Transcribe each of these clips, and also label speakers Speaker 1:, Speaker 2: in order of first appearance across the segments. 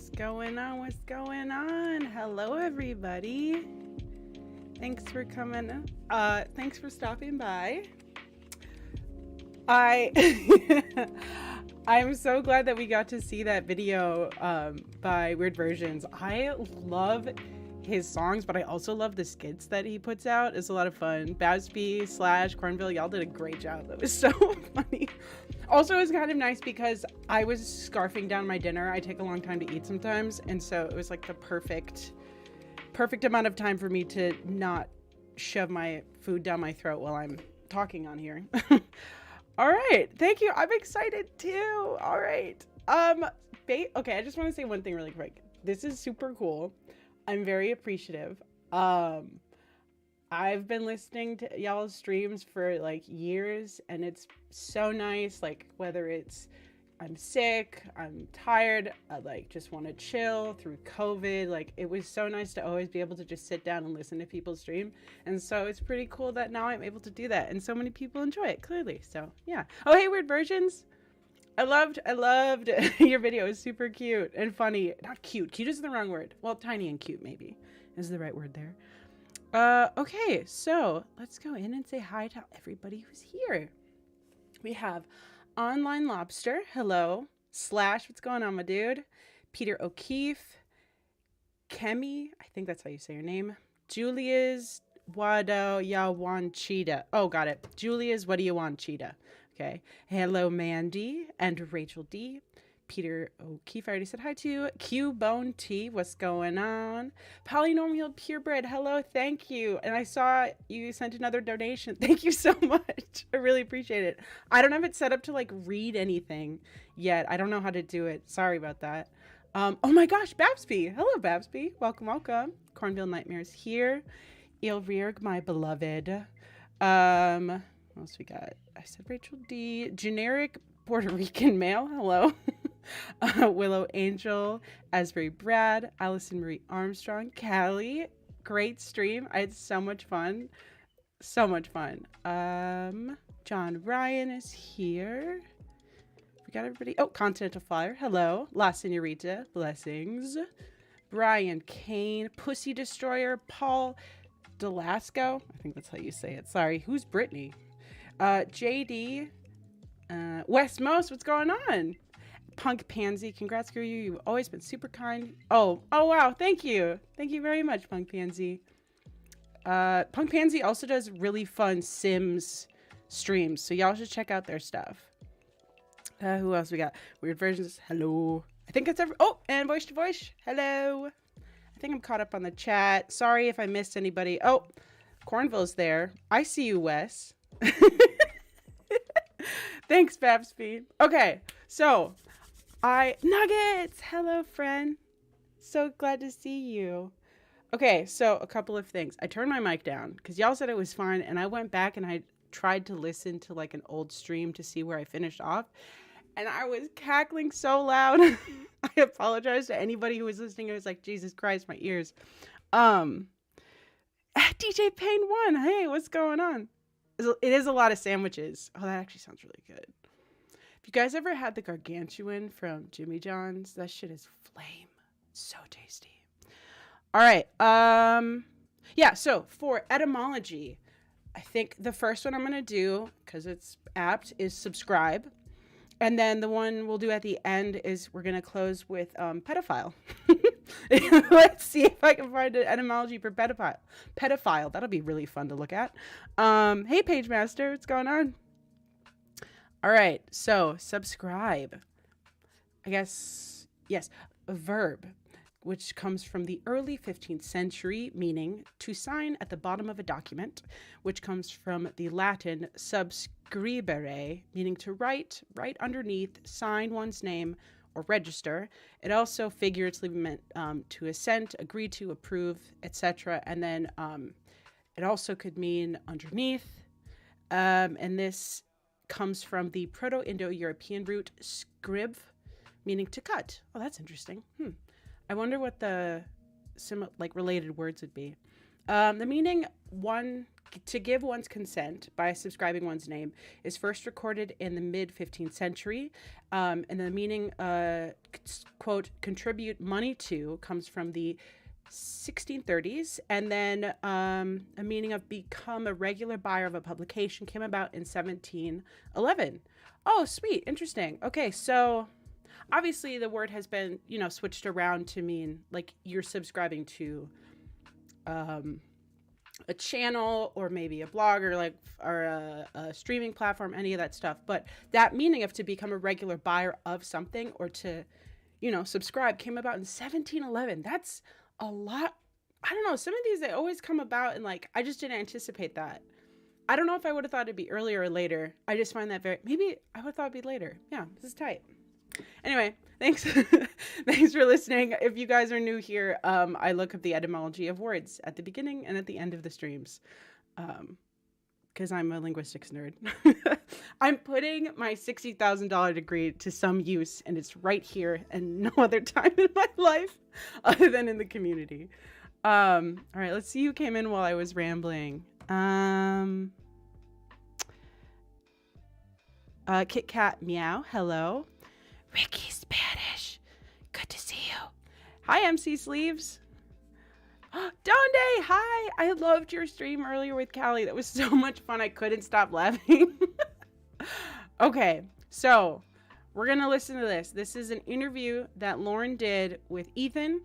Speaker 1: What's going on? What's going on? Hello, everybody. Thanks for coming. Thanks for stopping by. I'm so glad that we got to see that video by Weird Versions. I love his songs, but I also love the skits that he puts out. It's a lot of fun. Babsby / Cornville, y'all did a great job. That was so funny. Also, it was kind of nice because I was scarfing down my dinner. I take a long time to eat sometimes, and so it was like the perfect amount of time for me to not shove my food down my throat while I'm talking on here. All right, thank you. I'm excited too. All right. Okay, I just want to say one thing really quick. This is super cool. I'm very appreciative. I've been listening to y'all's streams for like years, and it's so nice. Like, whether it's I'm sick, I'm tired, I like just want to chill through COVID. Like, it was so nice to always be able to just sit down and listen to people stream. And so it's pretty cool that now I'm able to do that, and so many people enjoy it, clearly. So yeah. Oh, hey, Weird Versions. I loved your video. It was super cute and funny. Not cute. Cute is the wrong word. Well, tiny and cute maybe is the right word there. Okay, so let's go in and say hi to everybody who's here. We have Online Lobster, hello. Slash, what's going on, my dude? Peter O'Keefe, Kemi, I think that's how you say your name. Julia's Wado Yawanchita. Oh, got it. Julia's What Do You Want, Cheetah. Okay. Hello, Mandy and Rachel D. Peter O'Keefe, I already said hi to. Q Bone T, what's going on? Polynomial Purebred, hello, thank you. And I saw you sent another donation. Thank you so much. I really appreciate it. I don't have it set up to like read anything yet. I don't know how to do it. Sorry about that. Oh my gosh, Babsby. Hello, Babsby. Welcome, welcome. Cornville Nightmares here. Ilrirg, my beloved. What else we got? I said Rachel D. Generic Puerto Rican male, hello. Willow Angel, Asbury Brad, Allison Marie Armstrong, Callie, great stream. I had so much fun. So much fun. John Ryan is here. We got everybody. Oh, Continental Flyer, hello. La Senorita, blessings. Brian Kane, Pussy Destroyer, Paul Delasco. I think that's how you say it. Sorry. Who's Brittany? JD, West Most, what's going on? Punk Pansy, congrats, girl. You've always been super kind. Oh wow, thank you very much, Punk Pansy. Punk Pansy also does really fun Sims streams, so y'all should check out their stuff. Who else we got? Weird Versions, hello. I think that's and Voice to Voice, hello. I think I'm caught up on the chat. Sorry if I missed anybody. Oh, Cornville's there. I see you, Wes. Thanks, Babsby. Okay, so Nuggets, hello, friend. So glad to see you. Okay, so a couple of things. I turned my mic down because y'all said it was fine, and I went back and I tried to listen to like an old stream to see where I finished off, and I was cackling so loud. I apologize to anybody who was listening. I was like, Jesus Christ, my ears. DJ Payne 1, hey, what's going on? It is a lot of sandwiches. Oh, that actually sounds really good. If you guys ever had the gargantuan from Jimmy John's, that shit is flame. So tasty. All right. Yeah, so for etymology, I think the first one I'm going to do, because it's apt, is subscribe. And then the one we'll do at the end is we're going to close with pedophile. Let's see if I can find an etymology for pedophile. Pedophile. That'll be really fun to look at. Hey, Page Master. What's going on? All right. So subscribe. I guess, yes, a verb, which comes from the early 15th century, meaning to sign at the bottom of a document, which comes from the Latin subscribere, meaning to write underneath, sign one's name, or register. It also figuratively meant to assent, agree to, approve, etc. And then it also could mean underneath. And this comes from the Proto-Indo-European root scrib, meaning to cut. Oh, that's interesting. I wonder what the related words would be. The meaning, one to give one's consent by subscribing one's name is first recorded in the mid 15th century. And the meaning, quote, contribute money to, comes from the 1630s. And then a meaning of become a regular buyer of a publication came about in 1711. Oh, sweet. Interesting. Okay, so obviously the word has been, switched around to mean like you're subscribing to a channel or maybe a blog or a streaming platform, any of that stuff. But that meaning of to become a regular buyer of something or to, subscribe came about in 1711. That's a lot. I don't know. Some of these, they always come about and like, I just didn't anticipate that. I don't know if I would have thought it'd be earlier or later. I just find that maybe I would have thought it'd be later. Yeah, this is tight. Anyway, thanks. Thanks for listening. If you guys are new here, I look up the etymology of words at the beginning and at the end of the streams, because I'm a linguistics nerd. I'm putting my $60,000 degree to some use, and it's right here and no other time in my life other than in the community. All right, let's see who came in while I was rambling. Kit Kat Meow, hello. Ricky Spanish, good to see you. Hi, MC Sleeves. Donde, hi. I loved your stream earlier with Callie. That was so much fun. I couldn't stop laughing. Okay, so we're going to listen to this. This is an interview that Lorne did with Ethan.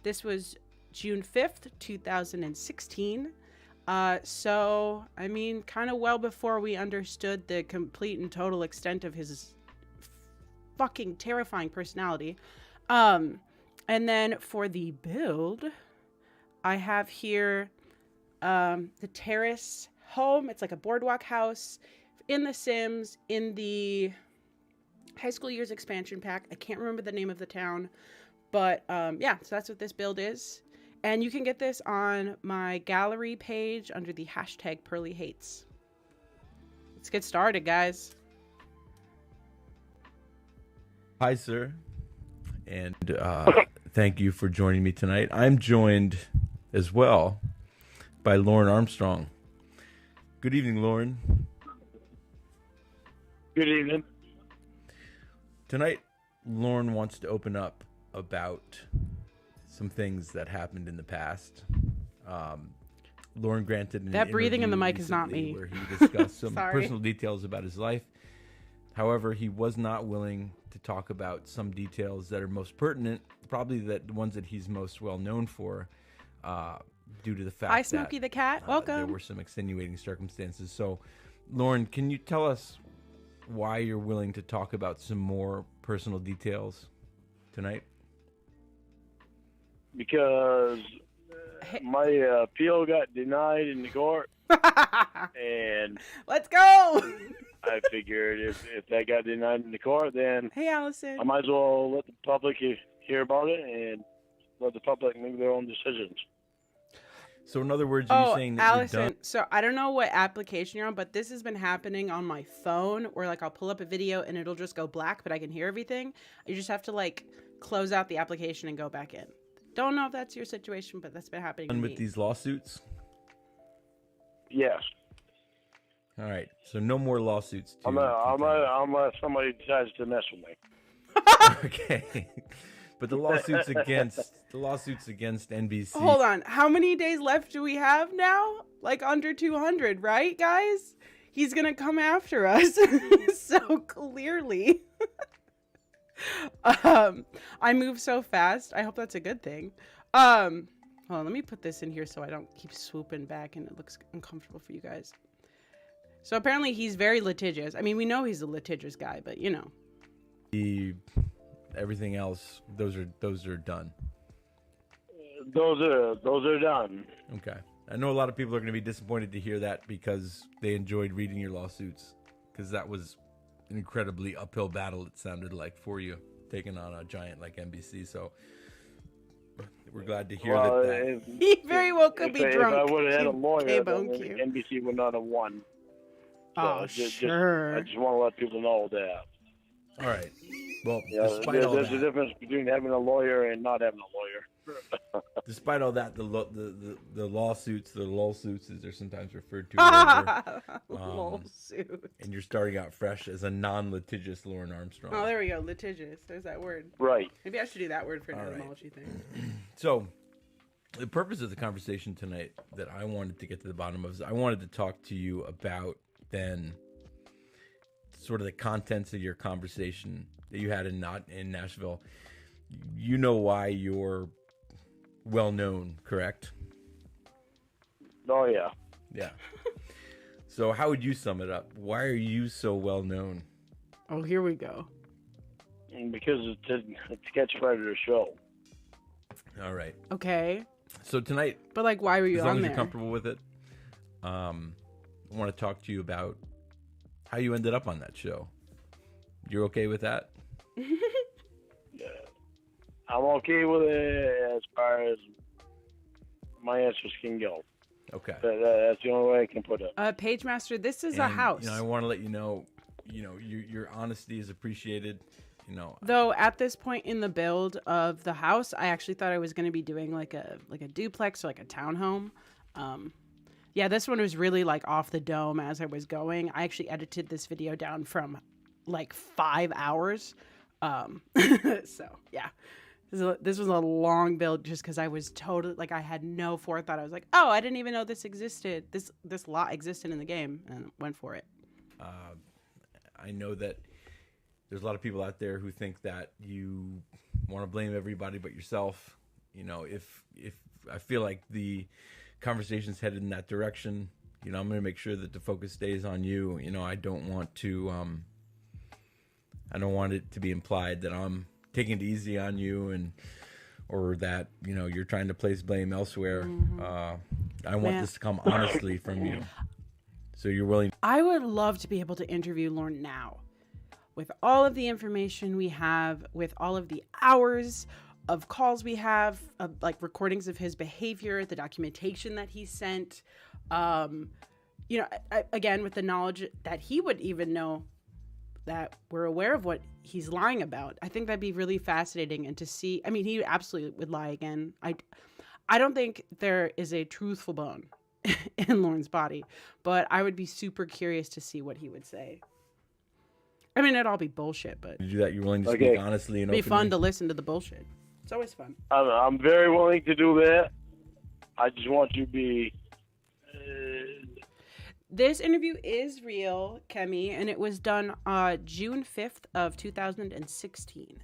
Speaker 1: This was June 5th, 2016. So, I mean, kind of well before we understood the complete and total extent of his fucking terrifying personality. And then for the build, I have here the terrace home. It's like a boardwalk house in The Sims in the high school years expansion pack. I can't remember the name of the town, but yeah, so that's what this build is. And you can get this on my gallery page under the hashtag Pearly Hates. Let's get started, guys.
Speaker 2: Hi, sir, and thank you for joining me tonight. I'm joined as well by Lorne Armstrong. Good evening, Lorne.
Speaker 3: Good evening.
Speaker 2: Tonight, Lorne wants to open up about some things that happened in the past. Lorne granted
Speaker 1: that breathing in the mic is not me,
Speaker 2: where he discussed some personal details about his life. However, he was not willing to talk about some details that are most pertinent, probably the ones that he's most well known for, due to the fact that
Speaker 1: Smokey the cat. Welcome.
Speaker 2: There were some extenuating circumstances. So, Lorne, can you tell us why you're willing to talk about some more personal details tonight?
Speaker 3: Because my appeal got denied in the court, and
Speaker 1: let's go.
Speaker 3: I figured if that got denied in the court, then
Speaker 1: hey, Allison,
Speaker 3: I might as well let the public hear about it and let the public make their own decisions.
Speaker 2: So in other words, you're saying that
Speaker 1: Allison,
Speaker 2: you're done?
Speaker 1: So I don't know what application you're on, but this has been happening on my phone where like I'll pull up a video and it'll just go black, but I can hear everything. You just have to like close out the application and go back in. Don't know if that's your situation, but that's been happening to me.
Speaker 2: With these lawsuits?
Speaker 3: Yes.
Speaker 2: All right. So no more lawsuits.
Speaker 3: Unless somebody decides to mess with me.
Speaker 2: Okay. But the lawsuits against NBC.
Speaker 1: Hold on. How many days left do we have now? Like under 200, right, guys? He's going to come after us so clearly. I move so fast. I hope that's a good thing. Hold on, let me put this in here so I don't keep swooping back and it looks uncomfortable for you guys. So apparently he's very litigious. I mean, we know he's a litigious guy, but you know.
Speaker 2: Everything else, those are done.
Speaker 3: Those are done.
Speaker 2: Okay. I know a lot of people are going to be disappointed to hear that because they enjoyed reading your lawsuits, because that was an incredibly uphill battle, it sounded like, for you, taking on a giant like NBC. So we're glad to hear that.
Speaker 1: He very well could be drunk.
Speaker 3: If I would have had a lawyer, then NBC would not have won. So
Speaker 1: sure.
Speaker 3: I just want to let people know that.
Speaker 2: All right. Well,
Speaker 3: there's a difference between having a lawyer and not having a lawyer.
Speaker 2: Despite all that, the lawsuits, the lawsuits, as they're sometimes referred to, are over.
Speaker 1: Lawsuit.
Speaker 2: And you're starting out fresh as a non-litigious Lorne Armstrong.
Speaker 1: Oh, there we go. Litigious. There's that word.
Speaker 3: Right.
Speaker 1: Maybe I should do that word for an
Speaker 2: All right.
Speaker 1: etymology thing.
Speaker 2: So, the purpose of the conversation tonight that I wanted to get to the bottom of is I wanted to talk to you about then sort of the contents of your conversation that you had in Nashville. You know why you're well known, correct?
Speaker 3: Oh, yeah.
Speaker 2: Yeah. So how would you sum it up? Why are you so well known?
Speaker 1: Oh, here we go.
Speaker 3: Because it's a sketch predator show.
Speaker 2: All right.
Speaker 1: Okay.
Speaker 2: So tonight,
Speaker 1: But like, why were you
Speaker 2: as long
Speaker 1: on
Speaker 2: as
Speaker 1: there?
Speaker 2: you're comfortable with it, I want to talk to you about how you ended up on that show. You're okay with that?
Speaker 3: I'm okay with it as far as my answers can go.
Speaker 2: Okay.
Speaker 3: That's the only way I can put it.
Speaker 1: Page Master, this is a house.
Speaker 2: You know, I want to let you know, your honesty is appreciated.
Speaker 1: Though at this point in the build of the house, I actually thought I was going to be doing like a duplex or like a townhome. Yeah, this one was really like off the dome as I was going. I actually edited this video down from like 5 hours. So yeah, this was a long build just because I was totally like, I had no forethought. I was like, oh, I didn't even know this existed. This lot existed in the game, and went for it.
Speaker 2: I know that there's a lot of people out there who think that you want to blame everybody but yourself. If I feel like the conversation's headed in that direction, I'm going to make sure that the focus stays on you. I don't want it to be implied that I'm taking it easy on you or that, you're trying to place blame elsewhere. Mm-hmm. I want this to come honestly from you. So you're willing.
Speaker 1: I would love to be able to interview Lorne now. With all of the information we have, with all of the hours of calls we have, like recordings of his behavior, the documentation that he sent, again, with the knowledge that he would even know that we're aware of what he's lying about. I think that'd be really fascinating. And to see, I mean, he absolutely would lie again. I don't think there is a truthful bone in Lorne's body, but I would be super curious to see what he would say. I mean, it'd all be bullshit, but
Speaker 2: To do that, you're willing to speak honestly and
Speaker 1: it'd be
Speaker 2: openly?
Speaker 1: fun to listen to the bullshit. It's always fun.
Speaker 3: I'm very willing to do that. I just want you to be...
Speaker 1: This interview is real, Kemi, and it was done June 5th of 2016.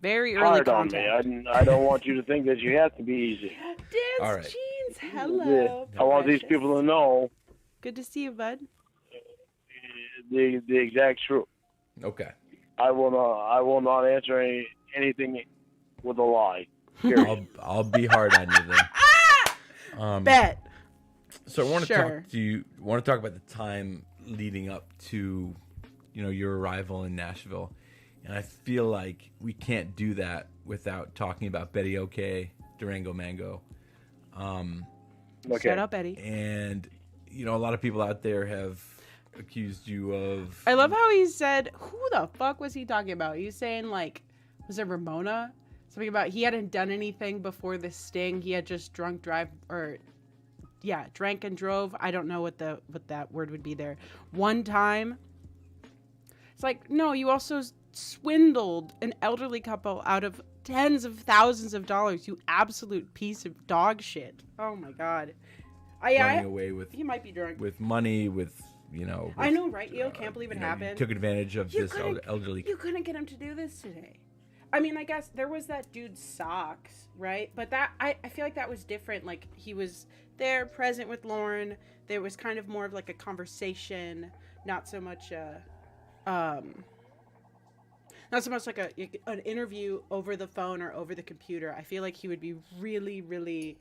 Speaker 1: Very early
Speaker 3: hard
Speaker 1: contact.
Speaker 3: on me. I don't want you to think that you have to be easy.
Speaker 1: Dance
Speaker 2: All right.
Speaker 1: Jeans, hello.
Speaker 3: I want these people to know
Speaker 1: Good to see you, bud.
Speaker 3: the exact truth.
Speaker 2: Okay.
Speaker 3: I will not answer anything with a lie. Period.
Speaker 2: I'll be hard on you then.
Speaker 1: Bet.
Speaker 2: So I want to
Speaker 1: Sure.
Speaker 2: talk to you. I want to talk about the time leading up to, your arrival in Nashville, and I feel like we can't do that without talking about Betty OK, Durango Mango.
Speaker 3: Okay.
Speaker 1: Shut up, Eddie.
Speaker 2: And a lot of people out there have accused you of.
Speaker 1: I love how he said, who the fuck was he talking about? He was saying, like, was it Ramona? Something about he hadn't done anything before the sting. He had just drank and drove. I don't know what that word would be there. One time. It's like, no, you also swindled an elderly couple out of tens of thousands of dollars, you absolute piece of dog shit. Oh my God.
Speaker 2: Running away with,
Speaker 1: he might be drunk.
Speaker 2: with money,
Speaker 1: I know, right? You can't believe it happened.
Speaker 2: Took advantage of this elderly.
Speaker 1: You couldn't get him to do this today. I mean, I guess there was that dude's socks, right? But that I feel like that was different. Like, he was there, present with Lorne. There was kind of more of like a conversation, not so much like an interview over the phone or over the computer. I feel like he would be really, really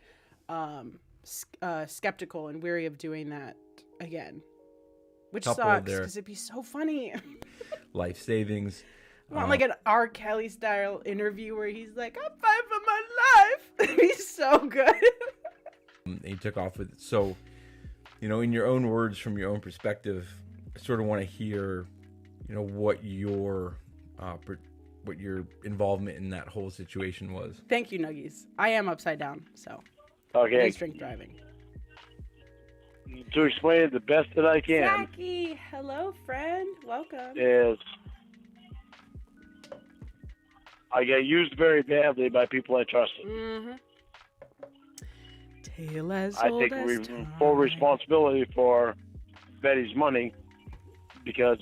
Speaker 1: skeptical and weary of doing that again, which
Speaker 2: Couple
Speaker 1: sucks
Speaker 2: there.
Speaker 1: because it'd be so funny.
Speaker 2: Life savings.
Speaker 1: I want like an R. Kelly style interview where he's like, I'm fighting for my life. He's so good.
Speaker 2: And he took off with it. So, in your own words, from your own perspective, I sort of want to hear, what your what your involvement in that whole situation was.
Speaker 1: Thank you, Nuggies. I am upside down, so
Speaker 3: Okay.
Speaker 1: please drink driving.
Speaker 3: To explain it the best that I can
Speaker 1: Jackie, hello, friend. Welcome.
Speaker 3: is I got used very badly by people I trusted.
Speaker 1: Mm-hmm. Tale as
Speaker 3: I
Speaker 1: old
Speaker 3: take
Speaker 1: as time.
Speaker 3: full responsibility for Betty's money because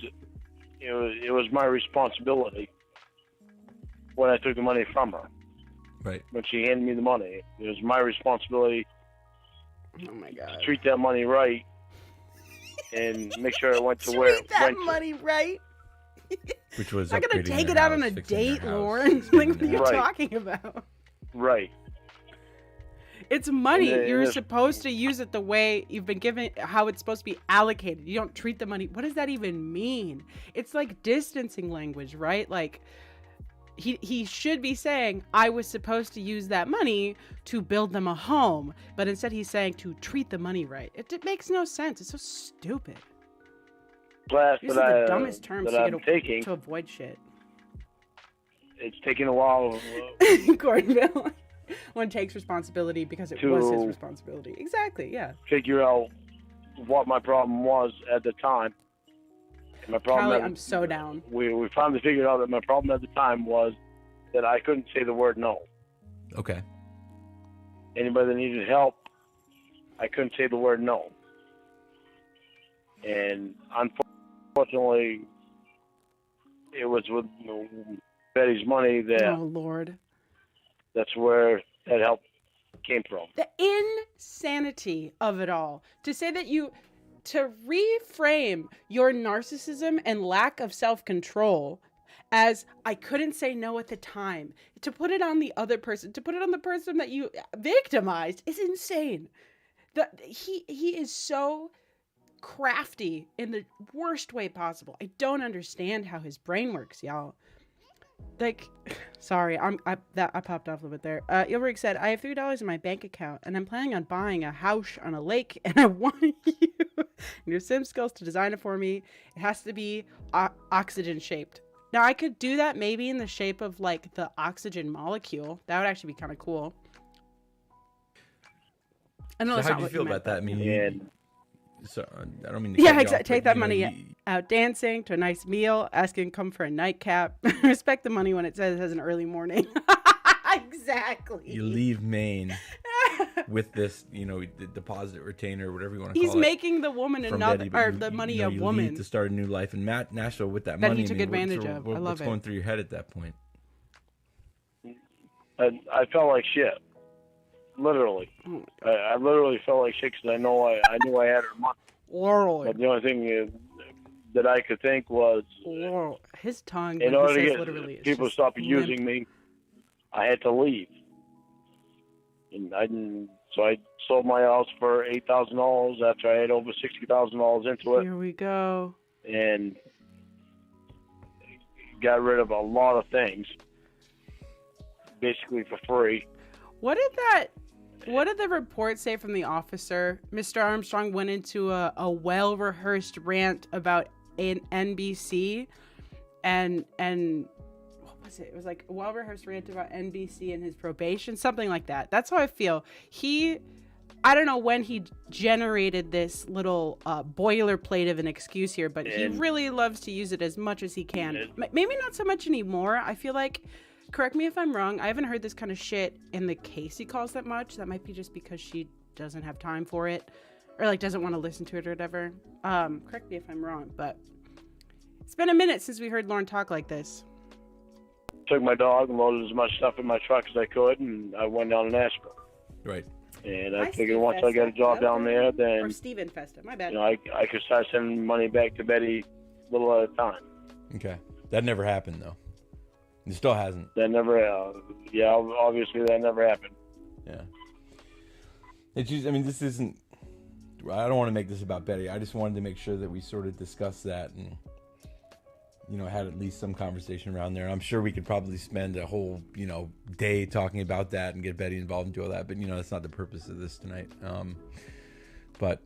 Speaker 3: it was my responsibility when I took the money from her.
Speaker 2: Right.
Speaker 3: When she handed me the money, it was my responsibility
Speaker 1: Oh my God.
Speaker 3: to treat that money right and make sure it went to where it
Speaker 1: Treat that
Speaker 3: went
Speaker 1: money right.
Speaker 2: Which was
Speaker 1: I'm not gonna
Speaker 2: upgrading
Speaker 1: take
Speaker 2: their
Speaker 1: it out on
Speaker 2: house,
Speaker 1: a
Speaker 2: fixing their
Speaker 1: date,
Speaker 2: house,
Speaker 1: Lorne. Like,
Speaker 2: expanding
Speaker 1: what are you
Speaker 2: their house.
Speaker 3: Right.
Speaker 1: talking about?
Speaker 3: to. Right.
Speaker 1: It's money.
Speaker 3: And
Speaker 1: You're
Speaker 3: this-
Speaker 1: supposed to use it the way you've been given, how it's supposed to be allocated. You don't treat the money. What does that even mean? It's like distancing language, right? Like, he should be saying, I was supposed to use that money to build them a home. But instead he's saying to treat the money right. It makes no sense. It's so stupid.
Speaker 3: Class
Speaker 1: These
Speaker 3: that
Speaker 1: are the
Speaker 3: I
Speaker 1: dumbest terms
Speaker 3: that
Speaker 1: to
Speaker 3: I'm taking,
Speaker 1: to avoid shit.
Speaker 3: it's taking a while
Speaker 1: Gordonville. One takes responsibility because it was his
Speaker 3: To-
Speaker 1: responsibility. Exactly, yeah.
Speaker 3: to figure out what my problem was at the time. And my problem
Speaker 1: Callie,
Speaker 3: at
Speaker 1: I'm so down.
Speaker 3: we finally figured out that my problem at the time was that I couldn't say the word no.
Speaker 2: Okay.
Speaker 3: Anybody that needed help, I couldn't say the word no. And unfortunately, it was with Betty's money that
Speaker 1: Oh, Lord.
Speaker 3: that's where that help came from.
Speaker 1: The insanity of it all. To say that to reframe your narcissism and lack of self-control as I couldn't say no at the time, to put it on the other person, to put it on the person that you victimized is insane. He is so crafty in the worst way possible. I don't understand how his brain works, y'all. Like, sorry, I popped off a little bit there. Ilrig said, I have $3 in my bank account, and I'm planning on buying a house on a lake, and I want you and your sim skills to design it for me. It has to be oxygen shaped. Now, I could do that maybe in the shape of, like, the oxygen molecule. That would actually be kind of cool. I know
Speaker 2: So
Speaker 1: that's
Speaker 2: how
Speaker 1: not
Speaker 2: do you
Speaker 1: what
Speaker 2: feel
Speaker 1: meant,
Speaker 2: about that? I mean,
Speaker 3: And
Speaker 2: so I don't mean to
Speaker 1: Yeah,
Speaker 2: cut you
Speaker 1: exactly.
Speaker 2: off,
Speaker 1: Take
Speaker 2: but,
Speaker 1: that
Speaker 2: you know,
Speaker 1: money out dancing to a nice meal, asking come for a nightcap. Respect the money when it says it has an early morning. Exactly.
Speaker 2: You leave Maine with this, the deposit retainer, whatever you want to
Speaker 1: He's
Speaker 2: call it.
Speaker 1: making the woman
Speaker 2: from
Speaker 1: another,
Speaker 2: Betty, but
Speaker 1: or the money a
Speaker 2: you
Speaker 1: woman.
Speaker 2: leave to start a new life in Nashville with that
Speaker 1: That he
Speaker 2: money.
Speaker 1: took advantage of. I love
Speaker 2: what's
Speaker 1: it.
Speaker 2: going through your head at that point?
Speaker 3: I felt like shit. Literally.
Speaker 1: Oh
Speaker 3: I literally felt like shit because I knew I had her money.
Speaker 1: Laurel.
Speaker 3: But the only thing that I could think was,
Speaker 1: Laurel. His tongue,
Speaker 3: in
Speaker 1: when
Speaker 3: order
Speaker 1: he
Speaker 3: to
Speaker 1: says
Speaker 3: get
Speaker 1: literally, is
Speaker 3: people to
Speaker 1: just
Speaker 3: stop
Speaker 1: limp.
Speaker 3: using me, I had to leave. And so I sold my house for $8,000 after I had over $60,000 into it,
Speaker 1: Here we go.
Speaker 3: and got rid of a lot of things, basically for free.
Speaker 1: What did the report say from the officer? Mr. Armstrong went into a well-rehearsed rant about an NBC and what was it? It was like a well-rehearsed rant about NBC and his probation, something like that. That's how I feel. I don't know when he generated this little boilerplate of an excuse here, but he really loves to use it as much as he can. Maybe not so much anymore. I feel like, correct me if I'm wrong, I haven't heard this kind of shit in the case he calls that much. That might be just because she doesn't have time for it, or like doesn't want to listen to it or whatever. Correct me if I'm wrong, but it's been a minute since we heard Lorne talk like this.
Speaker 3: Took my dog and loaded as much stuff in my truck as I could, and I went down to Nashville.
Speaker 2: Right.
Speaker 3: And I
Speaker 1: Hi,
Speaker 3: figured
Speaker 1: Steve
Speaker 3: once I got a
Speaker 1: Festa.
Speaker 3: job down there,
Speaker 1: Or
Speaker 3: then
Speaker 1: Steven Festa, my bad.
Speaker 3: I could start sending money back to Betty a little at a time.
Speaker 2: Okay. That never happened though. It still hasn't.
Speaker 3: That never, obviously that never happened.
Speaker 2: Yeah. It's just, I mean, this isn't. I don't want to make this about Betty. I just wanted to make sure that we sort of discussed that and, had at least some conversation around there. I'm sure we could probably spend a whole, day talking about that and get Betty involved and do all that. But, that's not the purpose of this tonight. But,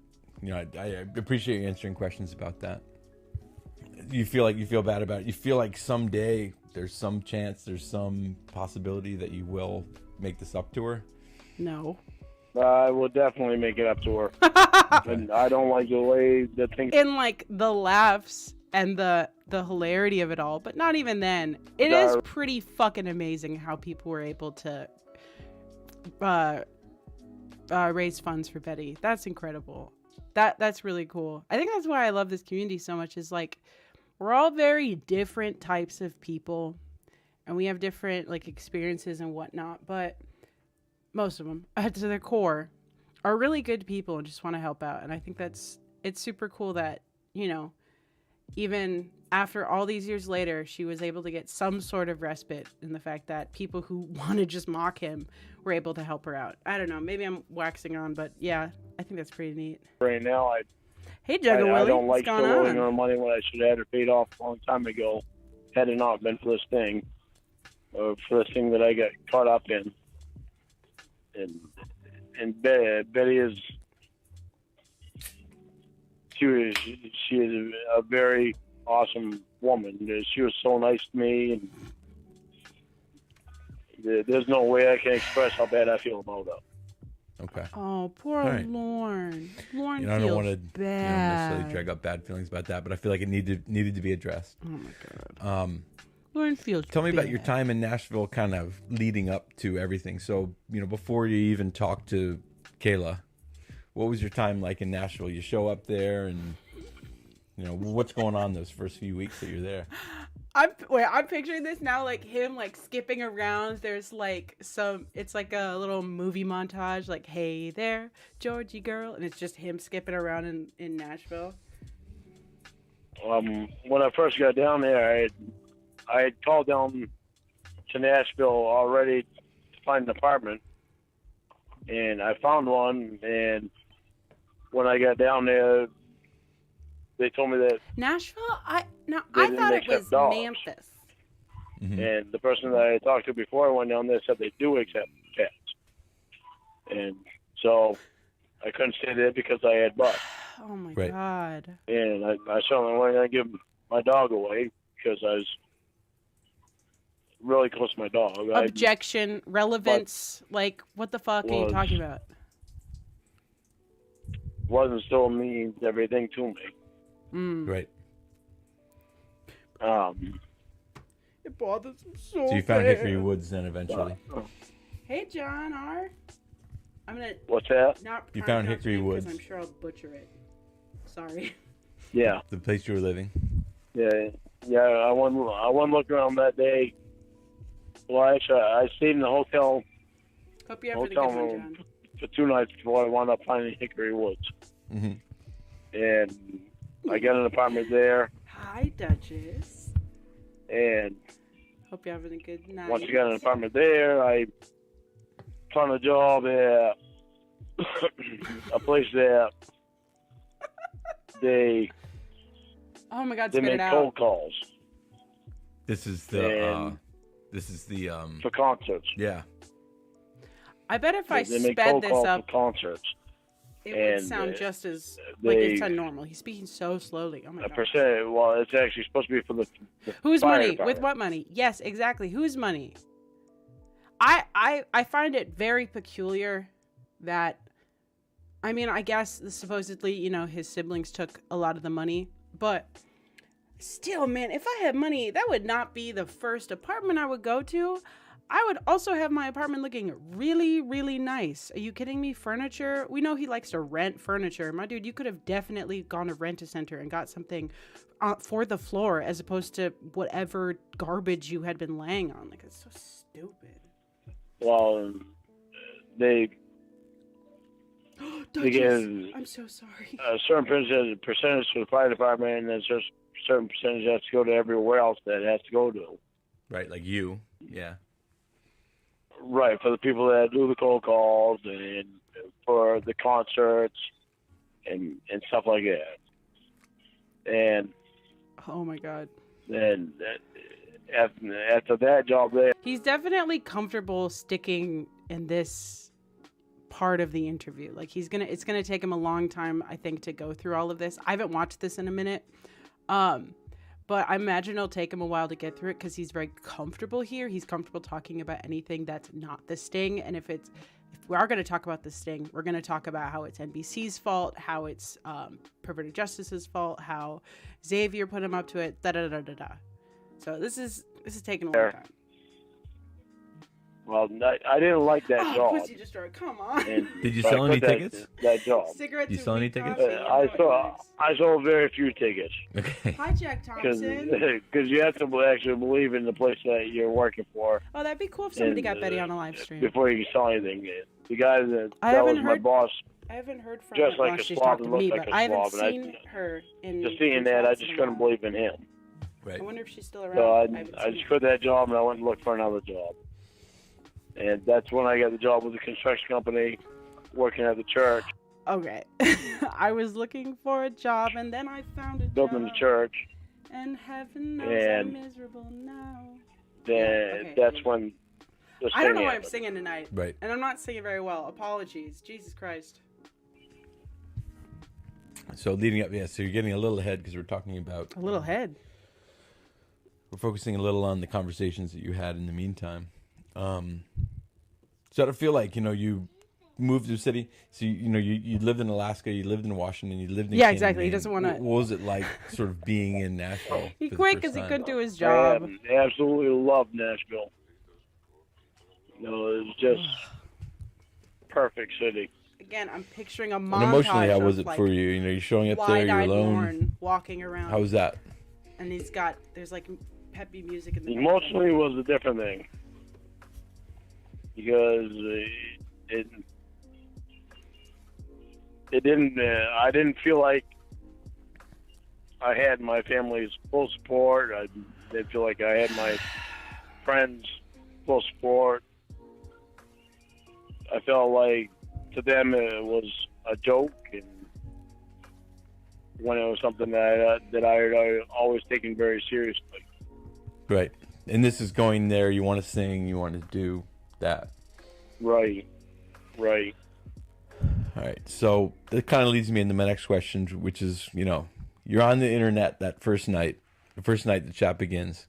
Speaker 2: I appreciate you answering questions about that. you feel bad about it. You feel like someday there's some chance, there's some possibility that you will make this up to her.
Speaker 1: No.
Speaker 3: I will definitely make it up to her. And I don't like the way the thing.
Speaker 1: In like the laughs and the hilarity of it all, but not even then. It is pretty fucking amazing how people were able to raise funds for Betty. That's incredible. That's really cool. I think that's why I love this community so much, is like we're all very different types of people and we have different like experiences and whatnot, but most of them to their core are really good people and just want to help out. And I think it's super cool that, you know, even after all these years later, she was able to get some sort of respite in the fact that people who want to just mock him were able to help her out. I don't know. Maybe I'm waxing on, but yeah, I think that's pretty neat.
Speaker 3: Right now,
Speaker 1: Hey, Jugga Willie,
Speaker 3: I don't like
Speaker 1: what's going
Speaker 3: still owing
Speaker 1: on?
Speaker 3: her money when I should have had her paid off a long time ago, had it not been for this thing, for the thing that I got caught up in. And Betty is, she is a very awesome woman. She was so nice to me, and there's no way I can express how bad I feel about her.
Speaker 2: Okay.
Speaker 1: Oh, poor
Speaker 2: right.
Speaker 1: Lorne. Lorne
Speaker 2: I don't
Speaker 1: feels
Speaker 2: want to
Speaker 1: bad.
Speaker 2: necessarily drag up bad feelings about that, but I feel like it needed to be addressed.
Speaker 1: Oh my god. Lorne feels
Speaker 2: Tell me
Speaker 1: bad.
Speaker 2: about your time in Nashville, kind of leading up to everything. So, you know, before you even talked to Kayla, what was your time like in Nashville? You show up there, and you know what's going on those first few weeks that you're there.
Speaker 1: I'm picturing this now, like him like skipping around. There's like it's like a little movie montage, like "Hey there, Georgie girl," and it's just him skipping around in Nashville.
Speaker 3: When I first got down there, I had called down to Nashville already to find an apartment, and I found one. And when I got down there, they told me that
Speaker 1: Nashville? I
Speaker 3: didn't
Speaker 1: thought it was
Speaker 3: accept dogs.
Speaker 1: Memphis.
Speaker 2: Mm-hmm.
Speaker 3: And the person that I talked to before I went down there said they do accept cats. And so I couldn't stay there because I had butt.
Speaker 1: Oh my
Speaker 2: Right.
Speaker 1: god.
Speaker 3: And I certainly wasn't going to give my dog away because I was really close to my dog.
Speaker 1: Objection, relevance, like what the fuck are you
Speaker 3: was-
Speaker 1: talking about?
Speaker 3: Wasn't still means everything to me.
Speaker 2: Right.
Speaker 1: It bothers me
Speaker 2: So you found Hickory Woods then eventually.
Speaker 1: Hey, John R. I'm gonna
Speaker 3: What's that?
Speaker 1: not.
Speaker 2: You
Speaker 1: pronounce
Speaker 2: found Hickory
Speaker 1: your name 'cause
Speaker 2: Woods.
Speaker 1: I'm sure I'll butcher it. Sorry.
Speaker 3: Yeah.
Speaker 2: The place you were living.
Speaker 3: Yeah. I went looking around that day. Well, actually, I stayed in the hotel
Speaker 1: Hope you're having a good one, John.
Speaker 3: for 2 nights before I wound up finding Hickory Woods.
Speaker 2: Mm-hmm.
Speaker 3: And I got an apartment there.
Speaker 1: Hi, Duchess.
Speaker 3: And
Speaker 1: Hope you're having a good night.
Speaker 3: once I got an apartment there, I found a job at a place that they
Speaker 1: Oh my God, spit
Speaker 3: make
Speaker 1: it
Speaker 3: cold
Speaker 1: out.
Speaker 3: calls
Speaker 2: This is the.
Speaker 3: And-
Speaker 2: the.
Speaker 3: for concerts.
Speaker 2: Yeah.
Speaker 1: I bet if I
Speaker 3: They make
Speaker 1: sped
Speaker 3: cold
Speaker 1: this
Speaker 3: calls
Speaker 1: up,
Speaker 3: for concerts.
Speaker 1: it would
Speaker 3: and,
Speaker 1: sound just as
Speaker 3: they-
Speaker 1: like it's normal. He's speaking so slowly. Oh my
Speaker 3: A
Speaker 1: God.
Speaker 3: percent. Well, it's actually supposed to be for the
Speaker 1: Whose
Speaker 3: fire
Speaker 1: money?
Speaker 3: department.
Speaker 1: With what money? Yes, exactly. Whose money? I find it very peculiar that, I mean, I guess supposedly, you know, his siblings took a lot of the money, but still, man, if I had money, that would not be the first apartment I would go to. I would also have my apartment looking really, really nice. Are you kidding me? Furniture? We know he likes to rent furniture. My dude, you could have definitely gone to Rent-A-Center and got something for the floor as opposed to whatever garbage you had been laying on. Like, it's so stupid.
Speaker 3: Well, they
Speaker 1: Duchess,
Speaker 3: give
Speaker 1: I'm so sorry.
Speaker 3: a certain percentage to the fire department, and then there's a certain percentage that has to go to everywhere else that it has to go to.
Speaker 2: Right. Like you. Yeah.
Speaker 3: Right, for the people that do the cold calls and for the concerts and stuff like that. And
Speaker 1: Oh my God.
Speaker 3: then after that job there,
Speaker 1: He's definitely comfortable sticking in this part of the interview. Like it's gonna take him a long time, I think, to go through all of this. I haven't watched this in a minute. But I imagine it'll take him a while to get through it because he's very comfortable here. He's comfortable talking about anything that's not the sting. And if we are going to talk about the sting, we're going to talk about how it's NBC's fault, how it's Perverted Justice's fault, how Xavier put him up to it, da-da-da-da-da. So this is taking a long time.
Speaker 3: Well, I didn't like that job.
Speaker 1: Pussy Destroyer, come on.
Speaker 2: Did you sell any tickets?
Speaker 3: That job.
Speaker 1: Cigarettes.
Speaker 2: You sell any tickets?
Speaker 3: I sold very few tickets.
Speaker 2: Okay.
Speaker 1: Hi, Jack Thompson.
Speaker 3: Because you have to actually believe in the place that you're working for.
Speaker 1: Oh, that'd be cool if somebody got Betty on a live stream.
Speaker 3: Before you can sell anything. The guy that was my boss.
Speaker 1: I haven't heard from
Speaker 3: just
Speaker 1: her.
Speaker 3: like
Speaker 1: Well,
Speaker 3: a
Speaker 1: she's
Speaker 3: slob
Speaker 1: talking
Speaker 3: and
Speaker 1: to me,
Speaker 3: looked like
Speaker 1: but
Speaker 3: a
Speaker 1: I haven't
Speaker 3: slob, and
Speaker 1: seen her in.
Speaker 3: Just seeing that, I just couldn't believe in him.
Speaker 2: Right.
Speaker 1: I wonder if she's still around.
Speaker 3: So I just quit that job and I went and looked for another job. And that's when I got the job with the construction company, working at the church.
Speaker 1: Okay. I was looking for a job and then I found a
Speaker 3: building
Speaker 1: job.
Speaker 3: the church.
Speaker 1: And heaven knows I'm miserable now.
Speaker 3: That's when the
Speaker 1: I don't know
Speaker 3: sting
Speaker 1: why I'm
Speaker 3: happened.
Speaker 1: singing tonight.
Speaker 2: Right.
Speaker 1: And I'm not singing very well. Apologies. Jesus Christ.
Speaker 2: So leading up, so you're getting a little ahead because we're talking about...
Speaker 1: A little head.
Speaker 2: We're focusing a little on the conversations that you had in the meantime. So I feel like, you moved to the city. So, you lived in Alaska, you lived in Washington, you lived in Canada.
Speaker 1: Exactly. He doesn't want to...
Speaker 2: What was it like sort of being in Nashville?
Speaker 1: He quit because he couldn't do his
Speaker 3: I
Speaker 1: job.
Speaker 3: absolutely loved Nashville. It was just perfect city.
Speaker 1: Again, I'm picturing a montage.
Speaker 2: And emotionally, how was
Speaker 1: of,
Speaker 2: it for you? You're showing up there, you're
Speaker 1: wide-eyed
Speaker 2: alone.
Speaker 1: Lorne walking around.
Speaker 2: How was that?
Speaker 1: And there's like peppy music in the
Speaker 3: Emotionally was a different thing. Because it didn't, I didn't feel like I had my family's full support. I didn't feel like I had my friends' full support. I felt like to them it was a joke, and when it was something that I had always taken very seriously.
Speaker 2: Right. And this is going there, you want to sing, you want to do that.
Speaker 3: Right.
Speaker 2: All right. So that kind of leads me into my next question, which is, you're on the internet that first night, the first night the chat begins.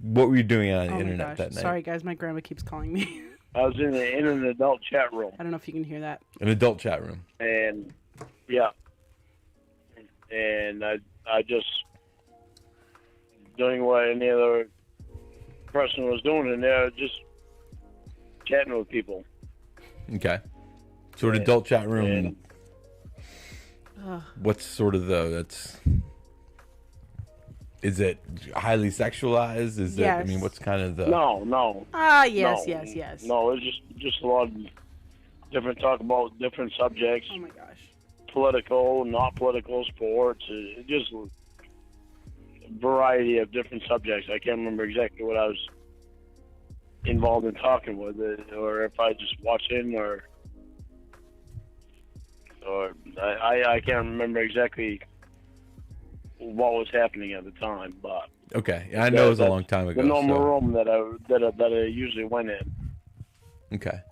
Speaker 2: What were you doing on the internet that night?
Speaker 1: Sorry, guys. My grandma keeps calling me.
Speaker 3: I was in an adult chat room.
Speaker 1: I don't know if you can hear that.
Speaker 2: An adult chat room.
Speaker 3: And, yeah. And I just doing what any other person was doing in there, just chatting with people.
Speaker 2: Okay. So an adult chat room. What's sort of is it highly sexualized? Is
Speaker 1: yes.
Speaker 2: it, I mean, what's kind of the...
Speaker 3: No.
Speaker 1: Yes.
Speaker 3: No, it's just a lot of different talk about different subjects.
Speaker 1: Oh my gosh.
Speaker 3: Political, not political, sports, just a variety of different subjects. I can't remember exactly what I was involved in talking with it, or if I just watched in, or I can't remember exactly what was happening at the time, but
Speaker 2: okay, I know it was a long time ago.
Speaker 3: The normal room that I usually went in.
Speaker 2: Okay,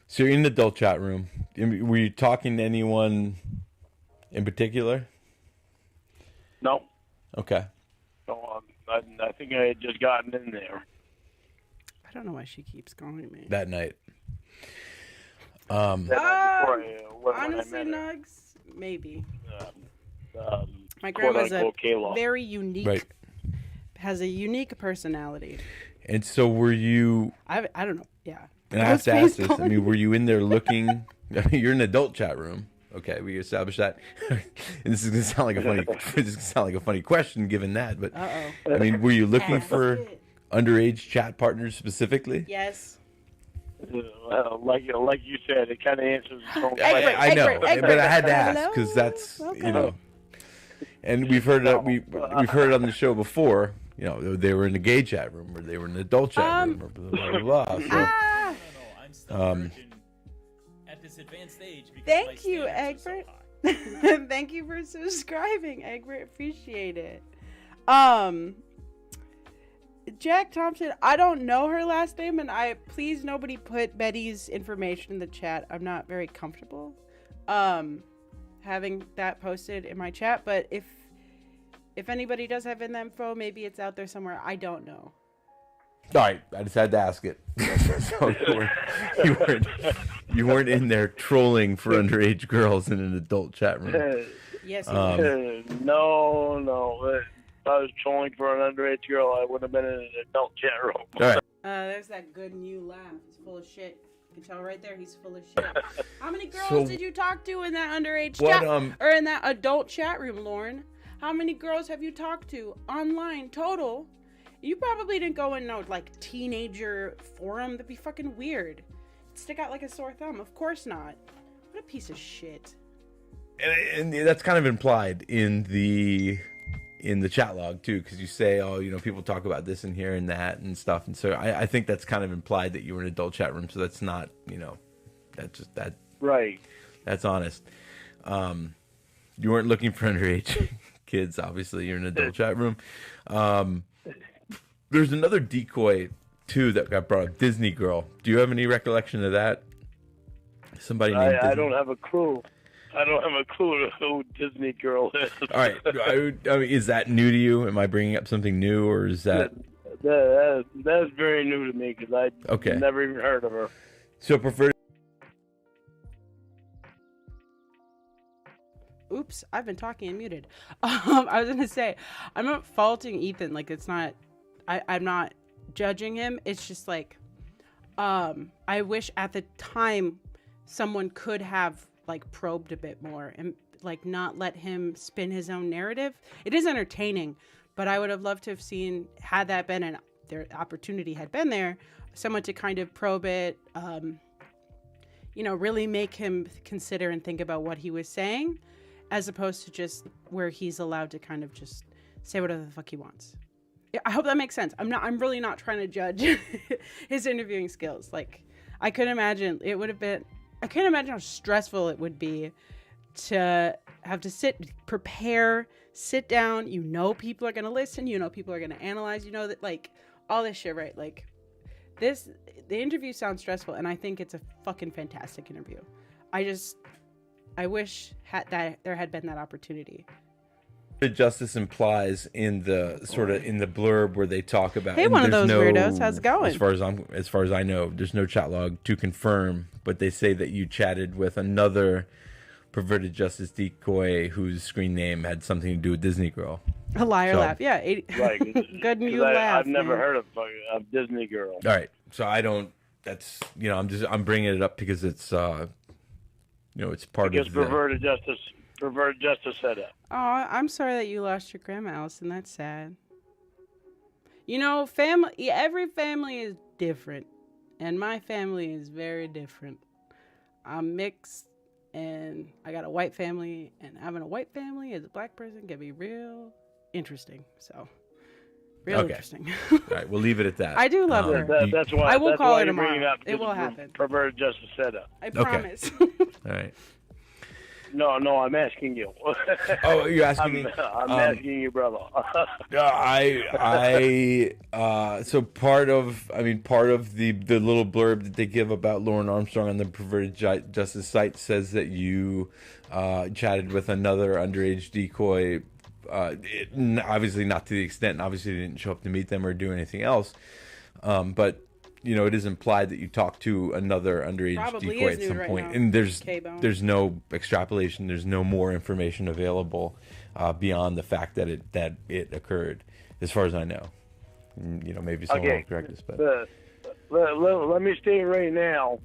Speaker 2: so you're in the adult chat room. Were you talking to anyone in particular?
Speaker 3: No.
Speaker 2: Okay.
Speaker 3: So I think I had just gotten in there.
Speaker 1: I don't know why she keeps calling me.
Speaker 2: That night.
Speaker 3: Honestly,
Speaker 1: Nugs, maybe. My
Speaker 3: quote,
Speaker 1: grandma's
Speaker 3: Kayla.
Speaker 1: very unique.
Speaker 2: Right.
Speaker 1: Has a unique personality.
Speaker 2: And so were you...
Speaker 1: I don't know. Yeah.
Speaker 2: And I have to ask this. I mean, were you in there looking... I mean, you're in an adult chat room. Okay, we established that. And this is going to sound like a funny... This is gonna sound like a funny question given that. But, I mean, were you looking for underage chat partners specifically?
Speaker 1: Yes.
Speaker 3: Like you said, it kind of answers its own
Speaker 2: I know,
Speaker 1: Egbert,
Speaker 2: but I had to
Speaker 1: hello?
Speaker 2: ask because that's
Speaker 1: Okay.
Speaker 2: and we've heard it. We've heard it on the show before. They were in the gay chat room or they were in the adult chat room or blah blah blah. So,
Speaker 4: I'm still a virgin at this advanced stage because my
Speaker 1: Thank you,
Speaker 4: standards are
Speaker 1: Egbert.
Speaker 4: so high.
Speaker 1: Thank you for subscribing, Egbert. Appreciate it. Jack Thompson, I don't know her last name, and please nobody put Betty's information in the chat. I'm not very comfortable. having that posted in my chat, but if anybody does have the info, maybe it's out there somewhere. I don't know.
Speaker 2: All right, I just had to ask it. So you weren't in there trolling for underage girls in an adult chat room.
Speaker 1: Yes,
Speaker 3: No. If I was trolling for an underage girl, I would have been in an adult chat room.
Speaker 2: All right.
Speaker 1: there's that good new laugh. He's full of shit. You can tell right there he's full of shit. How many girls did you talk to in that underage chat or in that adult chat room, Lorne? How many girls have you talked to online total? You probably didn't go in no like teenager forum. That'd be fucking weird. Stick out like a sore thumb. Of course not. What a piece of shit.
Speaker 2: And that's kind of implied in the chat log too, because you say, oh, people talk about this and here and that and stuff, and so I think that's kind of implied that you were in an adult chat room. So that's not, that's just that.
Speaker 3: Right.
Speaker 2: That's honest. You weren't looking for underage kids. Obviously, you're in an adult chat room. There's another decoy too that got brought up. Disney Girl. Do you have any recollection of that? Somebody named Disney.
Speaker 3: I don't have a clue. I don't have a clue who Disney Girl is.
Speaker 2: All right. I mean, is that new to you? Am I bringing up something new, or is that...
Speaker 3: That's very new to me because I never even heard of her.
Speaker 2: So prefer...
Speaker 1: Oops, I've been talking and muted. I was going to say, I'm not faulting Ethan. Like, it's not... I'm not judging him. It's just like... I wish at the time someone could have... like probed a bit more and like not let him spin his own narrative. It is entertaining, but I would have loved to have seen, had that been an their opportunity had been there, someone to kind of probe it, really make him consider and think about what he was saying, as opposed to just where he's allowed to kind of just say whatever the fuck he wants. I hope that makes sense. I'm really not trying to judge his interviewing skills. Like, I couldn't imagine I can't imagine how stressful it would be to have to prepare, sit down. People are going to listen. People are going to analyze. That like all this shit, right? Like the interview sounds stressful, and I think it's a fucking fantastic interview. I wish there had been that opportunity.
Speaker 2: Justice implies in the blurb where they talk about.
Speaker 1: Hey, one of those weirdos. How's it going?
Speaker 2: As far as I know, there's no chat log to confirm, but they say that you chatted with another perverted justice decoy whose screen name had something to do with Disney Girl.
Speaker 1: A liar laugh, yeah.
Speaker 3: Right.
Speaker 1: Good new laugh.
Speaker 3: I've never heard of Disney Girl.
Speaker 2: All right, so I don't. That's I'm bringing it up because it's it's part of the
Speaker 3: perverted justice said it.
Speaker 1: Oh, I'm sorry that you lost your grandma, Allison. That's sad. Every family is different, and my family is very different. I'm mixed, and I got a white family, and having a white family as a black person can be real interesting. So, interesting.
Speaker 2: All right, we'll leave it at that.
Speaker 1: I do love her.
Speaker 3: That's why
Speaker 1: I will call her
Speaker 3: you bring
Speaker 1: tomorrow.
Speaker 3: Up,
Speaker 1: it will happen.
Speaker 3: Perverted justice said it.
Speaker 1: I promise.
Speaker 2: All right.
Speaker 3: No, I'm asking you.
Speaker 2: Oh, you're asking me?
Speaker 3: I'm asking you, brother.
Speaker 2: So part of the little blurb that they give about Lorne Armstrong on the Perverted Justice site says that you chatted with another underage decoy. Obviously not to the extent, obviously you didn't show up to meet them or do anything else. But it is implied that you talked to another underage decoy at some point, right, and there's no extrapolation, there's no more information available beyond the fact that it occurred, as far as I know. Maybe someone will correct us, but
Speaker 3: let me state right now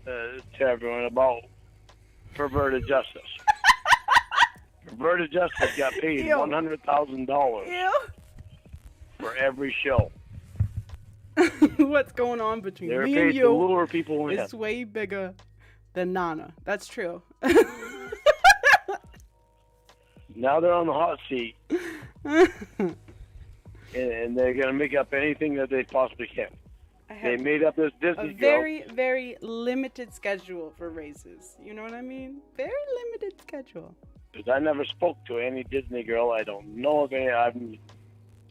Speaker 3: to everyone about perverted justice. Perverted justice got paid $100,000 for every show.
Speaker 1: What's going on between
Speaker 3: They're
Speaker 1: me
Speaker 3: paid
Speaker 1: and you
Speaker 3: to lure people in.
Speaker 1: It's way bigger than Nana. That's true.
Speaker 3: Now they're on the hot seat. And they're going to make up anything that they possibly can. They made up this Disney
Speaker 1: girl. Very, very limited schedule for races. You know what I mean? Very limited schedule.
Speaker 3: Because I never spoke to any Disney girl. I don't know of any.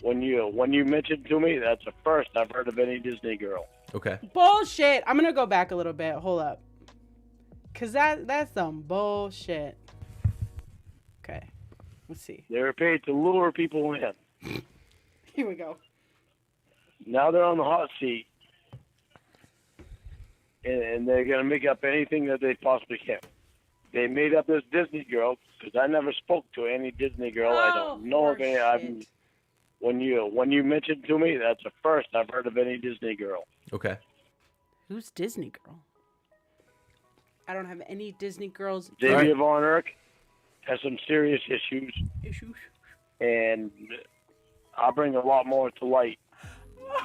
Speaker 3: When you mentioned to me, that's the first I've heard of any Disney girl.
Speaker 2: Okay.
Speaker 1: Bullshit. I'm going to go back a little bit. Hold up. Cause that's some bullshit. Okay, let's see.
Speaker 3: They were paid to lure people in.
Speaker 1: Here we go.
Speaker 3: Now they're on the hot seat, and they're gonna make up anything that they possibly can. They made up this Disney girl because I never spoke to any Disney girl. I don't know of any. When you mentioned to me, that's the first I've heard of any Disney girl.
Speaker 2: Okay.
Speaker 1: Who's Disney girl? I don't have any Disney girls.
Speaker 3: Xavier Von Erck has some serious issues, and I'll bring a lot more to light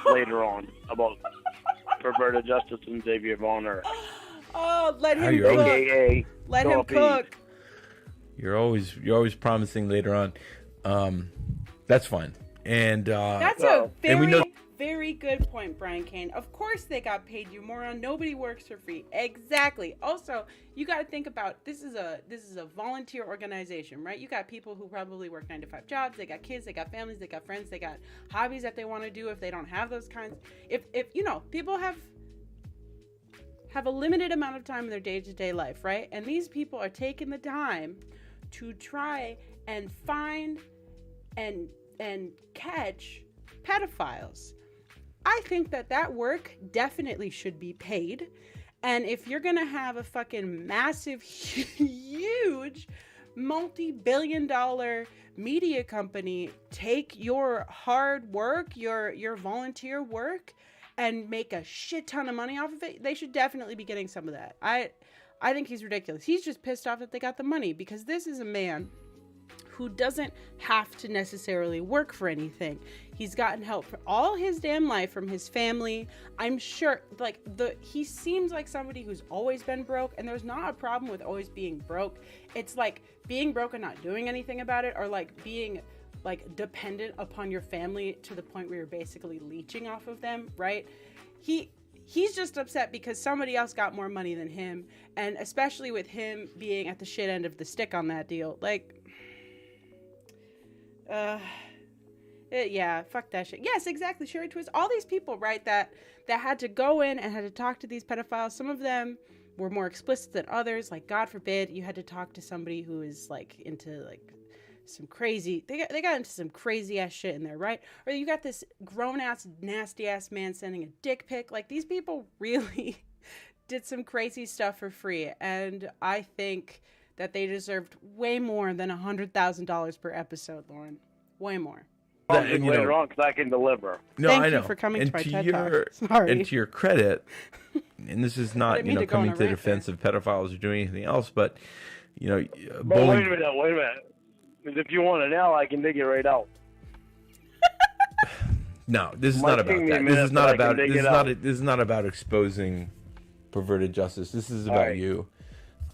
Speaker 3: later on about perverted justice and Xavier Von Erck.
Speaker 1: Oh, let him
Speaker 2: you're
Speaker 1: cook.
Speaker 3: AKA
Speaker 1: Let him cook.
Speaker 2: You're always promising later on. That's fine. And
Speaker 1: That's a
Speaker 2: and we know
Speaker 1: very good point, Brian Kane. Of course they got paid, you moron. Nobody works for free. Exactly. Also, you got to think about this is a volunteer organization, right? You got people who probably work 9-to-5 jobs. They got kids, they got families, they got friends, they got hobbies that they want to do if they don't have those kinds. If you know, people have a limited amount of time in their day-to-day life, right? And these people are taking the time to try and find and catch pedophiles. I think that work definitely should be paid. And if you're going to have a fucking massive, huge, multi-billion-dollar media company take your hard work, your volunteer work, and make a shit ton of money off of it, they should definitely be getting some of that. I think he's ridiculous. He's just pissed off that they got the money, because this is a man who doesn't have to necessarily work for anything. He's gotten help for all his damn life from his family. I'm sure, he seems like somebody who's always been broke, and there's not a problem with always being broke. It's like being broke and not doing anything about it, or like being dependent upon your family to the point where you're basically leeching off of them, right? He's just upset because somebody else got more money than him, and especially with him being at the shit end of the stick on that deal. Yeah, fuck that shit. Yes, exactly, Sherry Twist. All these people, right, that had to go in and had to talk to these pedophiles. Some of them were more explicit than others. Like, God forbid, you had to talk to somebody who is into some crazy. They got into some crazy ass shit in there, right? Or you got this grown ass, nasty ass man sending a dick pic. Like, these people really did some crazy stuff for free, and I think that they deserved way more than $100,000 per episode, Lorne. Way more.
Speaker 3: Later on, because I can deliver.
Speaker 2: No,
Speaker 1: Thank
Speaker 2: I know.
Speaker 1: you for coming to my TED
Speaker 2: your,
Speaker 1: Talk. Sorry.
Speaker 2: And to your credit, and this is not coming to the defense of pedophiles or doing anything else, but
Speaker 3: But wait a minute. If you want it now, I can dig it right out.
Speaker 2: No, this is not about that. This is not about exposing perverted justice. This is about you.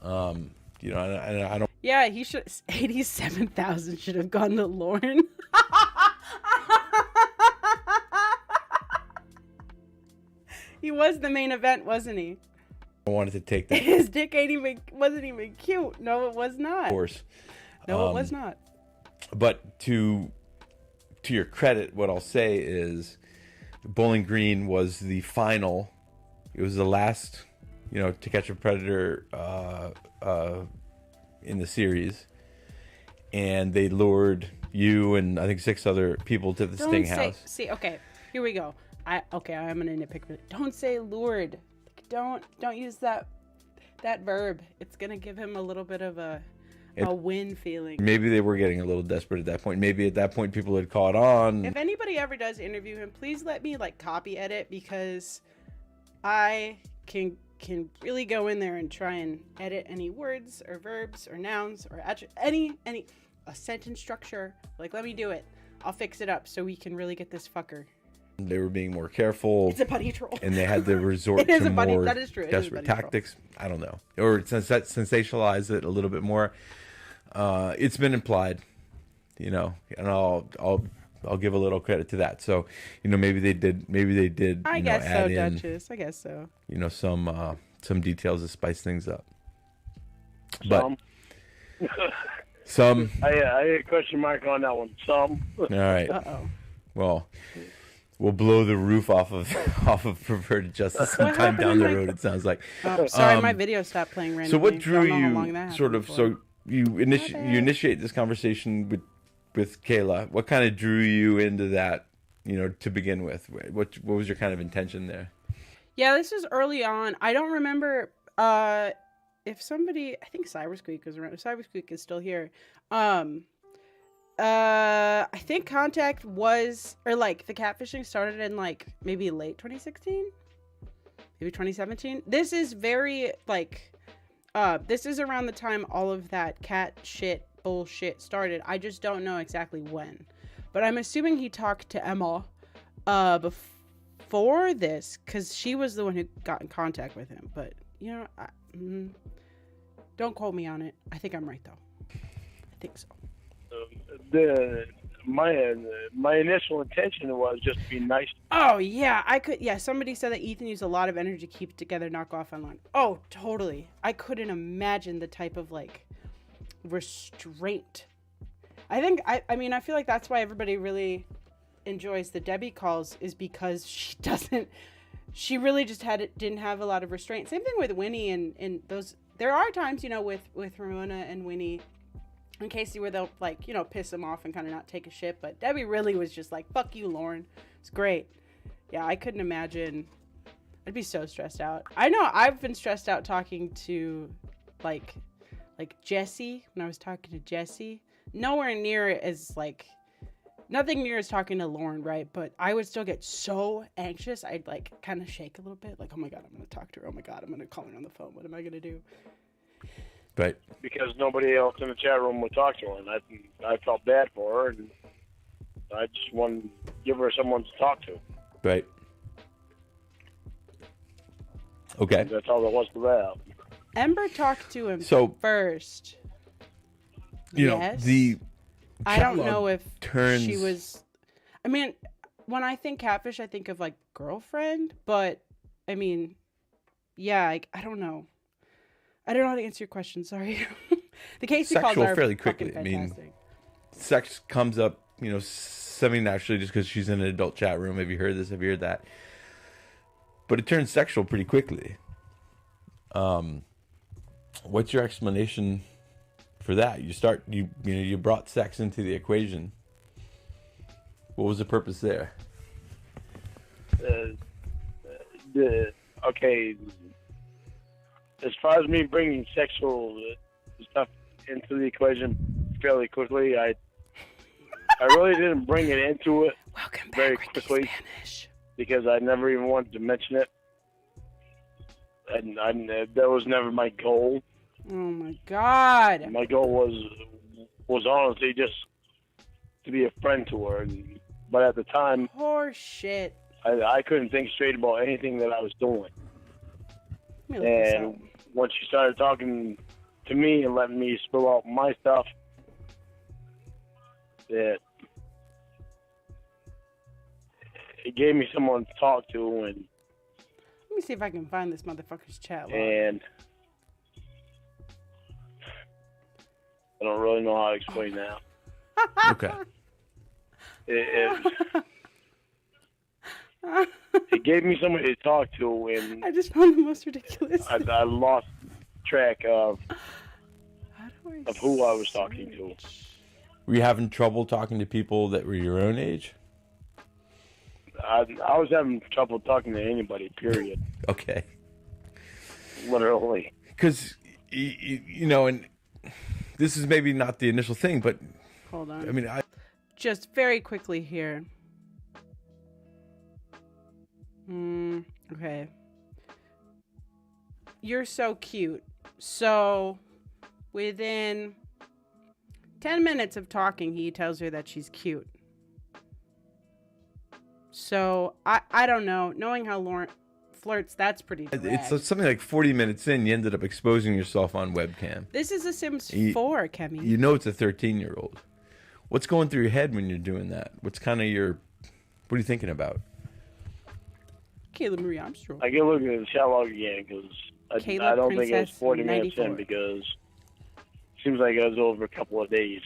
Speaker 2: I don't.
Speaker 1: Yeah, he should. 87,000 should have gone to Lorne. He was the main event, wasn't he?
Speaker 2: I wanted to take that.
Speaker 1: His dick wasn't even cute. No, it was not.
Speaker 2: Of course.
Speaker 1: No, it was not. But
Speaker 2: to your credit, what I'll say is, Bowling Green was the final. It was the last, To Catch a Predator in the series, and they lured you and I think 6 other people to the Sting house.
Speaker 1: See, okay, here we go. I'm gonna nitpick. Don't say lured. Don't use that verb. It's gonna give him a little bit of a win feeling.
Speaker 2: Maybe they were getting a little desperate at that point. Maybe at that point people had caught on.
Speaker 1: If anybody ever does interview him, please let me copy edit, because I can really go in there and try and edit any words or verbs or nouns or any a sentence structure. Let me do it. I'll fix it up so we can really get this fucker.
Speaker 2: They were being more careful.
Speaker 1: It's a buddy troll.
Speaker 2: And they had to resort to more
Speaker 1: that is true.
Speaker 2: desperate tactics. Troll. I don't know. Or sensationalize it a little bit more. It's been implied, and I'll give a little credit to that. So, maybe they did.
Speaker 1: I guess so, Duchess. I guess so.
Speaker 2: Some details to spice things up.
Speaker 3: Some. I had a question mark on that one. Some.
Speaker 2: All right.
Speaker 1: Uh-oh.
Speaker 2: Well, will blow the roof off of off of perverted justice sometime down the road. It sounds like.
Speaker 1: Oh, sorry, my video stopped playing randomly.
Speaker 2: So what drew
Speaker 1: Don't know how long that
Speaker 2: you sort of?
Speaker 1: happened for.
Speaker 2: So you initiate this conversation with Kayla. What kind of drew you into that? To begin with, what was your kind of intention there?
Speaker 1: Yeah, this is early on. I don't remember if somebody. I think Cybersqueak was around. Cybersqueak is still here. I think contact was, or like the catfishing started in like maybe late 2016, maybe 2017. This is very like, this is around the time all of that cat shit bullshit started. I just don't know exactly when, but I'm assuming he talked to Emma, before this, because she was the one who got in contact with him. But don't quote me on it. I think I'm right though. I think so.
Speaker 3: My initial intention was just to be nice.
Speaker 1: Oh yeah, somebody said that Ethan used a lot of energy to keep it together, knock off online. Oh, totally. I couldn't imagine the type of like restraint. I feel like that's why everybody really enjoys the Debbie calls, is because she really just didn't have a lot of restraint. Same thing with Winnie and those. There are times, with Ramona and Winnie and Casey where they'll like, piss them off and kind of not take a shit. But Debbie really was just like, fuck you, Lorne. It's great. Yeah, I couldn't imagine. I'd be so stressed out. I know I've been stressed out talking to like Jesse. When I was talking to Jesse, nowhere near as like, nothing near as talking to Lorne, right? But I would still get so anxious. I'd like kind of shake a little bit, like, oh my God, I'm going to talk to her. Oh my God, I'm going to call her on the phone. What am I going to do?
Speaker 2: Right.
Speaker 3: Because nobody else in the chat room would talk to her, and I felt bad for her, and I just wanted to give her someone to talk to.
Speaker 2: Right. Okay.
Speaker 3: And that's all there was to that.
Speaker 1: Ember talked to him first.
Speaker 2: Yes.
Speaker 1: I don't know if
Speaker 2: turns...
Speaker 1: she was. I mean, when I think catfish, I think of like girlfriend, but I mean, yeah, I don't know. I don't know how to answer your question. Sorry. The Casey calls are
Speaker 2: fairly quickly.
Speaker 1: Fantastic.
Speaker 2: I mean, sex comes up, semi-naturally just because she's in an adult chat room. Have you heard this? Have you heard that? But it turns sexual pretty quickly. What's your explanation for that? You brought sex into the equation. What was the purpose there?
Speaker 3: Okay. As far as me bringing sexual stuff into the equation fairly quickly, I really didn't bring it into it very quickly because I never even wanted to mention it, and that was never my goal.
Speaker 1: Oh my God!
Speaker 3: My goal was honestly just to be a friend to her, but at the time,
Speaker 1: horse shit.
Speaker 3: I couldn't think straight about anything that I was doing. And once she started talking to me and letting me spill out my stuff, that it gave me someone to talk to. And
Speaker 1: let me see if I can find this motherfucker's chat log.
Speaker 3: And I don't really know how to explain that.
Speaker 2: Okay.
Speaker 3: It gave me somebody to talk to, and
Speaker 1: I just found the most ridiculous.
Speaker 3: I lost track of who I was talking to.
Speaker 2: Were you having trouble talking to people that were your own age?
Speaker 3: I was having trouble talking to anybody, period.
Speaker 2: Okay.
Speaker 3: Literally.
Speaker 2: Because, and this is maybe not the initial thing, but...
Speaker 1: Hold on.
Speaker 2: I mean,
Speaker 1: just very quickly here. Okay. You're so cute. So, within 10 minutes of talking, he tells her that she's cute. So, I don't know. Knowing how Lorne flirts, that's pretty direct.
Speaker 2: It's something like 40 minutes in, you ended up exposing yourself on webcam.
Speaker 1: This is a Sims 4, Kemi.
Speaker 2: You know it's a 13-year-old. What's going through your head when you're doing that? What's kind of what are you thinking about?
Speaker 1: Kayla Marie Armstrong.
Speaker 3: I can look at the chat log again because I don't think it was 40 minutes in because it seems like it was over a couple of days.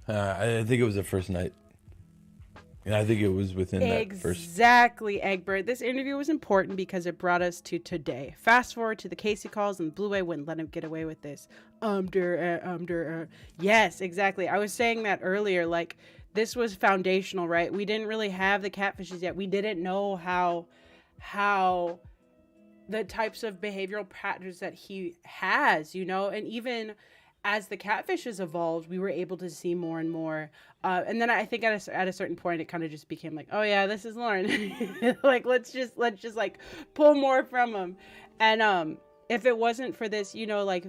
Speaker 2: I think it was the first night. And I think it was within that first.
Speaker 1: Exactly, Egbert. This interview was important because it brought us to today. Fast forward to the Casey calls, and Blue Way wouldn't let him get away with this. Yes, exactly. I was saying that earlier. Like, this was foundational, right? We didn't really have the catfishes yet. We didn't know how the types of behavioral patterns that he has, you know, and even as the catfishes evolved, we were able to see more and more. And then I think at a certain point, it kind of just became like, oh yeah, this is Lorne. Like, let's just like pull more from him. And if it wasn't for this, you know, like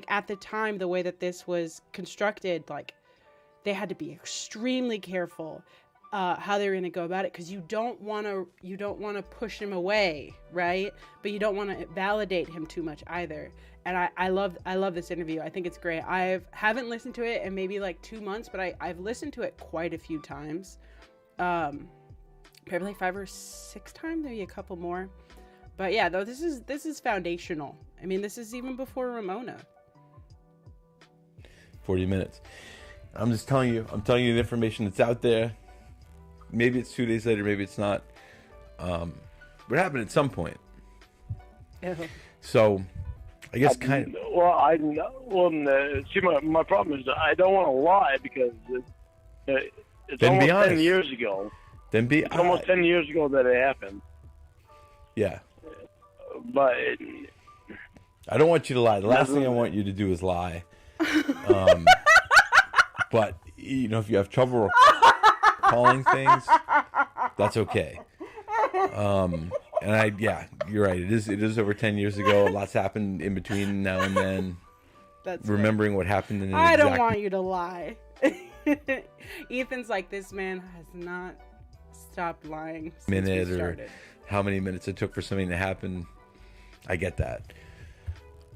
Speaker 1: at the time, the way that this was constructed, like they had to be extremely careful how they were going to go about it, because you don't want to push him away, right? But you don't want to validate him too much either. And I love this interview. I think it's great. Haven't listened to it in maybe like 2 months, but I've listened to it quite a few times. Probably like 5 or 6 times, maybe a couple more. But yeah, though this is foundational. I mean, this is even before Ramona.
Speaker 2: 40 minutes. I'm just telling you. I'm telling you the information that's out there. Maybe it's 2 days later. Maybe it's not. What happened at some point? So, I guess kind of.
Speaker 3: See, my problem is I don't want to lie because it's almost 10 years ago. It's almost 10 years ago that it happened.
Speaker 2: Yeah.
Speaker 3: But
Speaker 2: I don't want you to lie. The last thing I want you to do is lie. But you know, if you have trouble calling things, that's okay. And you're right. It is over 10 years ago. Lots happened in between now and then.
Speaker 1: That's
Speaker 2: remembering what happened in
Speaker 1: I don't want you to lie. Ethan's like, this man has not stopped lying since we started.
Speaker 2: Or how many minutes it took for something to happen. I get that.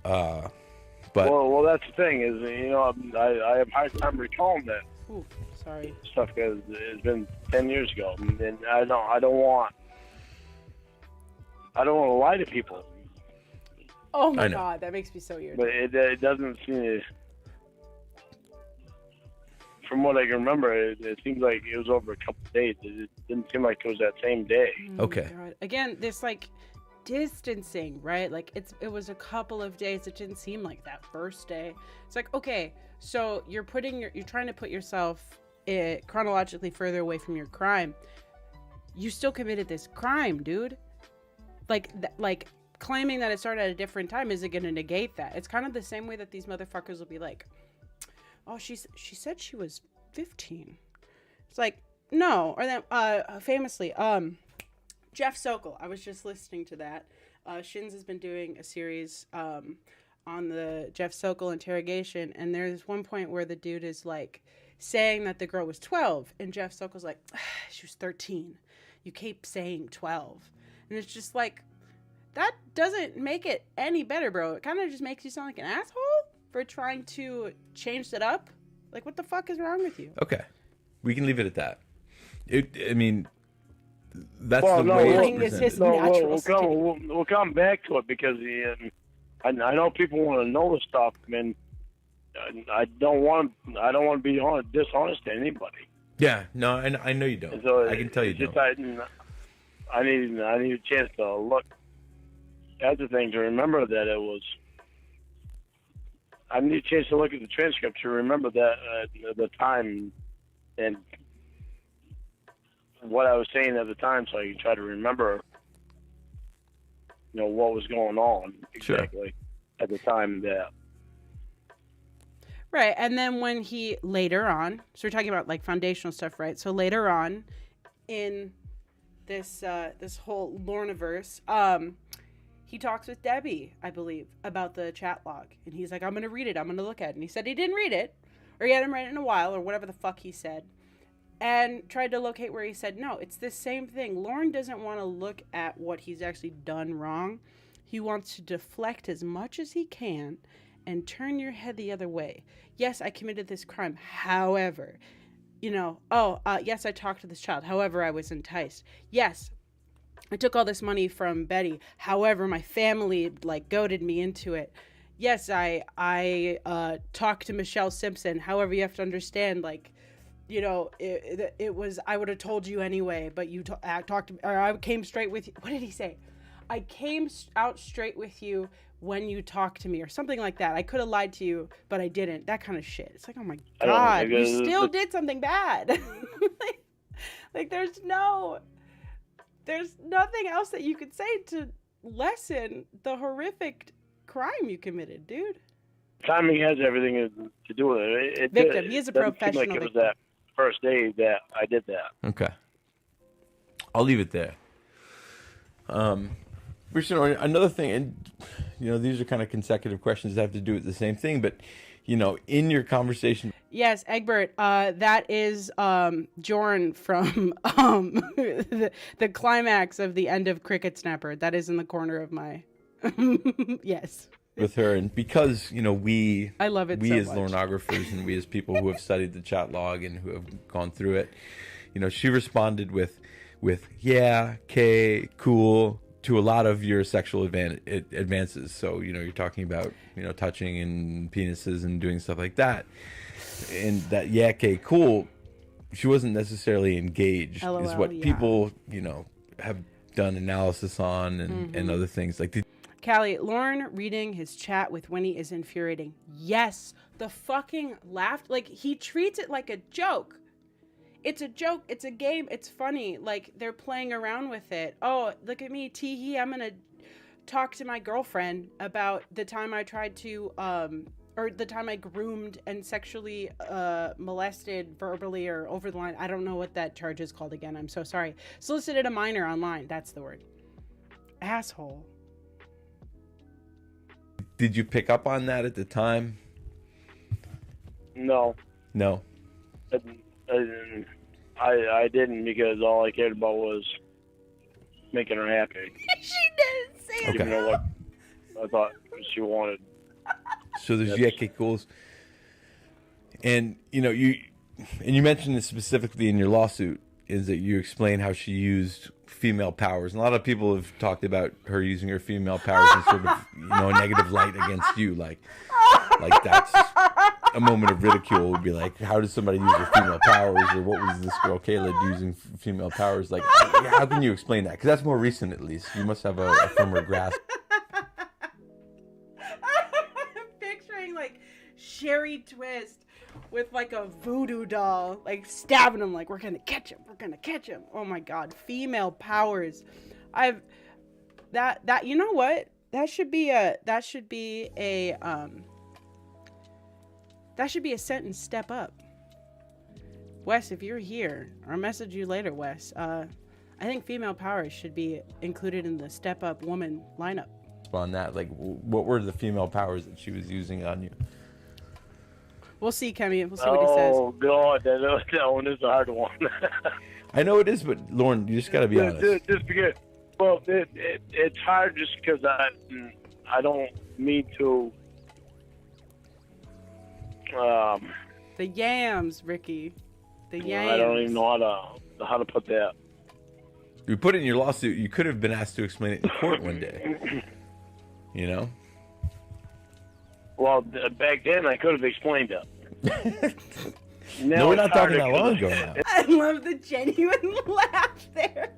Speaker 2: But
Speaker 3: well, that's the thing is, you know, I have a hard time recalling that.
Speaker 1: Ooh, sorry.
Speaker 3: Stuff because it's been 10 years ago, and I don't want to lie to people.
Speaker 1: Oh my God, that makes me so weird.
Speaker 3: But it doesn't seem to, from what I can remember, it seems like it was over a couple of days. It didn't seem like it was that same day.
Speaker 2: Okay.
Speaker 1: God. Again, this like distancing, right? Like it was a couple of days. It didn't seem like that first day. It's like, okay, so you're trying to put yourself chronologically further away from your crime. You still committed this crime, dude. Like claiming that it started at a different time isn't going to negate that. It's kind of the same way that these motherfuckers will be like, oh, she said she was 15. It's like, no. Or then famously, Jeff Sokol. I was just listening to that. Shins has been doing a series on the Jeff Sokol interrogation, and there's one point where the dude is like saying that the girl was 12, and Jeff Sokol's like, she was 13. You keep saying 12. And it's just like, that doesn't make it any better, bro. It kind of just makes you sound like an asshole for trying to change it up. Like, what the fuck is wrong with you?
Speaker 2: Okay. We can leave it at that. I mean, that's the way it's presented.
Speaker 3: We'll come back to it because I know people want to know the stuff, and I don't want to be dishonest to anybody.
Speaker 2: Yeah, no, I know you don't. So I can tell you don't.
Speaker 3: I need a chance to look at the thing to remember that it was. I need a chance to look at the transcript to remember that the time and what I was saying at the time, so I can try to remember, you know, what was going on exactly at the time that.
Speaker 1: Right, and then when he later on, so we're talking about like foundational stuff, right? So later on, in this whole Lorniverse, he talks with Debbie, I believe, about the chat log, and he's like, "I'm gonna read it. I'm gonna look at it." And he said he didn't read it, or he hadn't read it in a while, or whatever the fuck he said, and tried to locate where he said no. It's the same thing. Lorne doesn't want to look at what he's actually done wrong. He wants to deflect as much as he can and turn your head the other way. Yes, I committed this crime. However, you know, yes, I talked to this child. However, I was enticed. Yes, I took all this money from Betty. However, my family like goaded me into it. Yes, I talked to Michelle Simpson. However, you have to understand, like, you know, it was, I would have told you anyway, but you talked, or I came straight with you. What did he say? I came out straight with you when you talked to me, or something like that. I could have lied to you, but I didn't. That kind of shit. It's like, oh my God, you still did something bad. like there's nothing else that you could say to lessen the horrific crime you committed, dude.
Speaker 3: Timing has everything to do with it.
Speaker 1: Victim. He is a professional
Speaker 3: victim. It was
Speaker 1: victim.
Speaker 3: that first day that I did that.
Speaker 2: Okay. I'll leave it there. Another thing, and you know, these are kind of consecutive questions that have to do with the same thing, but you know, in your conversation.
Speaker 1: Yes, Egbert, that is Jorn from the climax of the end of Cricket Snapper. That is in the corner of my yes.
Speaker 2: With her, and because you know I love it. We so as much. Lornographers and we as people who have studied the chat log and who have gone through it, you know, she responded with yeah, okay, cool, to a lot of your sexual advances. So you know, you're talking about, you know, touching and penises and doing stuff like that, and that yeah, okay, cool. She wasn't necessarily engaged. LOL, is what people, you know, have done analysis on and other things like.
Speaker 1: Callie, Lorne reading his chat with Winnie is infuriating. Yes, the fucking laugh. Like, he treats it like a joke. It's a joke. It's a game. It's funny. Like, they're playing around with it. Oh, look at me. Tee-hee, I'm going to talk to my girlfriend about the time I tried to, or the time I groomed and sexually molested verbally or over the line. I don't know what that charge is called again. I'm so sorry. Solicited a minor online. That's the word. Asshole.
Speaker 2: Did you pick up on that at the time?
Speaker 3: No. I didn't, because all I cared about was making her happy.
Speaker 1: She didn't say it.
Speaker 3: Even though what I thought she wanted.
Speaker 2: So there's yucky goals. And you know, you mentioned this specifically in your lawsuit, is that you explain how she used female powers. And a lot of people have talked about her using her female powers in sort of, you know, a negative light against you. Like that's a moment of ridicule would be like, how does somebody use their female powers? Or what was this girl Kayla using female powers? Like, how can you explain that? Because that's more recent, at least. You must have a firmer grasp.
Speaker 1: I'm picturing like Sherry Twist with like a voodoo doll, like stabbing him, like, we're gonna catch him. Oh my God, female powers. That you know what? That should be a sentence. Step up. Wes, if you're here, I'll message you later, Wes. I think female powers should be included in the step up woman lineup.
Speaker 2: On that, like, what were the female powers that she was using on you?
Speaker 1: We'll see, Kemi. We'll see what he says.
Speaker 3: Oh, God, that one is a hard one.
Speaker 2: I know it is, but Lorne, you just got to be honest.
Speaker 3: Just because, well, it's hard just because I don't mean to.
Speaker 1: The yams, Ricky. The yams.
Speaker 3: I don't even know how to put that.
Speaker 2: You put it in your lawsuit. You could have been asked to explain it in court one day. You know.
Speaker 3: Well, back then I could have explained it.
Speaker 2: No, we're not talking that long ago now.
Speaker 1: I love the genuine laugh there.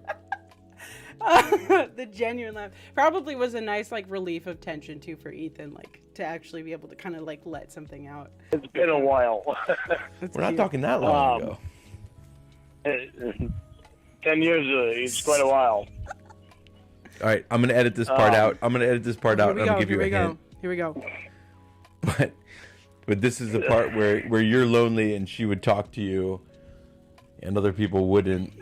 Speaker 1: The genuine laugh probably was a nice like relief of tension too for Ethan, like to actually be able to kind of like let something out.
Speaker 3: It's been a while.
Speaker 2: We're not talking that long ago.
Speaker 3: 10 years is quite a while.
Speaker 2: All right, I'm gonna edit this part out. I'm gonna give you a hint.
Speaker 1: Here we go.
Speaker 2: But this is the part where you're lonely and she would talk to you and other people wouldn't,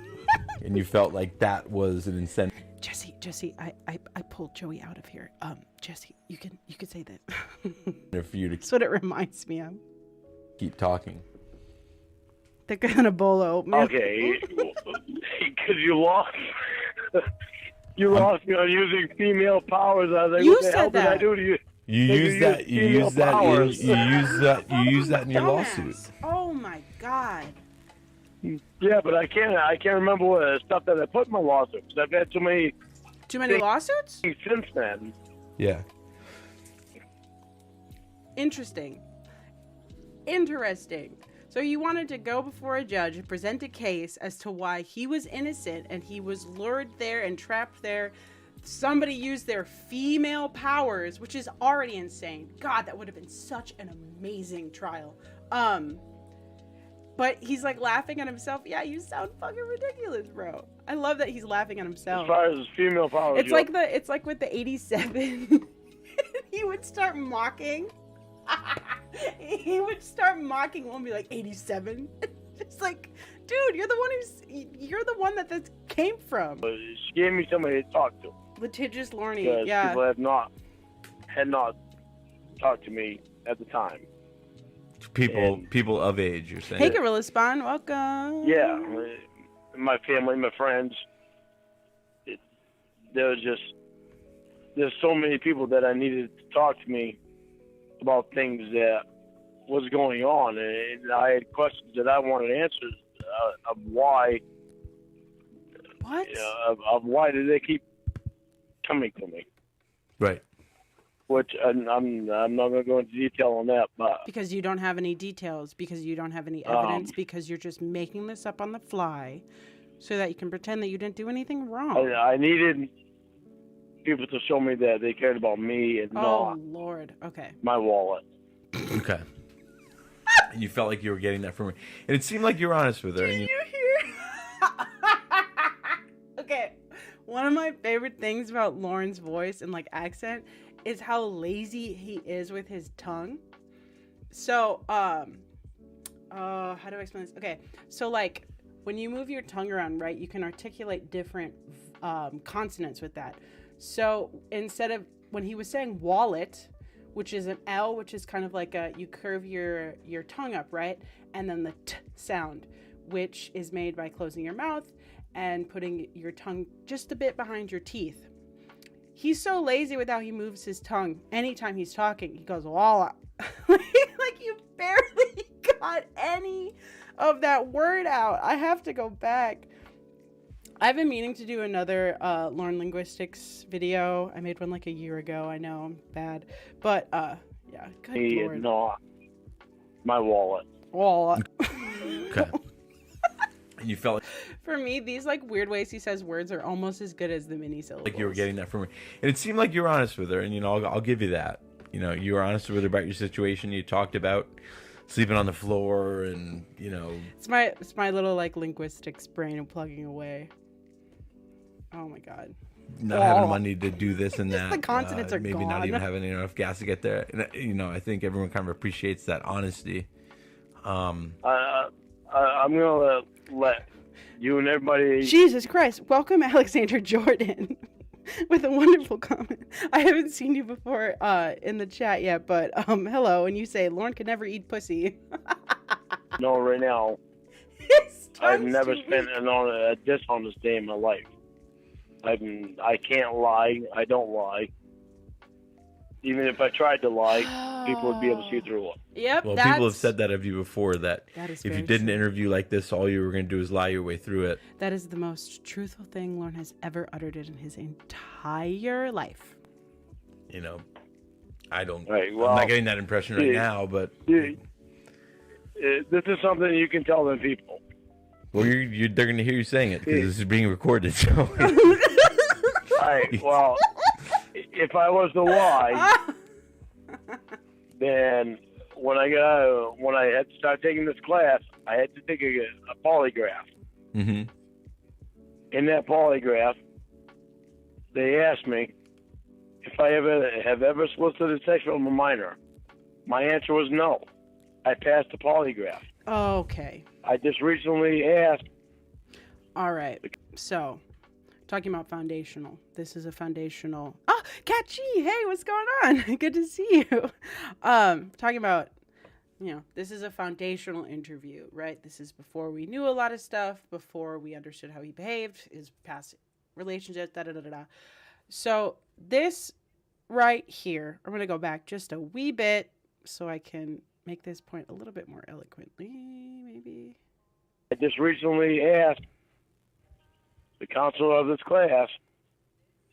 Speaker 2: and you felt like that was an incentive.
Speaker 1: Jesse, I pulled Joey out of here. Jesse, you can say that.
Speaker 2: For you to
Speaker 1: That's what it reminds me of.
Speaker 2: Keep talking.
Speaker 1: They're gonna bolo.
Speaker 3: Okay, because you lost. You lost me on using female powers. I was like, what the hell did I do to you?
Speaker 2: You use that in your lawsuit.
Speaker 1: Oh my God.
Speaker 3: Yeah, but I can't remember what stuff that I put in my lawsuit because I've had too many
Speaker 1: lawsuits
Speaker 3: since then.
Speaker 2: Yeah.
Speaker 1: Interesting. So he wanted to go before a judge and present a case as to why he was innocent and he was lured there and trapped there. Somebody used their female powers, which is already insane. God, that would have been such an amazing trial. But he's like laughing at himself. Yeah, you sound fucking ridiculous, bro. I love that he's laughing at himself.
Speaker 3: As far as female powers,
Speaker 1: It's like with the 87. He would start mocking. He would start mocking. We'll be like 87. It's like, dude, you're the one that this came from.
Speaker 3: she gave me somebody to talk to.
Speaker 1: Litigious Lorne,
Speaker 3: Because
Speaker 1: yeah.
Speaker 3: people had not talked to me at the time.
Speaker 2: People of age, you're saying?
Speaker 1: Hey, Gorilla Spawn, welcome.
Speaker 3: Yeah, my family, my friends. There's so many people that I needed to talk to me about things that was going on, and I had questions that I wanted answers of why.
Speaker 1: What?
Speaker 3: Of why did they keep coming to me?
Speaker 2: Right.
Speaker 3: Which I'm not going to go into detail on that, but
Speaker 1: Because you don't have any details, because you don't have any evidence, because you're just making this up on the fly so that you can pretend that you didn't do anything wrong.
Speaker 3: I needed people to show me that they cared about me and
Speaker 1: Oh,
Speaker 3: not
Speaker 1: Lord. Okay.
Speaker 3: my wallet.
Speaker 2: Okay. And you felt like you were getting that from her. And it seemed like you were honest with her.
Speaker 1: Did
Speaker 2: And
Speaker 1: you hear? Okay. One of my favorite things about Lauren's voice and like accent is how lazy he is with his tongue. So, how do I explain this? Okay. So like when you move your tongue around, right, you can articulate different consonants with that. So instead of when he was saying wallet, which is an L, which is kind of like you curve your tongue up, right? And then the T sound, which is made by closing your mouth and putting your tongue just a bit behind your teeth. He's so lazy with how he moves his tongue. Anytime he's talking, he goes, walla. Like you barely got any of that word out. I have to go back. I've been meaning to do another Lorne linguistics video. I made one like a year ago. I know I'm bad. But yeah, good
Speaker 3: Me
Speaker 1: Lord.
Speaker 3: and not my wallet.
Speaker 1: Walla.
Speaker 2: okay. And you felt like
Speaker 1: For me, these like weird ways he says words are almost as good as the mini syllables.
Speaker 2: you were getting that from her. And it seemed like you were honest with her. And, I'll give you that. You were honest with her about your situation. You talked about sleeping on the floor and,
Speaker 1: It's my little like linguistics brain plugging away. Oh my God.
Speaker 2: not having money to do this and that.
Speaker 1: The consonants are
Speaker 2: maybe
Speaker 1: gone.
Speaker 2: not even having enough gas to get there. And, I think everyone kind of appreciates that honesty.
Speaker 3: I'm gonna let you and everybody.
Speaker 1: Jesus Christ. Welcome Alexander Jordan with a wonderful comment. I haven't seen you before in the chat yet, but hello. And you say Lorne could never eat pussy.
Speaker 3: know right now.
Speaker 1: His
Speaker 3: I've
Speaker 1: tongue's
Speaker 3: never
Speaker 1: too
Speaker 3: spent
Speaker 1: weak.
Speaker 3: a dishonest day in my life. I can't lie. I don't lie. Even if I tried to lie, people would be able to see through it.
Speaker 1: Yep.
Speaker 2: Well, people have said that of you before, that
Speaker 1: That is
Speaker 2: if you
Speaker 1: very
Speaker 2: did an
Speaker 1: true.
Speaker 2: interview like this, all you were going to do is lie your way through it.
Speaker 1: That is the most truthful thing Lorne has ever uttered in his entire life.
Speaker 2: I don't.
Speaker 3: Right, well,
Speaker 2: I'm not getting that impression right
Speaker 3: yeah.
Speaker 2: now, but
Speaker 3: This is something you can tell them people.
Speaker 2: well, they're going to hear you saying it because this is being recorded. So
Speaker 3: Right. Well, if I was to lie, then when I had to start taking this class, I had to take a polygraph.
Speaker 2: mm-hmm.
Speaker 3: In that polygraph, they asked me if I have ever solicited sex from a minor. My answer was no. I passed the polygraph.
Speaker 1: Okay.
Speaker 3: I just recently asked.
Speaker 1: All right. So, talking about foundational. This is a foundational. Oh, Catchy. Hey, what's going on? Good to see you. Talking about, this is a foundational interview, right? This is before we knew a lot of stuff, before we understood how he behaved, his past relationships, da-da-da-da-da. So, this right here, I'm going to go back just a wee bit so I can make this point a little bit more eloquently, maybe.
Speaker 3: I just recently asked the counselor of this class,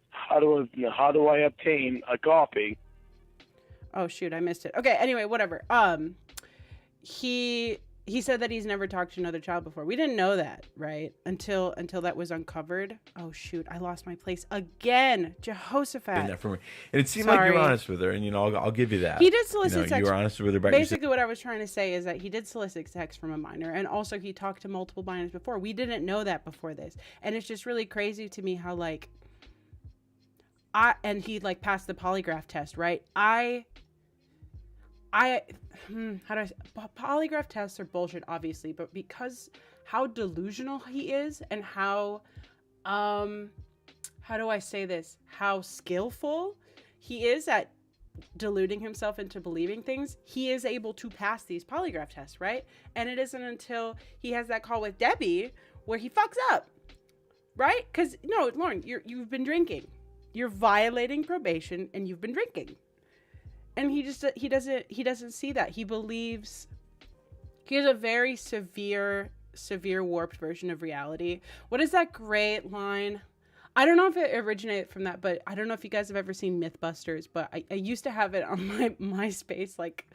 Speaker 3: how do I obtain a copy?
Speaker 1: Oh shoot, I missed it. Okay, anyway, whatever. He he said that he's never talked to another child before. We didn't know that, right? Until that was uncovered. Oh shoot, I lost my place again. Jehoshaphat.
Speaker 2: That for me. And it seemed like you were honest with her, and I'll give you that.
Speaker 1: He did solicit sex.
Speaker 2: You were honest with her about
Speaker 1: basically what I was trying to say is that he did solicit sex from a minor, and also he talked to multiple minors before. We didn't know that before this, and it's just really crazy to me how like he like passed the polygraph test, right? How do I say? Polygraph tests are bullshit, obviously, but because how delusional he is and how do I say this? How skillful he is at deluding himself into believing things, he is able to pass these polygraph tests, right? And it isn't until he has that call with Debbie where he fucks up, right? Because no, Lorne, you've been drinking, you're violating probation, and you've been drinking. And he doesn't see that. He believes he has a very severe warped version of reality. What is that great line? I don't know if it originated from that, but I don't know if you guys have ever seen Mythbusters, but I used to have it on my MySpace, like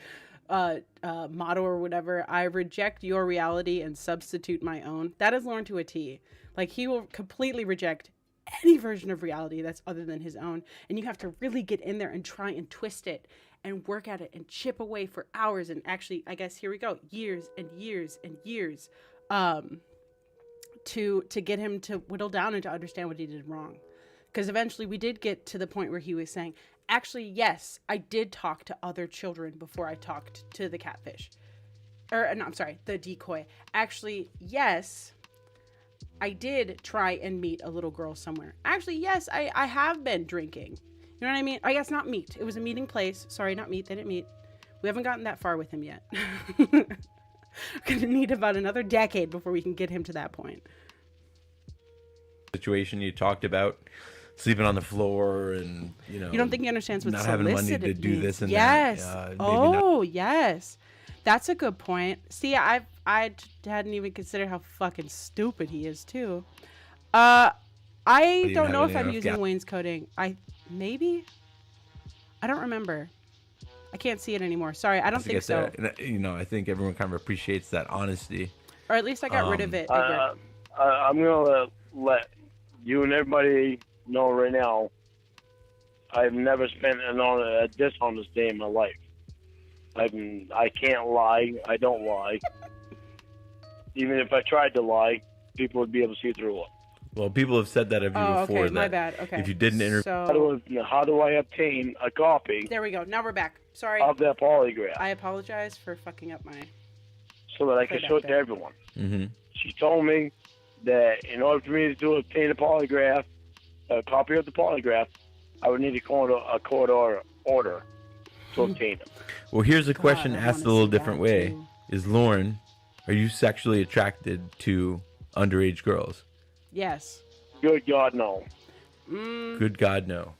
Speaker 1: motto or whatever. I reject your reality and substitute my own. That is Lorne to a T. Like, he will completely reject any version of reality that's other than his own. And you have to really get in there and try and twist it and work at it and chip away for hours. And actually, I guess, here we go, years and years and years, to get him to whittle down and to understand what he did wrong. Because eventually we did get to the point where he was saying, actually, yes, I did talk to other children before I talked to the catfish. Or, no, I'm sorry, the decoy. Actually, yes, I did try and meet a little girl somewhere. Actually, yes, I have been drinking. You know what I mean? I guess not meet. It was a meeting place. Sorry, not meet. They didn't meet. We haven't gotten that far with him yet. We're going to need about another decade before we can get him to that point.
Speaker 2: Situation you talked about, sleeping on the floor, and you
Speaker 1: don't think he understands what
Speaker 2: not having money to do
Speaker 1: means.
Speaker 2: this and
Speaker 1: yes.
Speaker 2: that.
Speaker 1: Yes, that's a good point. See, I hadn't even considered how fucking stupid he is too. I don't know if I'm using wainscoting. Maybe. I don't remember. I can't see it anymore. Sorry, I don't think so.
Speaker 2: I think everyone kind of appreciates that honesty.
Speaker 1: Or at least I got rid of it.
Speaker 3: I'm gonna let you and everybody know right now, I've never spent a dishonest day in my life. I can't lie. I don't lie. Even if I tried to lie, people would be able to see through it.
Speaker 2: Well, people have said that of you before.
Speaker 1: Okay, my bad. Okay.
Speaker 2: If you didn't
Speaker 3: How do I obtain a copy?
Speaker 1: There we go. Now we're back. Sorry.
Speaker 3: Of that polygraph.
Speaker 1: I apologize for fucking up my.
Speaker 3: So that I can show it to everyone.
Speaker 2: Mm-hmm.
Speaker 3: She told me that in order for me to obtain a polygraph, a copy of the polygraph, I would need a court order to obtain it.
Speaker 2: Well, here's a question asked a little different way. Is Lorne, are you sexually attracted to underage girls?
Speaker 1: Yes.
Speaker 3: Good God, no.
Speaker 2: Good God, no.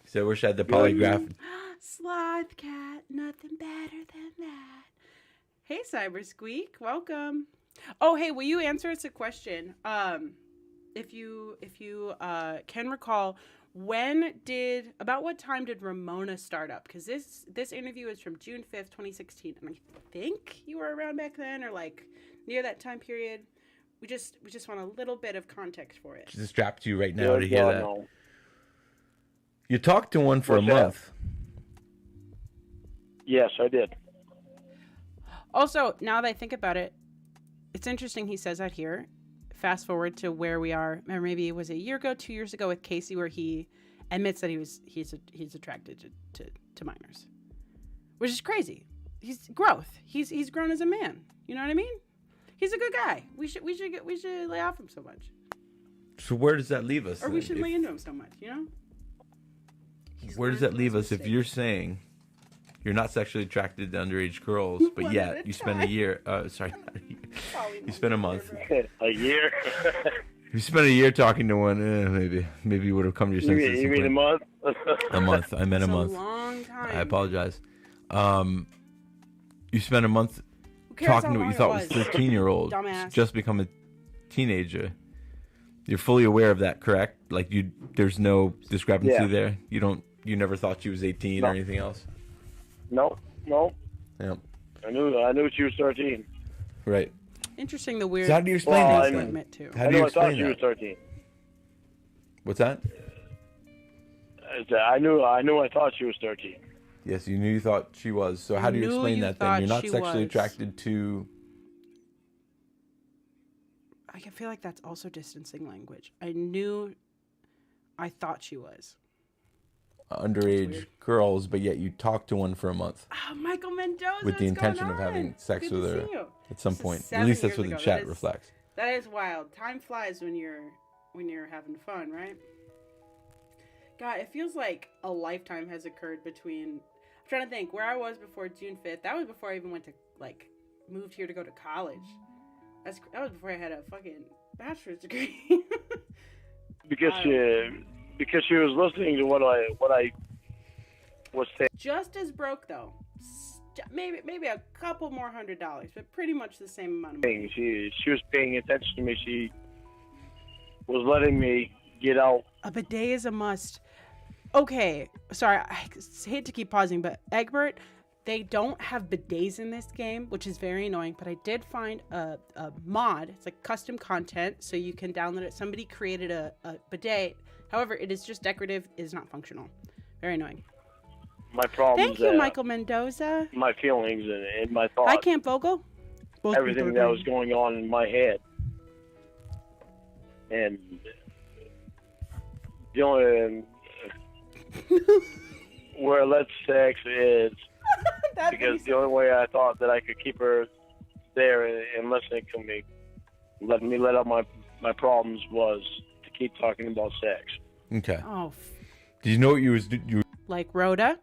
Speaker 2: So I wish I had the polygraph.
Speaker 1: Sloth cat, nothing better than that. Hey, Cyber Squeak, welcome. Oh, hey, will you answer us a question? If you can recall, about what time did Ramona start up? Because this interview is from June 5th, 2016, and I think you were around back then, or like near that time period. We just want a little bit of context for it.
Speaker 2: She's strapped to you right now to hear that. No. You talked to one for a month.
Speaker 3: Yes, I did.
Speaker 1: Also, now that I think about it, it's interesting he says that here. Fast forward to where we are, or maybe it was a year ago, 2 years ago with Casey, where he admits that he's attracted to minors, which is crazy. He's growth. He's grown as a man. You know what I mean? He's a good guy. We should lay off him so much.
Speaker 2: So where does that leave us?
Speaker 1: Or we should lay into him so much, you know?
Speaker 2: Where does that leave us if you're saying you're not sexually attracted to underage girls, but yet you spend a year? You spend a month.
Speaker 3: A year.
Speaker 2: You spent a year talking to one. Maybe you would have come to your senses.
Speaker 3: You mean a month?
Speaker 2: A month. I meant a month.
Speaker 1: A long time.
Speaker 2: I apologize. You spent a month talking to what you thought was 13-year-old, just become a teenager. You're fully aware of that, correct? Like there's no discrepancy there. You never thought she was 18 or anything else.
Speaker 3: No.
Speaker 2: Yeah.
Speaker 3: I knew she was 13.
Speaker 2: Right.
Speaker 1: Interesting, the weird.
Speaker 2: So how do you explain
Speaker 3: Well,
Speaker 2: that?
Speaker 3: I
Speaker 2: then?
Speaker 1: admit to.
Speaker 2: How
Speaker 3: I
Speaker 2: do you
Speaker 3: knew I thought
Speaker 2: explain
Speaker 3: she was
Speaker 2: that?
Speaker 3: 13.
Speaker 2: What's that?
Speaker 3: I knew I thought she was 13.
Speaker 2: Yes, you thought she was. So how do you
Speaker 1: Knew
Speaker 2: explain
Speaker 1: you
Speaker 2: that then?
Speaker 1: thought
Speaker 2: You're not
Speaker 1: she
Speaker 2: sexually
Speaker 1: was.
Speaker 2: attracted to
Speaker 1: I feel like that's also distancing language. I thought she was.
Speaker 2: underage
Speaker 1: weird.
Speaker 2: girls, but yet you talk to one for a month
Speaker 1: Oh, Michael Mendoza.
Speaker 2: with the
Speaker 1: what's
Speaker 2: intention
Speaker 1: going
Speaker 2: of having
Speaker 1: on?
Speaker 2: sex
Speaker 1: Good
Speaker 2: with
Speaker 1: to
Speaker 2: her
Speaker 1: see you.
Speaker 2: at some
Speaker 1: This is
Speaker 2: point. At
Speaker 1: 7
Speaker 2: least that's
Speaker 1: years
Speaker 2: what the
Speaker 1: ago.
Speaker 2: chat
Speaker 1: That is-
Speaker 2: reflects.
Speaker 1: That is wild. Time flies when you're having fun, right? God, it feels like a lifetime has occurred between. I'm trying to think where I was before June 5th. That was before I even went to moved here to go to college. That was before I had a fucking bachelor's degree.
Speaker 3: Because she was listening to what I was saying.
Speaker 1: Just as broke though. Maybe a couple more $100, but pretty much the same amount of money.
Speaker 3: She was paying attention to me. She was letting me get out.
Speaker 1: A bidet is a must. Okay, sorry, I hate to keep pausing, but Egbert, they don't have bidets in this game, which is very annoying, but I did find a mod. It's like custom content, so you can download it. Somebody created a bidet. However, it is just decorative, it is not functional. Very annoying.
Speaker 3: My problems.
Speaker 1: Thank you, Michael Mendoza.
Speaker 3: My feelings and my thoughts.
Speaker 1: Hi, Camp Vogel. Both
Speaker 3: Everything
Speaker 1: people
Speaker 3: that
Speaker 1: agree.
Speaker 3: was going on in my head. And the only where let's sex is
Speaker 1: That
Speaker 3: because
Speaker 1: makes
Speaker 3: the only way I thought that I could keep her there and listening to me, letting me let out my problems was to keep talking about sex.
Speaker 2: Okay.
Speaker 1: Oh,
Speaker 2: Did you know what you
Speaker 1: like Rhoda.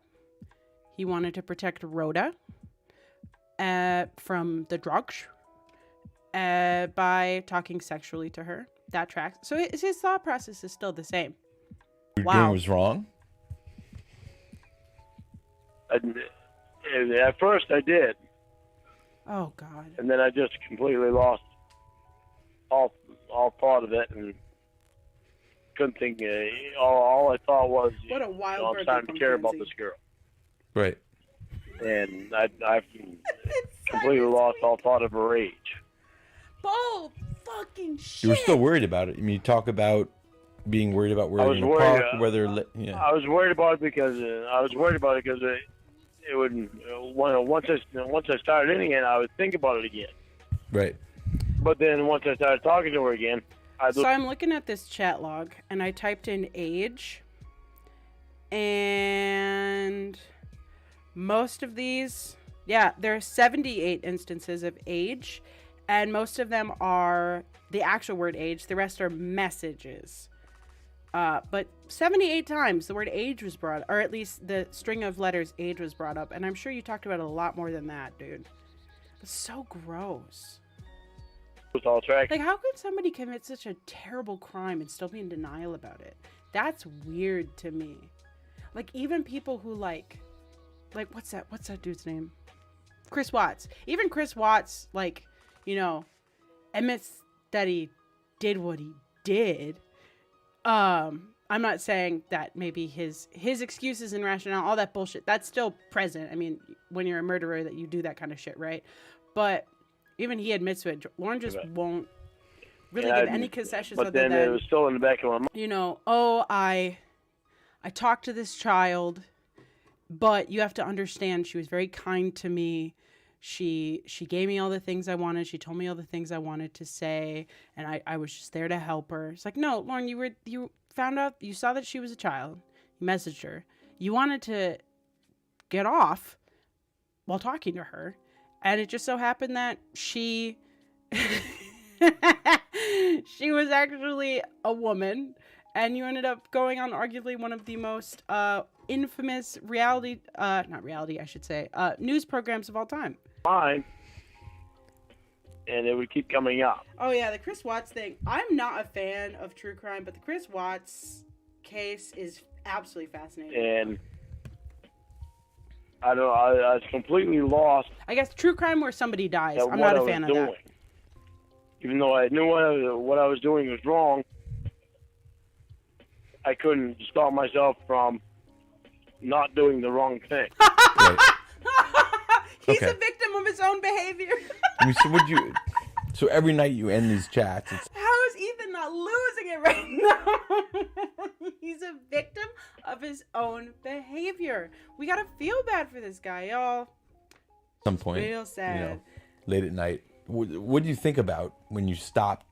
Speaker 1: He wanted to protect Rhoda from the drugs by talking sexually to her. That tracks. So his thought process is still the same.
Speaker 2: were
Speaker 1: Wow.
Speaker 2: doing was wrong?
Speaker 3: At first I did,
Speaker 1: Oh, God.
Speaker 3: and then I just completely lost all thought of it and couldn't think. All I thought was,
Speaker 1: What a wild
Speaker 3: I'm
Speaker 1: birthday
Speaker 3: starting to
Speaker 1: from
Speaker 3: care about
Speaker 1: Kenzie.
Speaker 3: this girl,
Speaker 2: Right.
Speaker 3: and I completely lost all thought of her age.
Speaker 1: Bull fucking shit.
Speaker 2: You were still worried about it. I mean, you talk about being worried about where
Speaker 3: I
Speaker 2: you're
Speaker 3: was
Speaker 2: going to
Speaker 3: worried,
Speaker 2: park, whether yeah.
Speaker 3: I was worried about it because it would once I started in again, I would think about it again.
Speaker 2: Right.
Speaker 3: But then once I started talking to her again,
Speaker 1: So I'm looking at this chat log, and I typed in age, and most of these, yeah, there are 78 instances of age, and most of them are the actual word age. The rest are messages. But 78 times the word age was brought, or at least the string of letters age was brought up, and I'm sure you talked about it a lot more than that, dude. It's so gross.
Speaker 3: was all track.
Speaker 1: Like, how could somebody commit such a terrible crime and still be in denial about it? That's weird to me. Like, even people who like what's that dude's name? Chris Watts. Even Chris Watts, admits that he did what he did. I'm not saying that maybe his excuses and rationale, all that bullshit, that's still present. I mean, when you're a murderer, that you do that kind of shit, right? But even he admits to it. Lorne just won't really give any concessions
Speaker 3: But
Speaker 1: other
Speaker 3: then
Speaker 1: than,
Speaker 3: it was still in the back of my mind.
Speaker 1: I talked to this child, but you have to understand she was very kind to me. She gave me all the things I wanted. She told me all the things I wanted to say, and I was just there to help her. It's like, no, Lorne, you found out, you saw that she was a child. You messaged her. You wanted to get off while talking to her, and it just so happened that she was actually a woman, and you ended up going on arguably one of the most infamous news programs of all time.
Speaker 3: Mine, and it would keep coming up.
Speaker 1: Oh yeah, the Chris Watts thing. I'm not a fan of true crime, but the Chris Watts case is absolutely fascinating.
Speaker 3: And I was completely lost.
Speaker 1: I guess true crime where somebody dies.
Speaker 3: At
Speaker 1: I'm
Speaker 3: what
Speaker 1: not
Speaker 3: I
Speaker 1: a fan
Speaker 3: was
Speaker 1: of
Speaker 3: doing. Even though I knew what I was doing was wrong, I couldn't stop myself from not doing the wrong thing.
Speaker 1: that. He's
Speaker 2: Okay.
Speaker 1: a victim of his own behavior.
Speaker 2: I mean, so every night you end these chats. It's,
Speaker 1: How is Ethan not losing it right now? He's a victim of his own behavior. We gotta feel bad for this guy, y'all.
Speaker 2: at some point,
Speaker 1: Real sad.
Speaker 2: late at night. What do you think about when you stop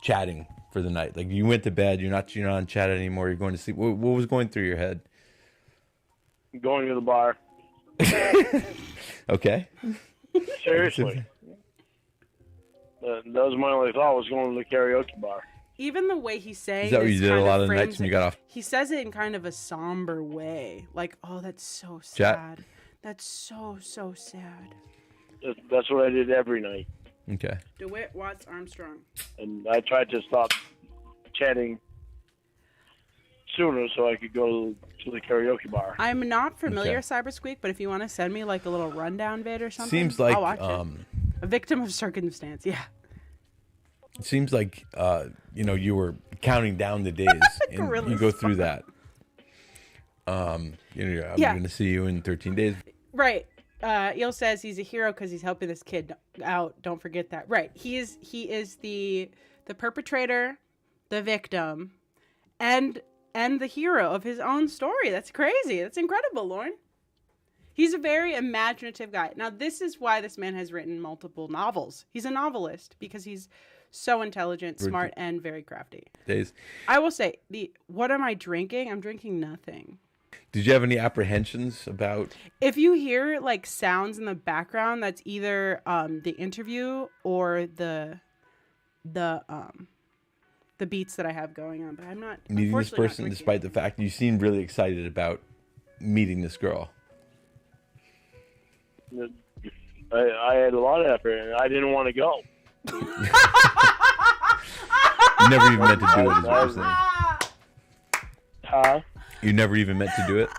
Speaker 2: chatting for the night? Like you went to bed, you're not on chat anymore. You're going to sleep. What was going through your head?
Speaker 3: Going to the bar.
Speaker 2: Okay.
Speaker 3: Seriously. That was my only thought, was going to the karaoke bar.
Speaker 1: Even the way he's saying
Speaker 2: Is that what you
Speaker 1: this
Speaker 2: did a
Speaker 1: kind
Speaker 2: lot of
Speaker 1: frames
Speaker 2: nights when you
Speaker 1: it-
Speaker 2: got off?
Speaker 1: He says it in kind of a somber way. Like, oh, that's so
Speaker 2: Chat?
Speaker 1: sad. That's so sad.
Speaker 3: That's what I did every night.
Speaker 2: Okay.
Speaker 1: DeWitt, Watts, Armstrong.
Speaker 3: And I tried to stop chatting sooner so I could go to the karaoke bar.
Speaker 1: I'm not familiar,
Speaker 2: Okay.
Speaker 1: Cybersqueak, but if you want to send me like a little rundown vid or something,
Speaker 2: Seems like
Speaker 1: I'll watch it. A victim of circumstance, yeah.
Speaker 2: it seems like you were counting down the days, and you
Speaker 1: Gorillas.
Speaker 2: go through that. I'm
Speaker 1: Yeah.
Speaker 2: going to see you in 13 days.
Speaker 1: Right. Eel says he's a hero because he's helping this kid out. Don't forget that. Right. He is the perpetrator, the victim, and the hero of his own story. That's crazy. That's incredible, Lorne. He's a very imaginative guy. Now, this is why this man has written multiple novels. He's a novelist because he's so intelligent, smart, and very crafty.
Speaker 2: Days.
Speaker 1: I will say, what am I drinking? I'm drinking nothing.
Speaker 2: Did you have any apprehensions about?
Speaker 1: If you hear like sounds in the background, that's either the interview or the beats that I have going on. But I'm not
Speaker 2: Meeting this
Speaker 1: unfortunately not
Speaker 2: person,
Speaker 1: drinking.
Speaker 2: despite the fact you seemed really excited about meeting this girl.
Speaker 3: I had a lot of effort, and I didn't want to go.
Speaker 2: You never even meant to do it, is what you're saying.
Speaker 3: Huh?
Speaker 2: You never even meant to do it?
Speaker 1: we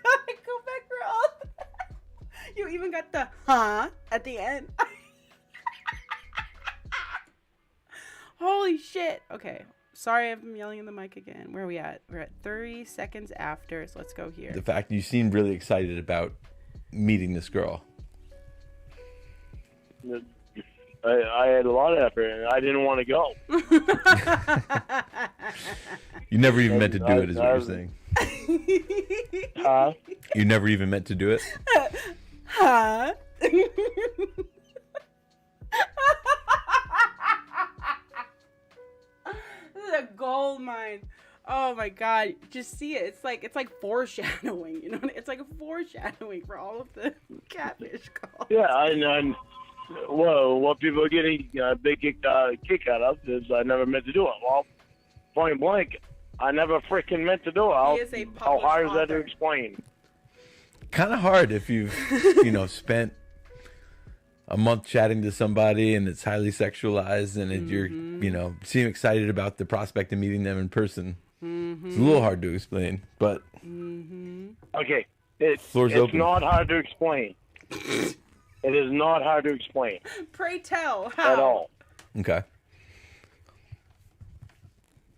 Speaker 1: gotta go back for all that. You even got the huh at the end. Holy shit. Okay. Sorry, I'm yelling in the mic again. Where are we at? We're at 30 seconds after, so let's go here.
Speaker 2: The fact you seemed really excited about meeting this girl.
Speaker 3: I had a lot of effort, and I didn't want to go.
Speaker 2: You never even meant to do it, is what you're saying.
Speaker 3: Huh?
Speaker 2: You never even meant to do it?
Speaker 1: Huh? This is a gold mine. Oh my god, just see it. It's like foreshadowing, you know? It's like a foreshadowing for all of the catfish calls.
Speaker 3: Yeah, and whoa, what people are getting a big kick out of is I never meant to do it. Well, point blank, I never freaking meant to do it.
Speaker 1: He is a
Speaker 3: How hard is that to
Speaker 1: author.
Speaker 3: explain?
Speaker 2: Kind of hard if you've, spent a month chatting to somebody and it's highly sexualized and you're, seem excited about the prospect of meeting them in person. It's a little hard to explain, but
Speaker 3: Okay,
Speaker 2: Floor's
Speaker 3: it's
Speaker 2: open.
Speaker 3: not hard to explain. It is not hard to explain
Speaker 1: Pray tell, how?
Speaker 3: at all.
Speaker 2: okay.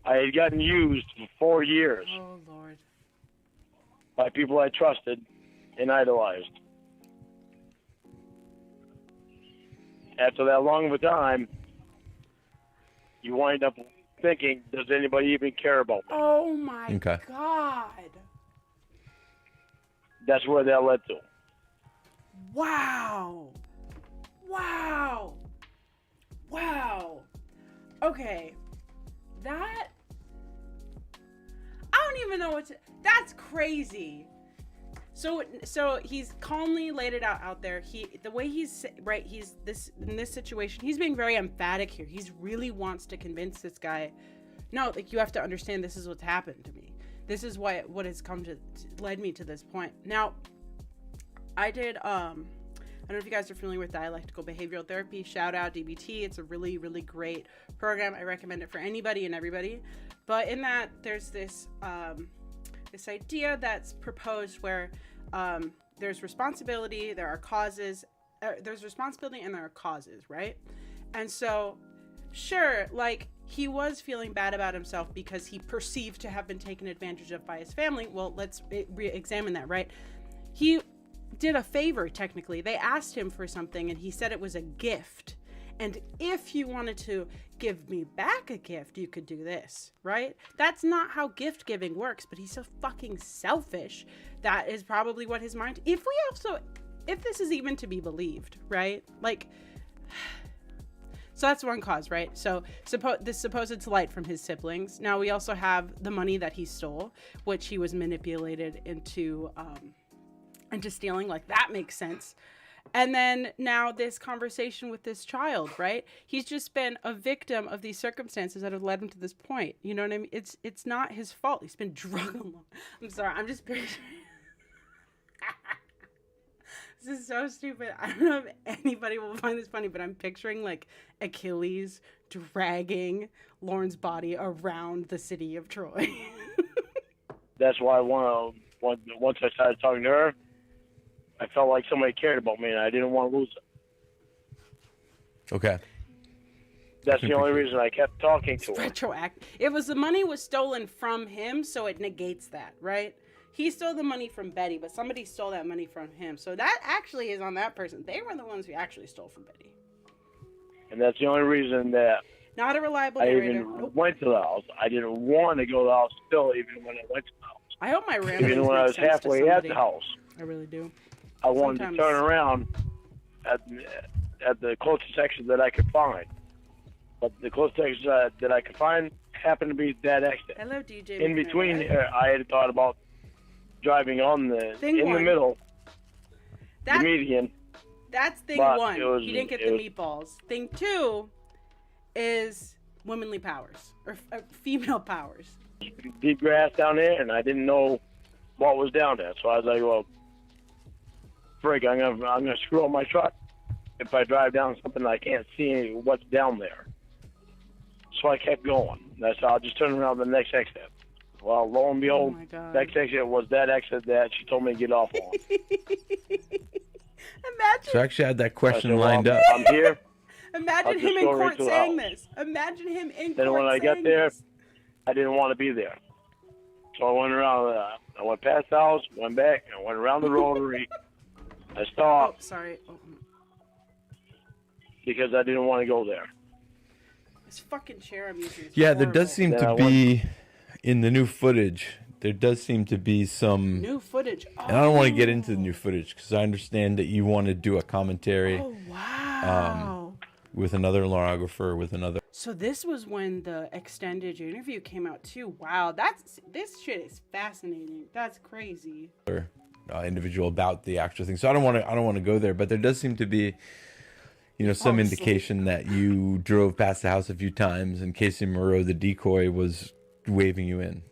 Speaker 3: I had gotten used for 4 years
Speaker 1: Oh, Lord.
Speaker 3: by people I trusted and idolized. After that long of a time, you wind up thinking, does anybody even care about me?
Speaker 1: Oh, my
Speaker 2: Okay.
Speaker 1: God.
Speaker 3: That's where that led to.
Speaker 1: Wow. Wow. Wow. Okay. That... I don't even know what to... That's crazy. So he's calmly laid it out there. The way he's right, he's in this situation, he's being very emphatic here. He really wants to convince this guy, no, like you have to understand this is what's happened to me. This is what has come to led me to this point. Now, I did I don't know if you guys are familiar with dialectical behavioral therapy. Shout out DBT. It's a really, really great program. I recommend it for anybody and everybody. But in that, there's this this idea that's proposed where there's responsibility, there are causes, there's responsibility and there are causes, right? And so, sure, like he was feeling bad about himself because he perceived to have been taken advantage of by his family. Well, let's re-examine that, right? He did a favor, technically. They asked him for something, and he said it was a gift. And if you wanted to give me back a gift, you could do this, right? That's not how gift giving works, but he's so fucking selfish. That is probably what his mind... If this is even to be believed, right? Like... So that's one cause, right? So this supposed flight from his siblings. Now we also have the money that he stole, which he was manipulated into stealing. Like, that makes sense. And then now this conversation with this child, right? He's just been a victim of these circumstances that have led him to this point. You know what I mean? It's not his fault. He's been drug along. I'm sorry. I'm just picturing. This is so stupid. I don't know if anybody will find this funny, but I'm picturing like Achilles dragging Lorne's body around the city of Troy.
Speaker 3: That's why once I started talking to her, I felt like somebody cared about me, and I didn't want to lose it.
Speaker 2: Okay.
Speaker 3: That's the only reason I kept talking to her.
Speaker 1: Retroact. It was the money was stolen from him, so it negates that, right? He stole the money from Betty, but somebody stole that money from him. So that actually is on that person. They were the ones who actually stole from Betty.
Speaker 3: And that's the only reason that
Speaker 1: not a reliable
Speaker 3: I
Speaker 1: narrator.
Speaker 3: even went to the house. I didn't want to go to the house still, even when I went to the house.
Speaker 1: I hope my ramblings
Speaker 3: even when I
Speaker 1: make
Speaker 3: was
Speaker 1: sense
Speaker 3: halfway
Speaker 1: to
Speaker 3: at
Speaker 1: somebody.
Speaker 3: the house.
Speaker 1: I really do.
Speaker 3: I wanted to turn around at the closest exit that I could find. But the closest exit that I could find happened to be that exit.
Speaker 1: Hello, DJ.
Speaker 3: In between, I had thought about driving on the middle, the median.
Speaker 1: That's thing one. He didn't get the meatballs. Thing two is womanly powers or female powers.
Speaker 3: Deep grass down there, and I didn't know what was down there. So I was like, well, frig, I'm gonna screw up my truck if I drive down something I can't see what's down there. So I kept going. That's how I just turned around the next exit. Well, lo and behold, next exit was that exit that she told me to get off on.
Speaker 1: Imagine.
Speaker 2: So I actually had that question lined up.
Speaker 3: I'm here.
Speaker 1: Imagine him in court saying this. Imagine him in court.
Speaker 3: Then when I got there, I didn't want to be there. So I went around. I went past the house, went back, and went around the rotary. I stopped.
Speaker 1: Oh, sorry. Oh.
Speaker 3: Because I didn't want to go there.
Speaker 1: This fucking chair I'm using is
Speaker 2: Yeah,
Speaker 1: horrible.
Speaker 2: there does seem to be, in the new footage, there does seem to be some...
Speaker 1: New footage. Oh.
Speaker 2: And I don't want to get into the new footage, because I understand that you want to do a commentary.
Speaker 1: Oh, wow.
Speaker 2: With another lorographer, with another...
Speaker 1: So this was when the extended interview came out, too. Wow, this shit is fascinating. That's crazy.
Speaker 2: Individual about the actual thing. So I don't want to go there, but there does seem to be... some indication that you drove past the house a few times and Casey Moreau, the decoy, was waving you in.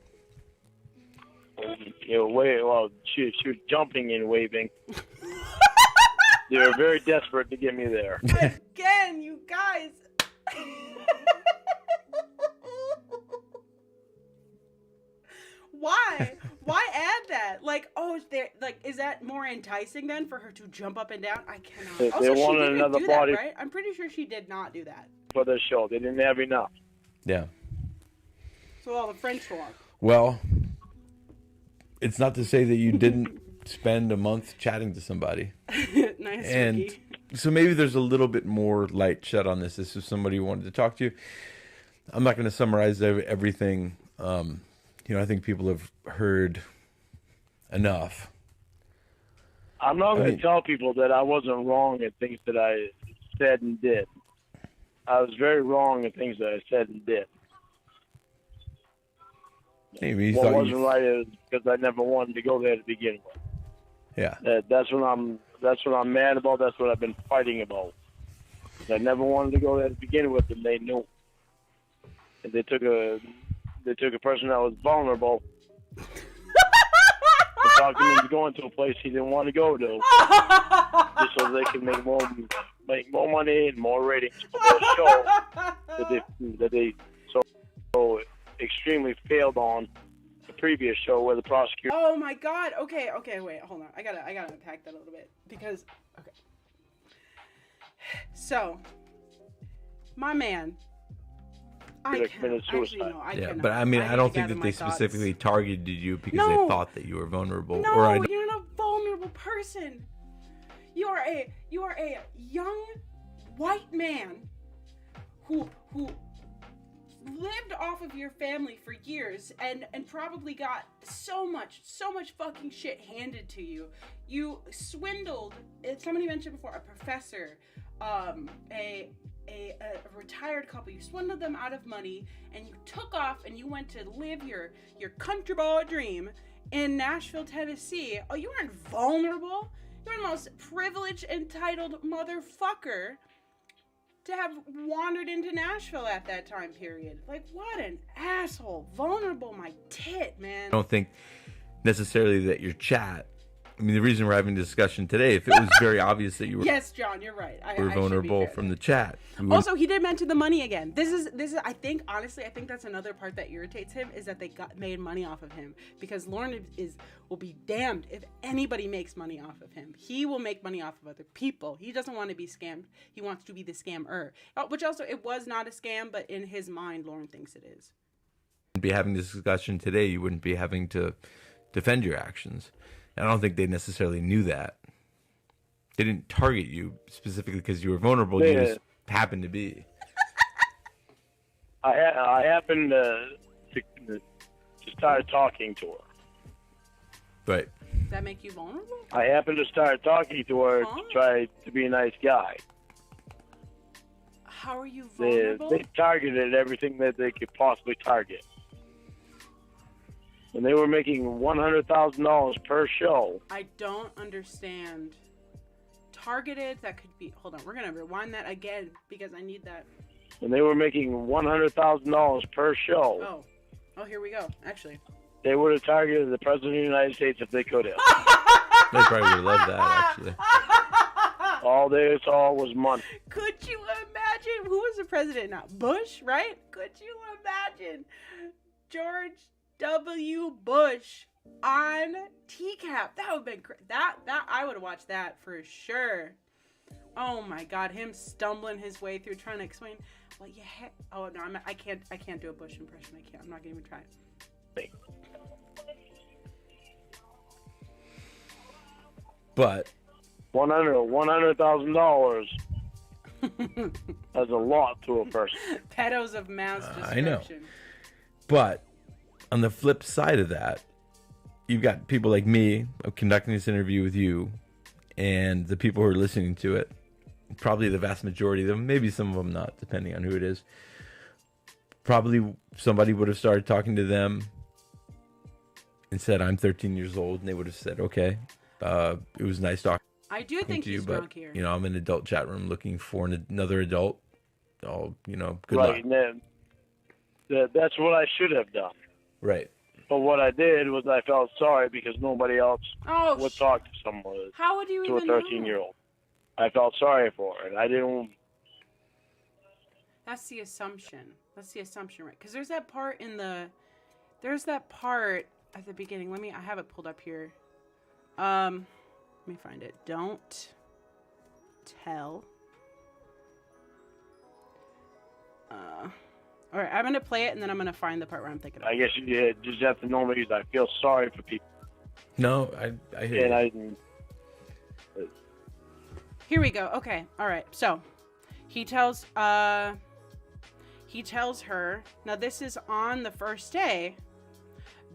Speaker 3: She was jumping and waving. They were very desperate to get me there.
Speaker 1: Again, you guys. Why? Why add that? Like, is that more enticing then for her to jump up and down? I cannot.
Speaker 3: They wanted another body,
Speaker 1: right? I'm pretty sure she did not do that
Speaker 3: for the show. They didn't have enough.
Speaker 2: Yeah.
Speaker 1: So all the French talk.
Speaker 2: Well, it's not to say that you didn't spend a month chatting to somebody.
Speaker 1: Nice.
Speaker 2: And
Speaker 1: Ricky.
Speaker 2: So maybe there's a little bit more light shed on this. This is somebody who wanted to talk to you. I'm not going to summarize everything. I think people have heard enough.
Speaker 3: I'm not going to tell people that I wasn't wrong in things that I said and did. I was very wrong in things that I said and did.
Speaker 2: Maybe
Speaker 3: what wasn't right is because I never wanted to go there to begin with.
Speaker 2: Yeah.
Speaker 3: That's what I'm mad about. That's what I've been fighting about. I never wanted to go there to begin with, and they knew. And they took a person that was vulnerable and talked him into going to a place he didn't want to go to, just so they could make more money and more ratings for their show that they so extremely failed on the previous show where the prosecutor.
Speaker 1: Oh my God! Okay, wait, hold on. I gotta unpack that a little bit because So, my man.
Speaker 3: Committed suicide.
Speaker 2: But I don't think that they specifically targeted you because they thought that you were vulnerable.
Speaker 1: No, you're not a vulnerable person. you are a young white man who lived off of your family for years and probably got so much fucking shit handed to you. You swindled, somebody mentioned before, a professor, a retired couple. You swindled them out of money, and you took off and you went to live your country boy dream in Nashville, Tennessee. Oh, you weren't vulnerable. You were the most privileged, entitled motherfucker to have wandered into Nashville at that time period. Like, what an asshole. Vulnerable, my tit, man.
Speaker 2: I don't think necessarily that your chat, I mean, the reason we're having a discussion today, if it was very obvious that you were
Speaker 1: Yes, John, you're right. I should be
Speaker 2: vulnerable
Speaker 1: fair
Speaker 2: from
Speaker 1: there.
Speaker 2: the chat.
Speaker 1: Also, he did mention the money again. This is. I think honestly, I think that's another part that irritates him, is that they made money off of him, because Lorne will be damned if anybody makes money off of him. He will make money off of other people. He doesn't want to be scammed. He wants to be the scammer. Which also, it was not a scam, but in his mind, Lorne thinks it is.
Speaker 2: be having this discussion today, you wouldn't be having to defend your actions. And I don't think they necessarily knew that. They didn't target you specifically because you were vulnerable.
Speaker 3: Yeah.
Speaker 2: You just happened to be.
Speaker 3: I happened to start talking to her.
Speaker 2: Right.
Speaker 1: Does that make you vulnerable?
Speaker 3: I happened to start talking to her
Speaker 1: Huh?
Speaker 3: to try to be a nice guy.
Speaker 1: How are you
Speaker 3: They,
Speaker 1: vulnerable?
Speaker 3: they targeted everything that they could possibly target. And they were making $100,000 per show.
Speaker 1: I don't understand. Targeted, that could be... Hold on, we're going to rewind that again because I need that.
Speaker 3: And they were making $100,000 per show.
Speaker 1: Oh, here we go, actually.
Speaker 3: They would have targeted the President of the United States if they could have.
Speaker 2: They probably would have loved that, actually.
Speaker 3: All they saw was money.
Speaker 1: Could you imagine? Who was the president now? Bush, right? Could you imagine George W. Bush on TCAP? That would have been that I would have watched that for sure. Oh my God, him stumbling his way through trying to explain. Well, yeah. Oh no, I can't do a Bush impression. I can't. I'm not gonna even try it.
Speaker 2: But
Speaker 3: $100,000 that's a lot to a person.
Speaker 1: Pedos of mass
Speaker 2: I know.
Speaker 1: destruction.
Speaker 2: But on the flip side of that, you've got people like me conducting this interview with you, and the people who are listening to it, probably the vast majority of them, maybe some of them not, depending on who it is. Probably somebody would have started talking to them and said, I'm 13 years old, and they would have said, okay, it was nice talking
Speaker 1: I do think
Speaker 2: to you,
Speaker 1: he's
Speaker 2: but
Speaker 1: drunk here.
Speaker 2: you know, I'm in an adult chat room looking for another adult. Oh, you know, good
Speaker 3: Right.
Speaker 2: luck.
Speaker 3: And then, that's what I should have done.
Speaker 2: Right.
Speaker 3: But what I did was I felt sorry because nobody else
Speaker 1: Oh,
Speaker 3: would talk to someone,
Speaker 1: how would you
Speaker 3: to a
Speaker 1: even know?
Speaker 3: 13-year-old. I felt sorry for her, and I didn't.
Speaker 1: That's the assumption. That's the assumption, right? Because there's that part at the beginning. I have it pulled up here. Let me find it. Don't tell. All right, I'm gonna play it, and then I'm gonna find the part where I'm thinking of.
Speaker 3: I guess you just have to know me because I feel sorry for people,
Speaker 2: No, I hear
Speaker 3: and
Speaker 2: you.
Speaker 1: Here we go. Okay. All right. So, he tells her. Now, this is on the first day.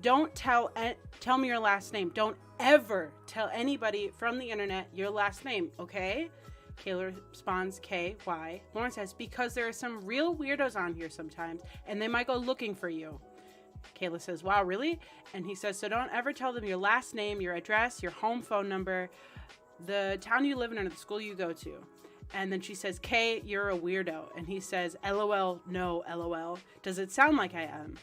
Speaker 1: Don't tell me your last name. Don't ever tell anybody from the internet your last name. Okay. Kayla responds, K-Y. Lorne says, because there are some real weirdos on here sometimes, and they might go looking for you. Kayla says, wow, really? And he says, so don't ever tell them your last name, your address, your home phone number, the town you live in, or the school you go to. And then she says, Kay, you're a weirdo. And he says, LOL, no, LOL. Does it sound like I am?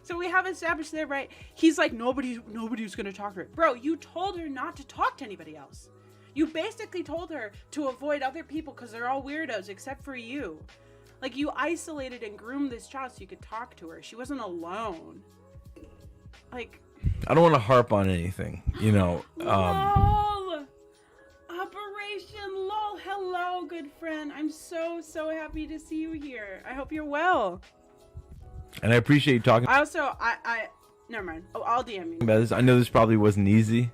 Speaker 1: So we have established there, right? He's like, nobody's going to talk to her. Bro, you told her not to talk to anybody else. You basically told her to avoid other people because they're all weirdos except for you. Like, you isolated and groomed this child so you could talk to her. She wasn't alone. Like...
Speaker 2: I don't want to harp on anything, you know.
Speaker 1: LOL! Operation LOL. Hello, good friend. I'm so happy to see you here. I hope you're well.
Speaker 2: And I appreciate you talking
Speaker 1: I also, never mind. Oh, I'll DM you.
Speaker 2: about this. I know this probably wasn't easy.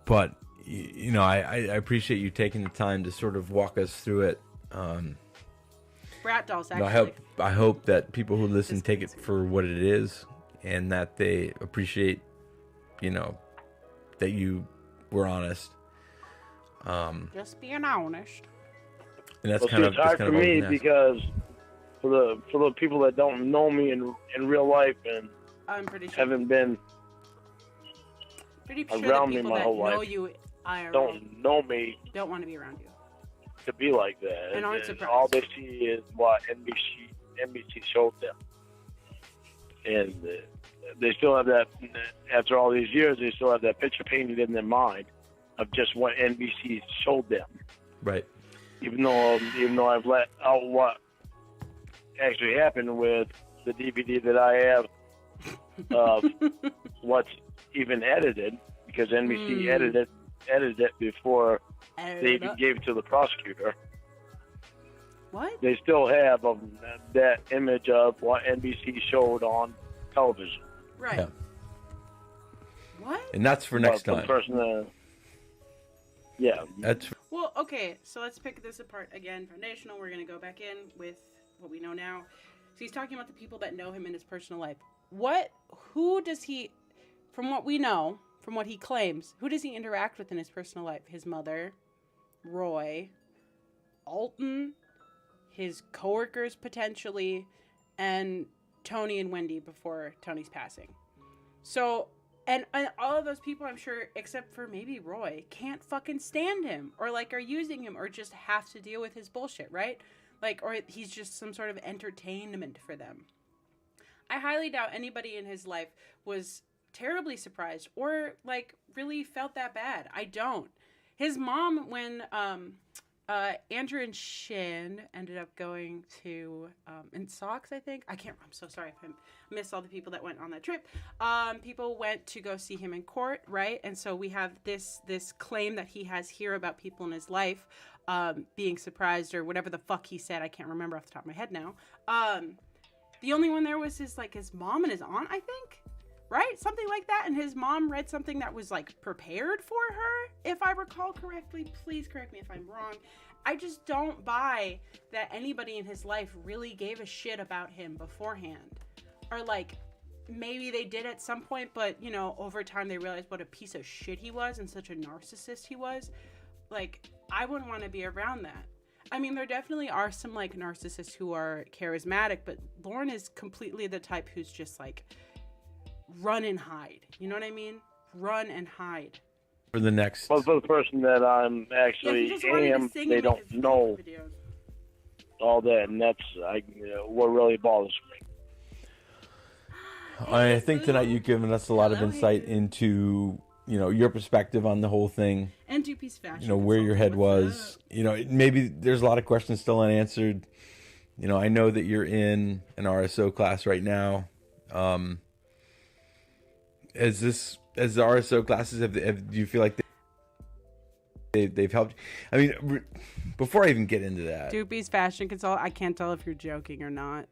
Speaker 2: but I appreciate you taking the time to sort of walk us through it.
Speaker 1: Brat dolls, actually.
Speaker 2: I hope that people who listen take it for what it is, and that they appreciate, that you were honest.
Speaker 1: Just being honest.
Speaker 2: And that's
Speaker 3: it's hard for me because for the people that don't know me in real life and
Speaker 1: I'm pretty sure
Speaker 3: haven't been
Speaker 1: the
Speaker 3: around me
Speaker 1: people
Speaker 3: my
Speaker 1: that
Speaker 3: whole
Speaker 1: know
Speaker 3: life,
Speaker 1: you IRL
Speaker 3: don't know me
Speaker 1: don't want to be around you.
Speaker 3: to be like that.
Speaker 1: And aren't surprised.
Speaker 3: All they see is what NBC showed them. And they still have that, after all these years, they still have that picture painted in their mind of just what NBC showed them.
Speaker 2: Right.
Speaker 3: Even though I've let out what actually happened with the DVD that I have of what's even edited, because NBC edited it before they even gave it to the prosecutor.
Speaker 1: What?
Speaker 3: They still have that image of what NBC showed on television.
Speaker 1: Right.
Speaker 2: Yeah.
Speaker 1: What?
Speaker 2: And that's for next
Speaker 3: But
Speaker 2: time.
Speaker 3: the person yeah.
Speaker 1: Well, okay, so let's pick this apart again. Foundational, we're going to go back in with what we know now. So he's talking about the people that know him in his personal life. Who does he, from what we know, from what he claims, who does he interact with in his personal life? His mother, Roy, Alton, his coworkers potentially, and Tony and Wendy before Tony's passing. So, and all of those people, I'm sure, except for maybe Roy, can't fucking stand him, or are using him, or just have to deal with his bullshit, right? Or he's just some sort of entertainment for them. I highly doubt anybody in his life was terribly surprised or really felt that bad. I don't. His mom, when Andrew and Shin ended up going to in Sox, I think. I'm so sorry if I missed all the people that went on that trip. People went to go see him in court, right? And so we have this claim that he has here about people in his life being surprised or whatever the fuck he said. I can't remember off the top of my head now. The only one there was his mom and his aunt, I think. Right? Something like that. And his mom read something that was prepared for her, if I recall correctly. Please correct me if I'm wrong. I just don't buy that anybody in his life really gave a shit about him beforehand. Or maybe they did at some point, but over time they realized what a piece of shit he was and such a narcissist he was. I wouldn't want to be around that. I mean, there definitely are some narcissists who are charismatic, but Lorne is completely the type who's just run and hide. You know what I mean? Run and hide.
Speaker 2: For the next.
Speaker 3: Well, for the person that I'm actually they don't know all that, and that's what really bothers me.
Speaker 2: I think tonight you've given us a lot of insight into your perspective on the whole thing.
Speaker 1: And two-piece fashion.
Speaker 2: Where your head was. Maybe there's a lot of questions still unanswered. I know that you're in an RSO class right now. As the RSO classes, do you feel like they've helped? I mean, before I even get into that,
Speaker 1: Doopy's fashion consultant. I can't tell if you're joking or not.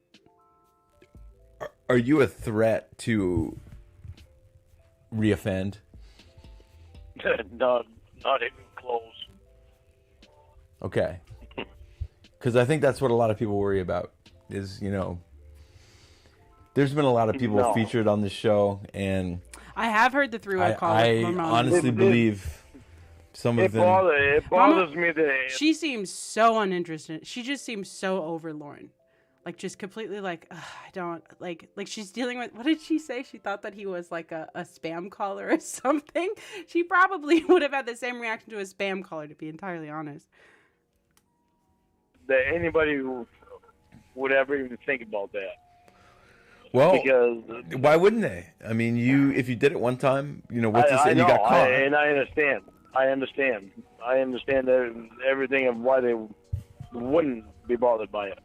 Speaker 2: Are you a threat to reoffend?
Speaker 3: Not even close.
Speaker 2: Okay, because I think that's what a lot of people worry about. Is there's been a lot of people featured on this show, and
Speaker 1: I have heard the three-way call.
Speaker 2: I honestly believe some of them.
Speaker 3: It bothers me that
Speaker 1: she seems so uninterested. She just seems so over Lorne, just completely I don't she's dealing with. What did she say? She thought that he was a spam caller or something. She probably would have had the same reaction to a spam caller, to be entirely honest.
Speaker 3: That anybody would ever even think about that.
Speaker 2: Well,
Speaker 3: because
Speaker 2: why wouldn't they? I mean, if you did it one time, what's this?
Speaker 3: I
Speaker 2: And
Speaker 3: know,
Speaker 2: you got caught.
Speaker 3: and I understand. I understand everything of why they wouldn't be bothered by it.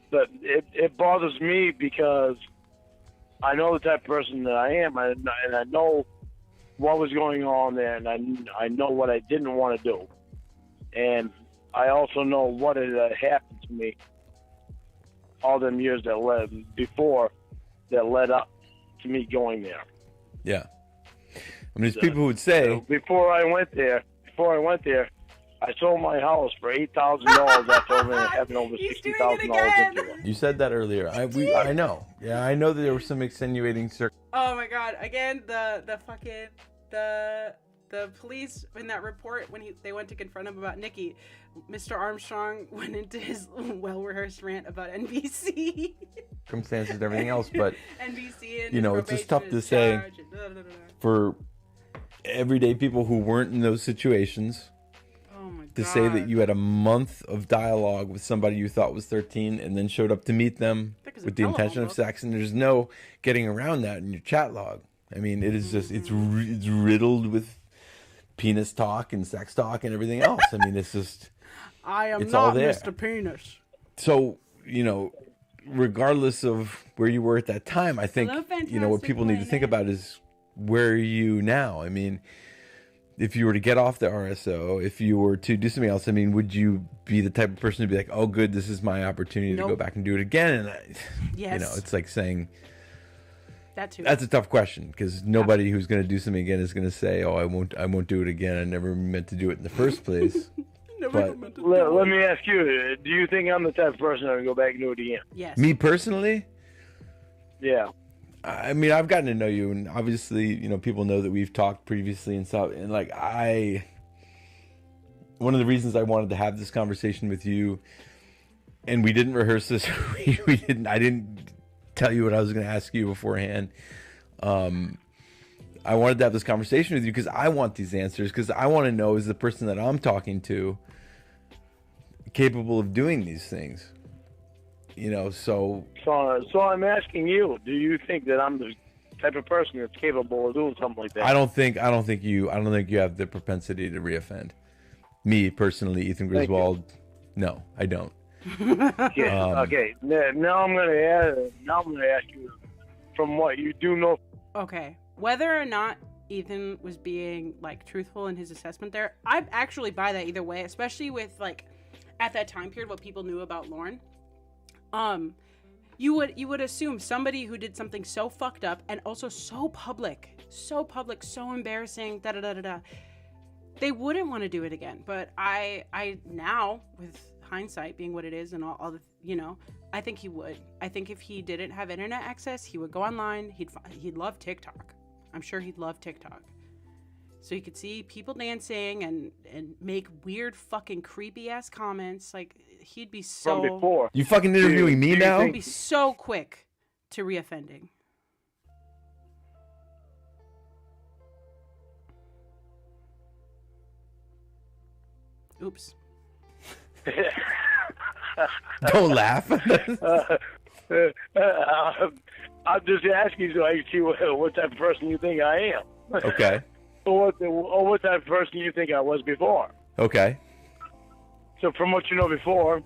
Speaker 3: But it bothers me because I know the type of person that I am, and I know what was going on there, and I know what I didn't want to do. And I also know what had happened to me all them years that led up to me going there.
Speaker 2: Yeah. I mean, there's people who would say,
Speaker 3: before I went there, I sold my house for $8,000 after having over
Speaker 1: He's doing it
Speaker 3: $60,000
Speaker 1: again.
Speaker 3: into it.
Speaker 2: you said that earlier. I know. Yeah, I know that there were some extenuating
Speaker 1: Oh my god! Again, the fucking the police in that report when they went to confront him about Nikki, Mr. Armstrong went into his well-rehearsed rant about NBC.
Speaker 2: circumstances and everything else, but
Speaker 1: NBC and
Speaker 2: you know, it's just tough to say for everyday people who weren't in those situations.
Speaker 1: Oh my god!
Speaker 2: To say that you had a month of dialogue with somebody you thought was 13 and then showed up to meet them with the intention of sex, and there's no getting around that in your chat log. I mean, it is just, it's riddled with penis talk and sex talk and everything else. I mean, it's just,
Speaker 1: I am
Speaker 2: it's all
Speaker 1: not
Speaker 2: there.
Speaker 1: Mr. Penis.
Speaker 2: So, you know, regardless of where you were at that time, I think,
Speaker 1: Hello,
Speaker 2: you know, what people need to think
Speaker 1: Fantastic
Speaker 2: about is, where are you now? I mean, if you were to get off the RSO, if you were to do something else, I mean, would you be the type of person to be like, oh, good, this is my opportunity to go back and do it again? And,
Speaker 1: Yes.
Speaker 2: you know, it's like saying,
Speaker 1: That too.
Speaker 2: that's a tough question, because nobody who's going to do something again is going to say, oh, I won't do it again. I never meant to do it in the first place. But
Speaker 3: Let me ask you, do you think I'm the type of person that would go back and do it again?
Speaker 1: Yes.
Speaker 2: me personally,
Speaker 3: Yeah.
Speaker 2: I mean, I've gotten to know you, and obviously, you know, people know that we've talked previously and stuff. And like, one of the reasons I wanted to have this conversation with you, and we didn't rehearse this, I didn't tell you what I was going to ask you beforehand. I wanted to have this conversation with you because I want these answers, because I want to know, is the person that I'm talking to capable of doing these things? You know, so
Speaker 3: I'm asking you, do you think that I'm the type of person that's capable of doing something like that?
Speaker 2: I don't think you have the propensity to reoffend. Me personally, Ethan Griswold, no, I don't.
Speaker 3: Okay. Okay. Now I'm going to ask you, from what you do know.
Speaker 1: Okay. Whether or not Ethan was being like truthful in his assessment there, I actually buy that either way, especially with like at that time period what people knew about Lorne. You would assume somebody who did something so fucked up and also so public, so embarrassing, they wouldn't want to do it again. But I now, with hindsight being what it is and all the, you know, I think he would. I think if he didn't have internet access, he would go online. He'd love TikTok. I'm sure he'd love TikTok. So you could see people dancing and make weird fucking creepy ass comments. Like, he'd be so...
Speaker 3: From before.
Speaker 2: You fucking interviewing me now?
Speaker 1: He'd be so quick to reoffending. Oops.
Speaker 2: Don't laugh.
Speaker 3: I'm just asking so I can see what type of person you think I am.
Speaker 2: Okay.
Speaker 3: Or what type of person you think I was before.
Speaker 2: Okay.
Speaker 3: So from what you know before,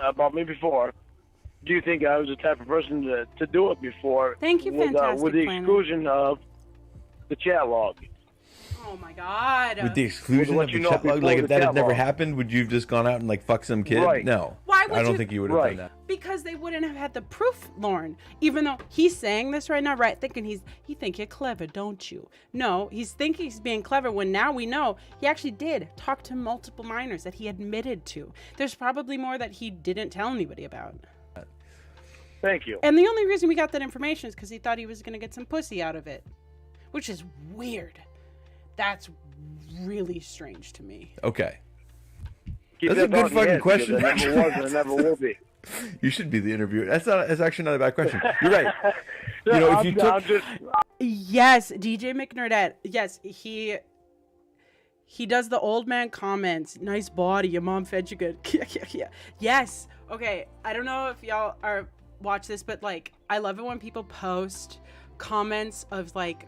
Speaker 3: about me before, do you think I was the type of person to do it before?
Speaker 1: Thank you, Fantastic
Speaker 3: with the
Speaker 1: Planet.
Speaker 3: exclusion of the chat log.
Speaker 1: Oh my god.
Speaker 2: With the exclusion
Speaker 3: What
Speaker 2: of
Speaker 3: you
Speaker 2: the
Speaker 3: know
Speaker 2: chat log,
Speaker 3: before
Speaker 2: like if
Speaker 3: the
Speaker 2: that had
Speaker 3: chat
Speaker 2: never
Speaker 3: log.
Speaker 2: happened, would you have just gone out and like fuck some kid?
Speaker 3: Right.
Speaker 2: No.
Speaker 1: Why would
Speaker 2: I don't
Speaker 1: you-
Speaker 2: think you would have
Speaker 3: Right.
Speaker 2: done that.
Speaker 1: Because they wouldn't have had the proof, Lorne. Even though he's saying this right now, right? Thinking he think you're clever, don't you? No, he's thinking he's being clever when now we know he actually did talk to multiple minors that he admitted to. There's probably more that he didn't tell anybody about.
Speaker 3: Thank you.
Speaker 1: And the only reason we got that information is because he thought he was going to get some pussy out of it. Which is weird. That's really strange to me.
Speaker 2: Okay.
Speaker 3: Keep
Speaker 2: That's a
Speaker 3: that
Speaker 2: good
Speaker 3: thought in your
Speaker 2: fucking
Speaker 3: head,
Speaker 2: question.
Speaker 3: because it never was and it never will be.
Speaker 2: You should be the interviewer. That's actually not a bad question. You're right. You know, if you
Speaker 3: I'm
Speaker 2: took...
Speaker 3: just,
Speaker 1: Yes, DJ McNerdette. Yes, he does the old man comments. Nice body, your mom fed you good. Yeah. Yes. Okay, I don't know if y'all watch this, but like I love it when people post comments of like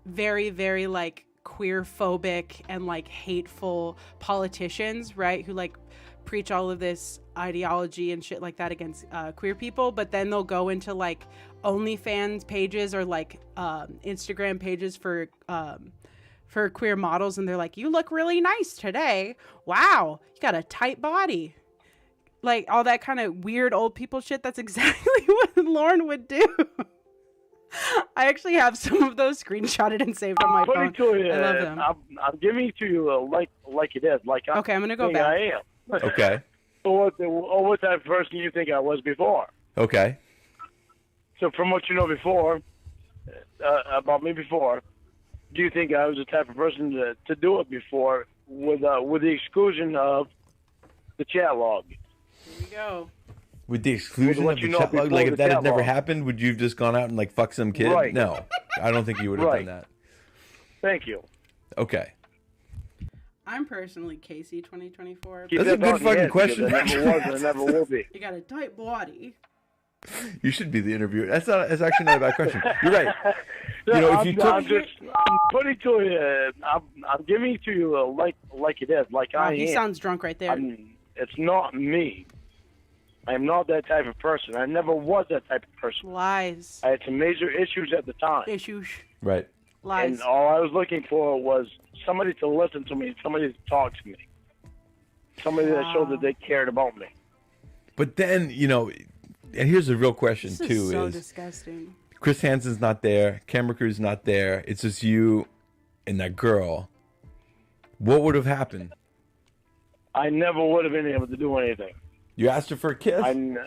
Speaker 1: very, very like queer phobic and like hateful politicians, right? Who like preach all of this ideology and shit like that against queer people, but then they'll go into like OnlyFans pages or like Instagram pages for queer models, and they're like, you look really nice today. Wow, you got a tight body. Like all that kind of weird old people shit. That's exactly what Lorne would do. I actually have some of those screenshotted and saved on my
Speaker 3: Put
Speaker 1: phone.
Speaker 3: it to you.
Speaker 1: I love them.
Speaker 3: I'm giving it to you like it is. Like
Speaker 1: Okay, I'm gonna go
Speaker 3: think
Speaker 1: back.
Speaker 3: I am.
Speaker 2: Okay.
Speaker 3: Or what type of person you think I was before.
Speaker 2: Okay.
Speaker 3: So from what you know before, about me before, do you think I was the type of person to do it before with the exclusion of the chat log?
Speaker 1: Here we go.
Speaker 2: With the exclusion
Speaker 3: what
Speaker 2: of
Speaker 3: you
Speaker 2: the
Speaker 3: know
Speaker 2: chat log,
Speaker 3: before
Speaker 2: like
Speaker 3: the
Speaker 2: if that had
Speaker 3: chat
Speaker 2: never
Speaker 3: log.
Speaker 2: happened, would you have just gone out and like fuck some kid?
Speaker 3: Right.
Speaker 2: No, I don't think you would have
Speaker 3: Right.
Speaker 2: done that.
Speaker 3: Thank you.
Speaker 2: Okay.
Speaker 1: I'm personally Casey 2024.
Speaker 3: Keep
Speaker 2: That's a
Speaker 3: that
Speaker 2: good
Speaker 3: thought in your
Speaker 2: fucking
Speaker 3: head,
Speaker 2: question.
Speaker 3: because I never was and I never will be.
Speaker 1: You got a tight body.
Speaker 2: You should be the interviewer. That's actually not a bad question. You're right. You know, if you
Speaker 3: I'm
Speaker 2: took,
Speaker 3: putting to you, I'm giving it to you like it is, like
Speaker 1: Wow,
Speaker 3: I
Speaker 1: he
Speaker 3: am.
Speaker 1: sounds drunk right there.
Speaker 3: It's not me. I'm not that type of person. I never was that type of person.
Speaker 1: Lies.
Speaker 3: I had some major issues at the time.
Speaker 1: Issues.
Speaker 2: right.
Speaker 1: Lies.
Speaker 3: And all I was looking for was somebody to listen to me, somebody to talk to me, somebody that showed that they cared about me.
Speaker 2: But then, you know, and here's the real question
Speaker 1: This
Speaker 2: too:
Speaker 1: is so
Speaker 2: is
Speaker 1: disgusting.
Speaker 2: Chris Hansen's not there, camera crew's not there. It's just you and that girl. What would have happened?
Speaker 3: I never would have been able to do anything.
Speaker 2: You asked her for a kiss.
Speaker 3: I meant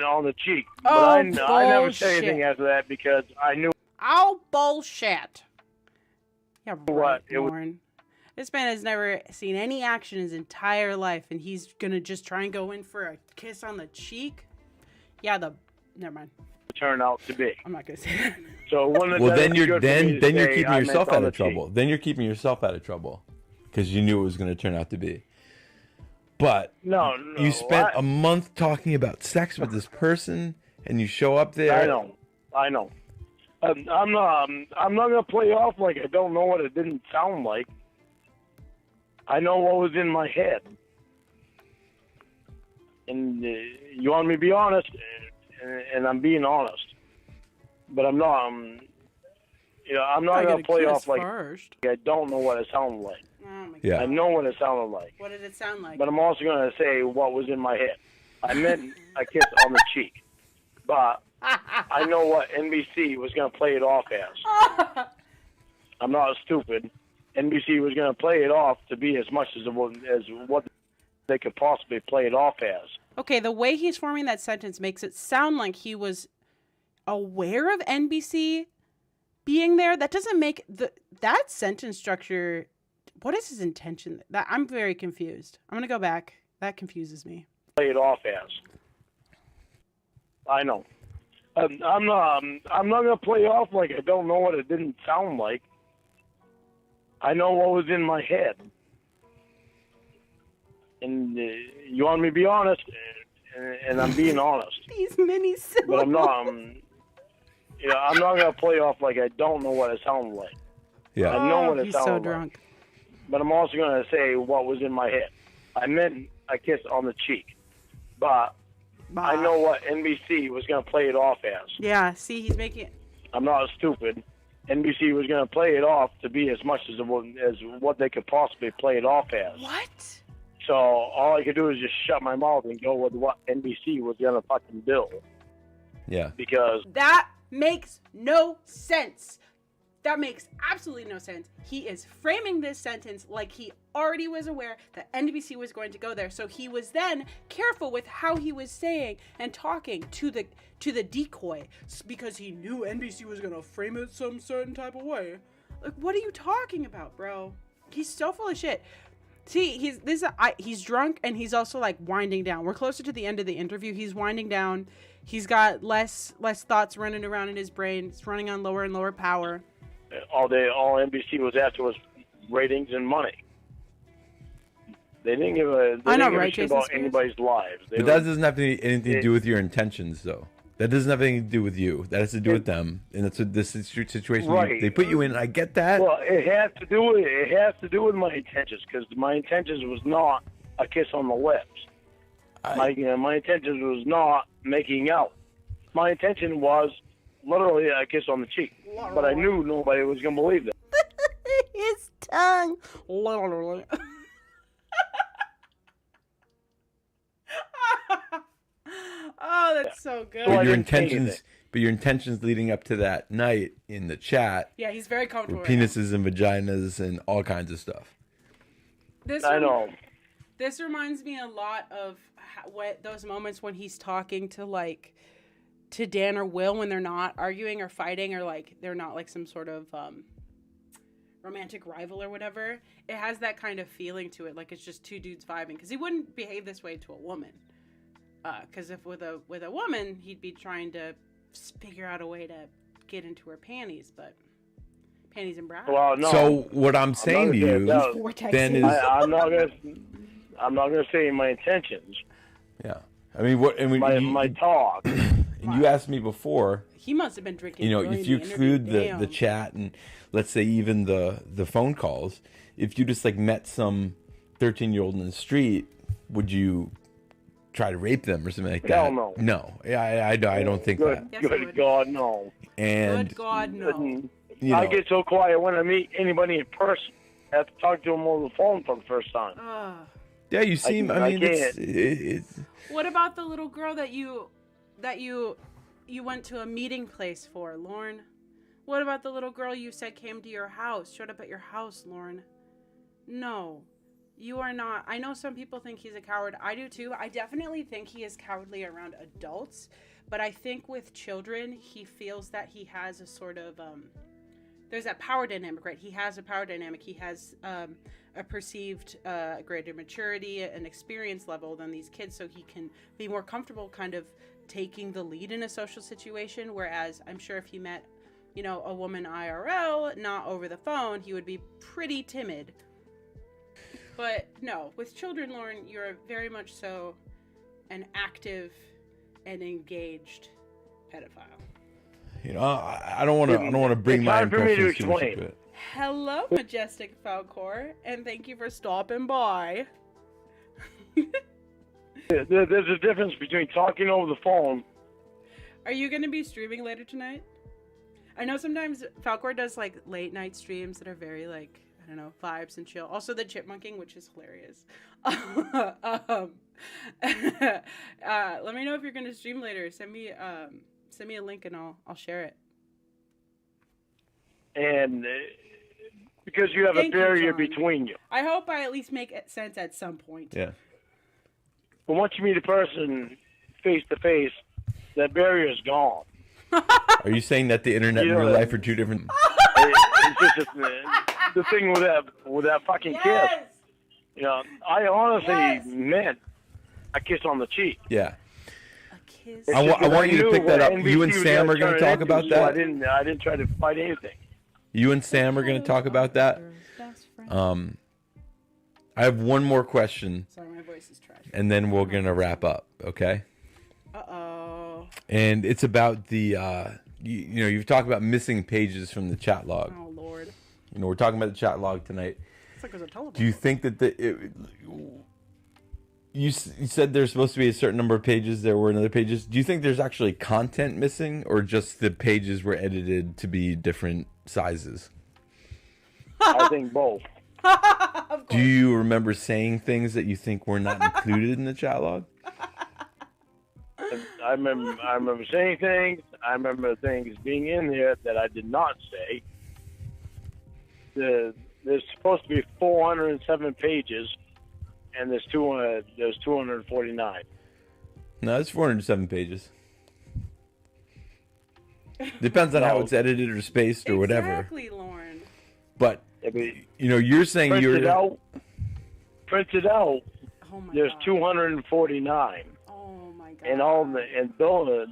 Speaker 3: on the cheek, but
Speaker 1: Oh,
Speaker 3: I never said
Speaker 1: bullshit.
Speaker 3: anything after that because I knew
Speaker 1: Oh, bullshit. Yeah, right,
Speaker 3: What? It was-
Speaker 1: Lorne. This man has never seen any action in his entire life, and he's gonna just try and go in for a kiss on the cheek? Yeah, never mind.
Speaker 3: it turned out to be.
Speaker 1: I'm not gonna say that.
Speaker 3: So it wouldn't
Speaker 2: Well,
Speaker 3: have
Speaker 2: then
Speaker 3: been
Speaker 2: you're
Speaker 3: good for me to
Speaker 2: you're
Speaker 3: say
Speaker 2: keeping
Speaker 3: I meant
Speaker 2: yourself
Speaker 3: on
Speaker 2: out
Speaker 3: the
Speaker 2: of
Speaker 3: cheek.
Speaker 2: trouble. Then you're keeping yourself out of trouble because you knew it was going to turn out to be. But
Speaker 3: No,
Speaker 2: you spent a month talking about sex with this person, and you show up there.
Speaker 3: I know. I'm not gonna play off like I don't know what it didn't sound like. I know what was in my head, and you want me to be honest, and I'm being honest, but I'm not. I'm not gonna play off like
Speaker 1: first.
Speaker 3: I don't know what it sounded like.
Speaker 1: Oh my
Speaker 2: Yeah.
Speaker 3: I know what it sounded like,
Speaker 1: What did it sound like?
Speaker 3: but I'm also gonna say what was in my head. I meant a kiss on the cheek, but I know what NBC was gonna play it off as. I'm not stupid. NBC was going to play it off to be as much as what they could possibly play it off as.
Speaker 1: Okay, the way he's forming that sentence makes it sound like he was aware of NBC being there. That doesn't make that sentence structure. What is his intention? That I'm very confused. I'm gonna go back. That confuses me.
Speaker 3: Play it off as. I know. I'm not going to play off like I don't know what it didn't sound like. I know what was in my head. And you want me to be honest, and I'm being honest.
Speaker 1: These mini syllables.
Speaker 3: But I'm not. I'm not going to play off like I don't know what it sounded like.
Speaker 2: Yeah.
Speaker 3: I know what it
Speaker 1: He's
Speaker 3: sounded
Speaker 1: so
Speaker 3: like.
Speaker 1: drunk.
Speaker 3: But I'm also going to say what was in my head. I meant a kiss on the cheek. But I know what NBC was going to play it off as.
Speaker 1: Yeah. See, he's making.
Speaker 3: I'm not stupid. NBC was going to play it off to be as much as what they could possibly play it off as.
Speaker 1: What?
Speaker 3: So all I could do is just shut my mouth and go with what NBC was going to fucking do.
Speaker 2: Yeah.
Speaker 3: Because
Speaker 1: That makes no sense. That makes absolutely no sense. He is framing this sentence like he already was aware that NBC was going to go there. So he was then careful with how he was saying and talking to the decoy because he knew NBC was going to frame it some certain type of way. Like, what are you talking about, bro? He's so full of shit. See, he's drunk and he's also like winding down. We're closer to the end of the interview. He's winding down. He's got less thoughts running around in his brain. It's running on lower and lower power.
Speaker 3: all NBC was after was ratings and money. They didn't give a shit about anybody's lives.
Speaker 2: But that doesn't have anything to do with your intentions, though. That doesn't have anything to do with you. That has to do with them, and that's what this situation.
Speaker 3: Right.
Speaker 2: They put you in. I get that.
Speaker 3: Well, it has to do with my intentions, because my intentions was not a kiss on the lips. My intentions was not making out. My intention was literally a kiss on the cheek. But I knew nobody was gonna believe that.
Speaker 1: His tongue. Literally. Oh, Oh, that's so good.
Speaker 3: So I
Speaker 2: But your
Speaker 3: didn't say
Speaker 2: intentions,
Speaker 3: anything.
Speaker 2: but your intentions leading up to that night in the chat
Speaker 1: Yeah, he's very
Speaker 2: were
Speaker 1: comfortable. Right now.
Speaker 2: penises and vaginas and all kinds of stuff.
Speaker 3: I know.
Speaker 1: This reminds me a lot of what those moments when he's talking to Dan or Will when they're not arguing or fighting or like they're not like some sort of romantic rival or whatever. It has that kind of feeling to it, like it's just two dudes vibing. Because he wouldn't behave this way to a woman. Because if with a woman, he'd be trying to figure out a way to get into her panties, but panties and bras.
Speaker 3: Well, no.
Speaker 2: So what I'm saying to you then is,
Speaker 3: I'm not gonna say my intentions.
Speaker 2: yeah. I mean, what? I mean,
Speaker 3: My talk.
Speaker 2: and you asked me before.
Speaker 1: He must have been drinking.
Speaker 2: You know,
Speaker 1: during
Speaker 2: if you
Speaker 1: the
Speaker 2: exclude
Speaker 1: interview.
Speaker 2: the chat and let's say even the phone calls, if you just like met some 13-year-old in the street, would you try to rape them or something like that?
Speaker 3: Hell no.
Speaker 2: No, I don't think that.
Speaker 1: Yes, I
Speaker 3: Good
Speaker 1: would.
Speaker 3: God, no.
Speaker 2: And
Speaker 1: Good God, no.
Speaker 2: you
Speaker 3: I
Speaker 2: know,
Speaker 3: get so quiet when I meet anybody in person. I have to talk to them over the phone for the first time.
Speaker 2: yeah, you seem. I mean, it's
Speaker 1: What about the little girl that you went to a meeting place for, Lorne? What about the little girl you said came to your house, showed up at your house, Lorne? No, you are not. I know some people think he's a coward. I do too. I definitely think he is cowardly around adults, but I think with children, he feels that he has a sort of there's that power dynamic, right? He has a power dynamic. He has a perceived greater maturity and experience level than these kids, so he can be more comfortable kind of taking the lead in a social situation, whereas I'm sure if he met, you know, a woman IRL, not over the phone, he would be pretty timid. But no, with children, Lorne, you're very much so an active and engaged pedophile.
Speaker 2: you know, I don't want to bring
Speaker 3: It's
Speaker 2: my
Speaker 3: hard for me to
Speaker 2: impressions too much
Speaker 3: explain.
Speaker 2: into it.
Speaker 1: Hello, Majestic Falcor, and thank you for stopping by.
Speaker 3: There's a difference between talking over the phone.
Speaker 1: Are you going to be streaming later tonight? I know sometimes Falcor does like late night streams that are very like, I don't know, vibes and chill. Also the chipmunking, which is hilarious. Let me know if you're going to stream later. Send me a link and I'll share it.
Speaker 3: And because you have
Speaker 1: Thank
Speaker 3: a
Speaker 1: you,
Speaker 3: barrier
Speaker 1: John.
Speaker 3: between you.
Speaker 1: I hope I at least make sense at some point.
Speaker 2: Yeah.
Speaker 3: But once you meet a person face to face, that barrier is gone.
Speaker 2: Are you saying that the internet
Speaker 3: You
Speaker 2: and
Speaker 3: know
Speaker 2: real
Speaker 3: that-
Speaker 2: life are two different?
Speaker 3: It's just the thing with that fucking kiss.
Speaker 1: Yes!
Speaker 3: You know, I honestly
Speaker 1: Yes!
Speaker 3: meant a kiss on the cheek.
Speaker 2: Yeah.
Speaker 1: A kiss.
Speaker 2: I want you to
Speaker 3: knew
Speaker 2: pick that
Speaker 3: what
Speaker 2: up. You and
Speaker 3: NBC was
Speaker 2: Sam
Speaker 3: gonna
Speaker 2: are going to
Speaker 3: turn it
Speaker 2: talk
Speaker 3: into,
Speaker 2: about
Speaker 3: so
Speaker 2: that.
Speaker 3: I didn't try to fight anything.
Speaker 2: You and Sam are going to talk about that.
Speaker 1: Best friend.
Speaker 2: I have one more question,
Speaker 1: Sorry, my voice is trash.
Speaker 2: and then we're going to wrap up. Okay.
Speaker 1: Uh-oh.
Speaker 2: And it's about the you know, you've talked about missing pages from the chat log.
Speaker 1: Oh, Lord.
Speaker 2: You know, we're talking about the chat log tonight.
Speaker 1: It's like there's a telephone.
Speaker 2: Do you think that you said there's supposed to be a certain number of pages, there were other pages. Do you think there's actually content missing, or just the pages were edited to be different sizes?
Speaker 3: I think both.
Speaker 1: Of course.
Speaker 2: Do you remember saying things that you think were not included in the chat log?
Speaker 3: I remember saying things. I remember things being in there that I did not say. There's supposed to be 407 pages, and there's 249.
Speaker 2: No, it's 407 pages. Depends on how it's edited or spaced or whatever.
Speaker 1: Exactly, Lorne.
Speaker 2: But
Speaker 3: I mean,
Speaker 2: you know, you're saying
Speaker 3: printed out.
Speaker 1: Oh, my
Speaker 3: There's
Speaker 1: God.
Speaker 3: 249.
Speaker 1: Oh, my God.
Speaker 3: And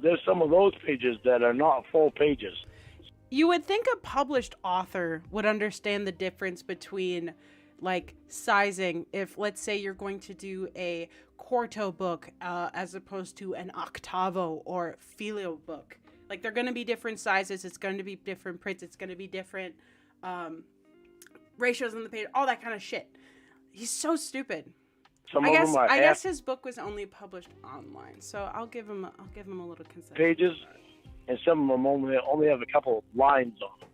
Speaker 3: there's some of those pages that are not full pages.
Speaker 1: You would think a published author would understand the difference between, like, sizing. If, let's say, you're going to do a quarto book as opposed to an octavo or folio book. Like, they're going to be different sizes. It's going to be different prints. It's going to be different ratios on the page. All that kind of shit. He's so stupid.
Speaker 3: Some
Speaker 1: I
Speaker 3: of
Speaker 1: guess
Speaker 3: them are
Speaker 1: I
Speaker 3: half
Speaker 1: guess his book was only published online, so I'll give him a little concession.
Speaker 3: pages, and some of them only have a couple of lines on them.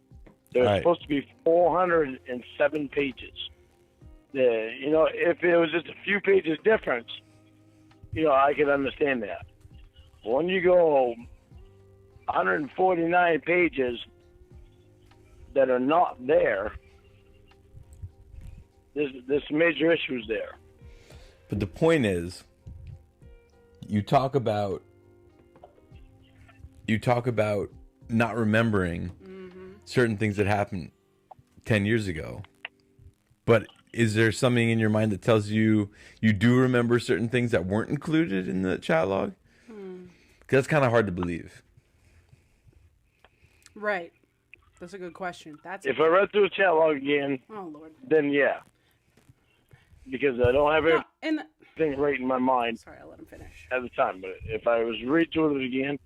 Speaker 3: There's
Speaker 2: Right.
Speaker 3: supposed to be 407 pages. You know, if it was just a few pages difference, you know, I could understand that. when you go 149 pages that are not there, there's major issues there.
Speaker 2: But the point is, you talk about not remembering certain things that happened 10 years ago. But is there something in your mind that tells you you do remember certain things that weren't included in the chat log? Because that's kind of hard to believe.
Speaker 1: Right. That's a good question.
Speaker 3: If I read through the chat log again,
Speaker 1: oh Lord,
Speaker 3: then yeah. Because I don't have everything right in my mind.
Speaker 1: Sorry, I'll let him finish.
Speaker 3: At the time, but if I was read through it again,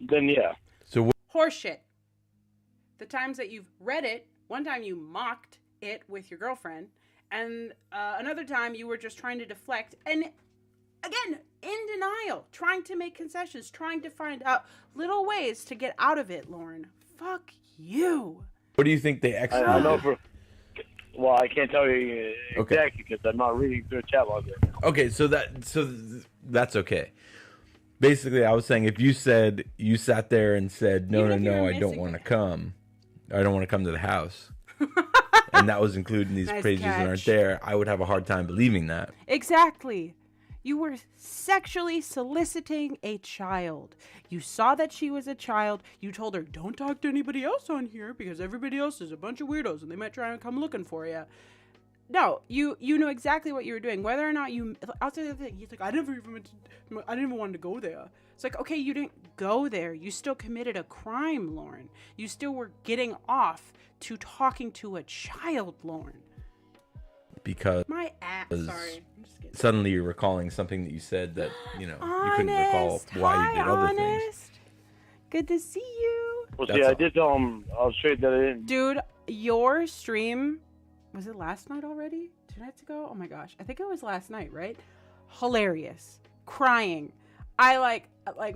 Speaker 3: then yeah.
Speaker 2: So
Speaker 1: Horseshit. The times that you've read it, one time you mocked it with your girlfriend, and another time you were just trying to deflect, and again, in denial, trying to make concessions, trying to find out little ways to get out of it, Lorne. Fuck you.
Speaker 2: what do you think they excluded?
Speaker 3: I know well, I can't tell you exactly because I'm not reading through the chat log right now.
Speaker 2: Okay, so that's okay. Basically, I was saying if you sat there and said, no, I don't want to come. I don't want to come to the house. And that was included in these
Speaker 1: Nice
Speaker 2: pages that aren't
Speaker 1: catch.
Speaker 2: there. I would have a hard time believing that.
Speaker 1: Exactly. You were sexually soliciting a child. You saw that she was a child. You told her, don't talk to anybody else on here because everybody else is a bunch of weirdos and they might try and come looking for you. No, you know exactly what you were doing. Whether or not you, outside of the thing, he's like, I didn't even want to go there. It's like, okay, you didn't go there. You still committed a crime, Lorne. You still were getting off to talking to a child, Lorne.
Speaker 2: Because
Speaker 1: My ass. Sorry. I'm just kidding.
Speaker 2: suddenly you're recalling something that you said that, you couldn't recall why you did other things.
Speaker 1: Good to see you.
Speaker 3: Well,
Speaker 2: That's
Speaker 3: see, I
Speaker 2: all.
Speaker 3: did tell him I was straight that I didn't.
Speaker 1: Dude, your stream, was it last night already? 2 nights ago? Oh my gosh. I think it was last night, right? Hilarious. Crying. I like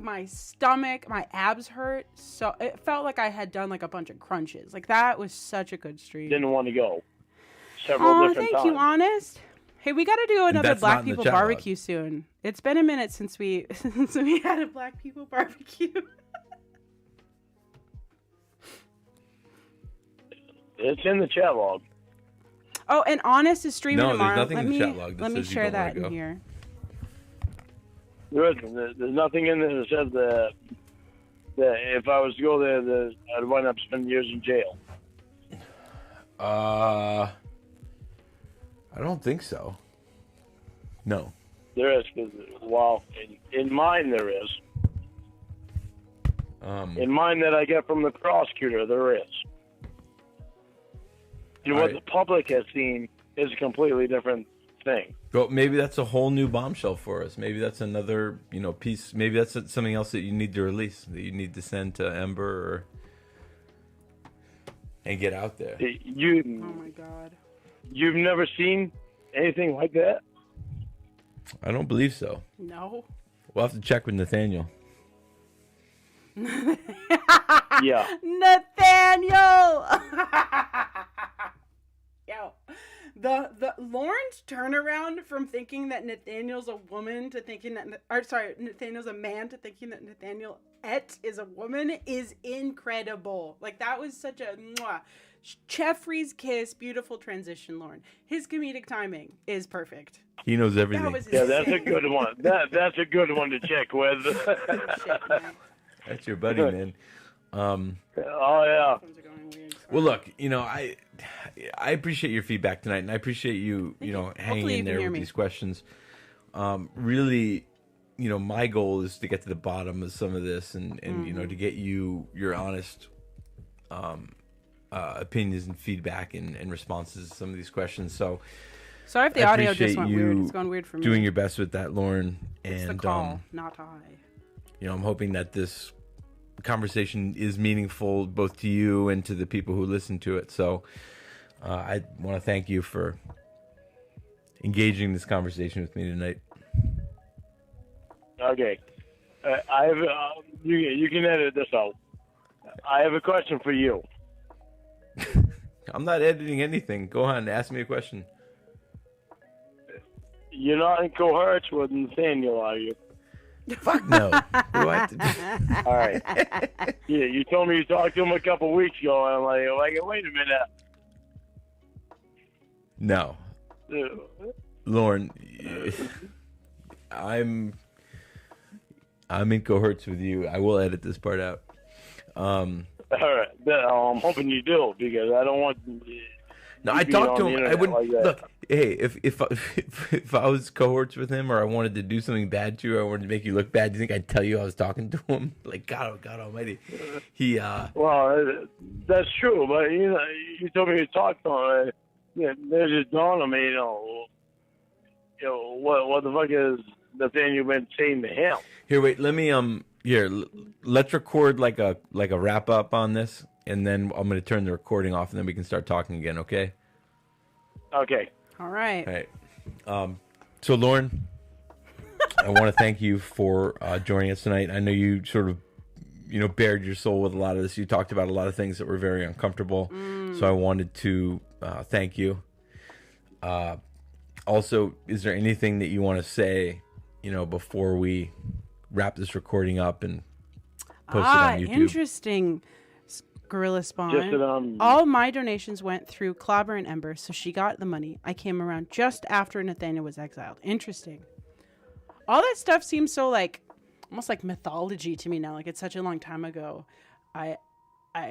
Speaker 1: my stomach, my abs hurt. So it felt like I had done like a bunch of crunches. Like that was such a good stream.
Speaker 3: Didn't want to go. Several
Speaker 1: Oh,
Speaker 3: different
Speaker 1: thank
Speaker 3: times.
Speaker 1: you, Honest. Hey, we got to do another
Speaker 2: that's not
Speaker 1: Black
Speaker 2: in the
Speaker 1: People
Speaker 2: chat log.
Speaker 1: barbecue soon. It's been a minute since we had a Black People barbecue.
Speaker 3: It's in the chat log.
Speaker 1: Oh, and Honest is streaming
Speaker 2: No, there's
Speaker 1: tomorrow.
Speaker 2: nothing in the chat log that
Speaker 1: let me
Speaker 2: says you
Speaker 1: share
Speaker 2: don't wanna
Speaker 1: that in
Speaker 2: go.
Speaker 1: here.
Speaker 3: There isn't. There's nothing in there that says that if I was to go there, that I'd wind up spending years in jail.
Speaker 2: I don't think so. No.
Speaker 3: There is. Well, in mine there is. In mine that I get from the prosecutor, there is. And what the public has seen is a completely different thing.
Speaker 2: Well, maybe that's a whole new bombshell for us. Maybe that's another, piece. Maybe that's something else that you need to release, that you need to send to Ember and get out there.
Speaker 1: Oh my God.
Speaker 3: You've never seen anything like that?
Speaker 2: I don't believe so.
Speaker 1: No.
Speaker 2: We'll have to check with Nathaniel.
Speaker 3: Yeah.
Speaker 1: Nathaniel. Yo, the Lawrence turnaround from thinking that Nathaniel's a woman to thinking that, Nathaniel's a man to thinking that Nathaniel is a woman is incredible. Like that was such a mwah. Jeffrey's kiss, beautiful transition, Lorne. His comedic timing is perfect.
Speaker 2: He knows everything.
Speaker 1: That was
Speaker 3: Yeah, that's a good one. That's a good one to check with.
Speaker 1: Good shit, man.
Speaker 2: That's your buddy, man.
Speaker 3: Oh, yeah.
Speaker 1: Phones are going weird. Sorry.
Speaker 2: Well, look, I appreciate your feedback tonight, and I appreciate you, hanging
Speaker 1: Hopefully you
Speaker 2: in
Speaker 1: can
Speaker 2: there
Speaker 1: hear
Speaker 2: with
Speaker 1: me.
Speaker 2: these questions. Really, my goal is to get to the bottom of some of this, and to get you your honest opinions and feedback and responses to some of these questions. So,
Speaker 1: Sorry if the
Speaker 2: I
Speaker 1: audio just
Speaker 2: appreciate
Speaker 1: went
Speaker 2: you
Speaker 1: weird. It's gone weird for me.
Speaker 2: doing your best with that, Lauren.
Speaker 1: It's the
Speaker 2: And
Speaker 1: call, not I.
Speaker 2: I'm hoping that this conversation is meaningful both to you and to the people who listen to it. So I want to thank you for engaging this conversation with me tonight.
Speaker 3: Okay. I have. You can edit this out. I have a question for you.
Speaker 2: I'm not editing anything. Go on, ask me a question.
Speaker 3: You're not in coherence with Nathaniel, are you?
Speaker 2: Fuck no. What do I have to
Speaker 3: All right. Yeah, you told me you talked to him a couple weeks ago, and I'm like, wait a minute.
Speaker 2: No. Lorne, I'm in cohorts with you. I will edit this part out.
Speaker 3: All right. I'm hoping you do, because I don't want.
Speaker 2: No, I talked to him. I wouldn't look. Hey, if I was cohorts with him, or I wanted to do something bad to you, or I wanted to make you look bad, do you think I'd tell you I was talking to him? Like God Almighty, he.
Speaker 3: Well, that's true, but you told me you talked to him. There's just dawned on me, what the fuck is the thing you've been saying to him?
Speaker 2: Here, wait. Let me let's record like a wrap up on this, and then I'm going to turn the recording off, and then we can start talking again. Okay.
Speaker 3: Okay.
Speaker 1: All right.
Speaker 2: All right. So Lorne, I want to thank you for joining us tonight. I know you sort of, bared your soul with a lot of this. You talked about a lot of things that were very uncomfortable. So I wanted to thank you. Also, is there anything that you want to say, before we wrap this recording up and post it on YouTube?
Speaker 1: Interesting, Gorilla Spawn.
Speaker 3: Just that,
Speaker 1: all my donations went through Clobber and Ember, so she got the money. I came around just after Nathaniel was exiled. Interesting. All that stuff seems so almost like mythology to me now. Like it's such a long time ago. I'm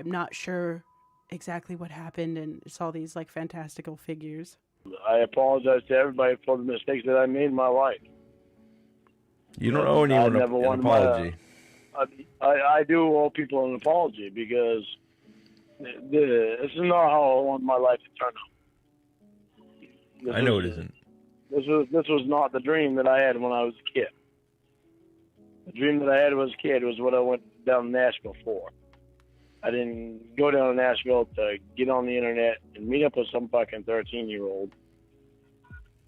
Speaker 1: not sure exactly what happened, and it's all these fantastical figures.
Speaker 3: I apologize to everybody for the mistakes that I made in my life.
Speaker 2: You don't owe anyone an apology.
Speaker 3: I do owe people an apology, because this is not how I want my life to turn out.
Speaker 2: I know it isn't.
Speaker 3: This was not the dream that I had when I was a kid. The dream that I had as a kid was what I went down to Nashville for. I didn't go down to Nashville to get on the internet and meet up with some fucking 13-year-old.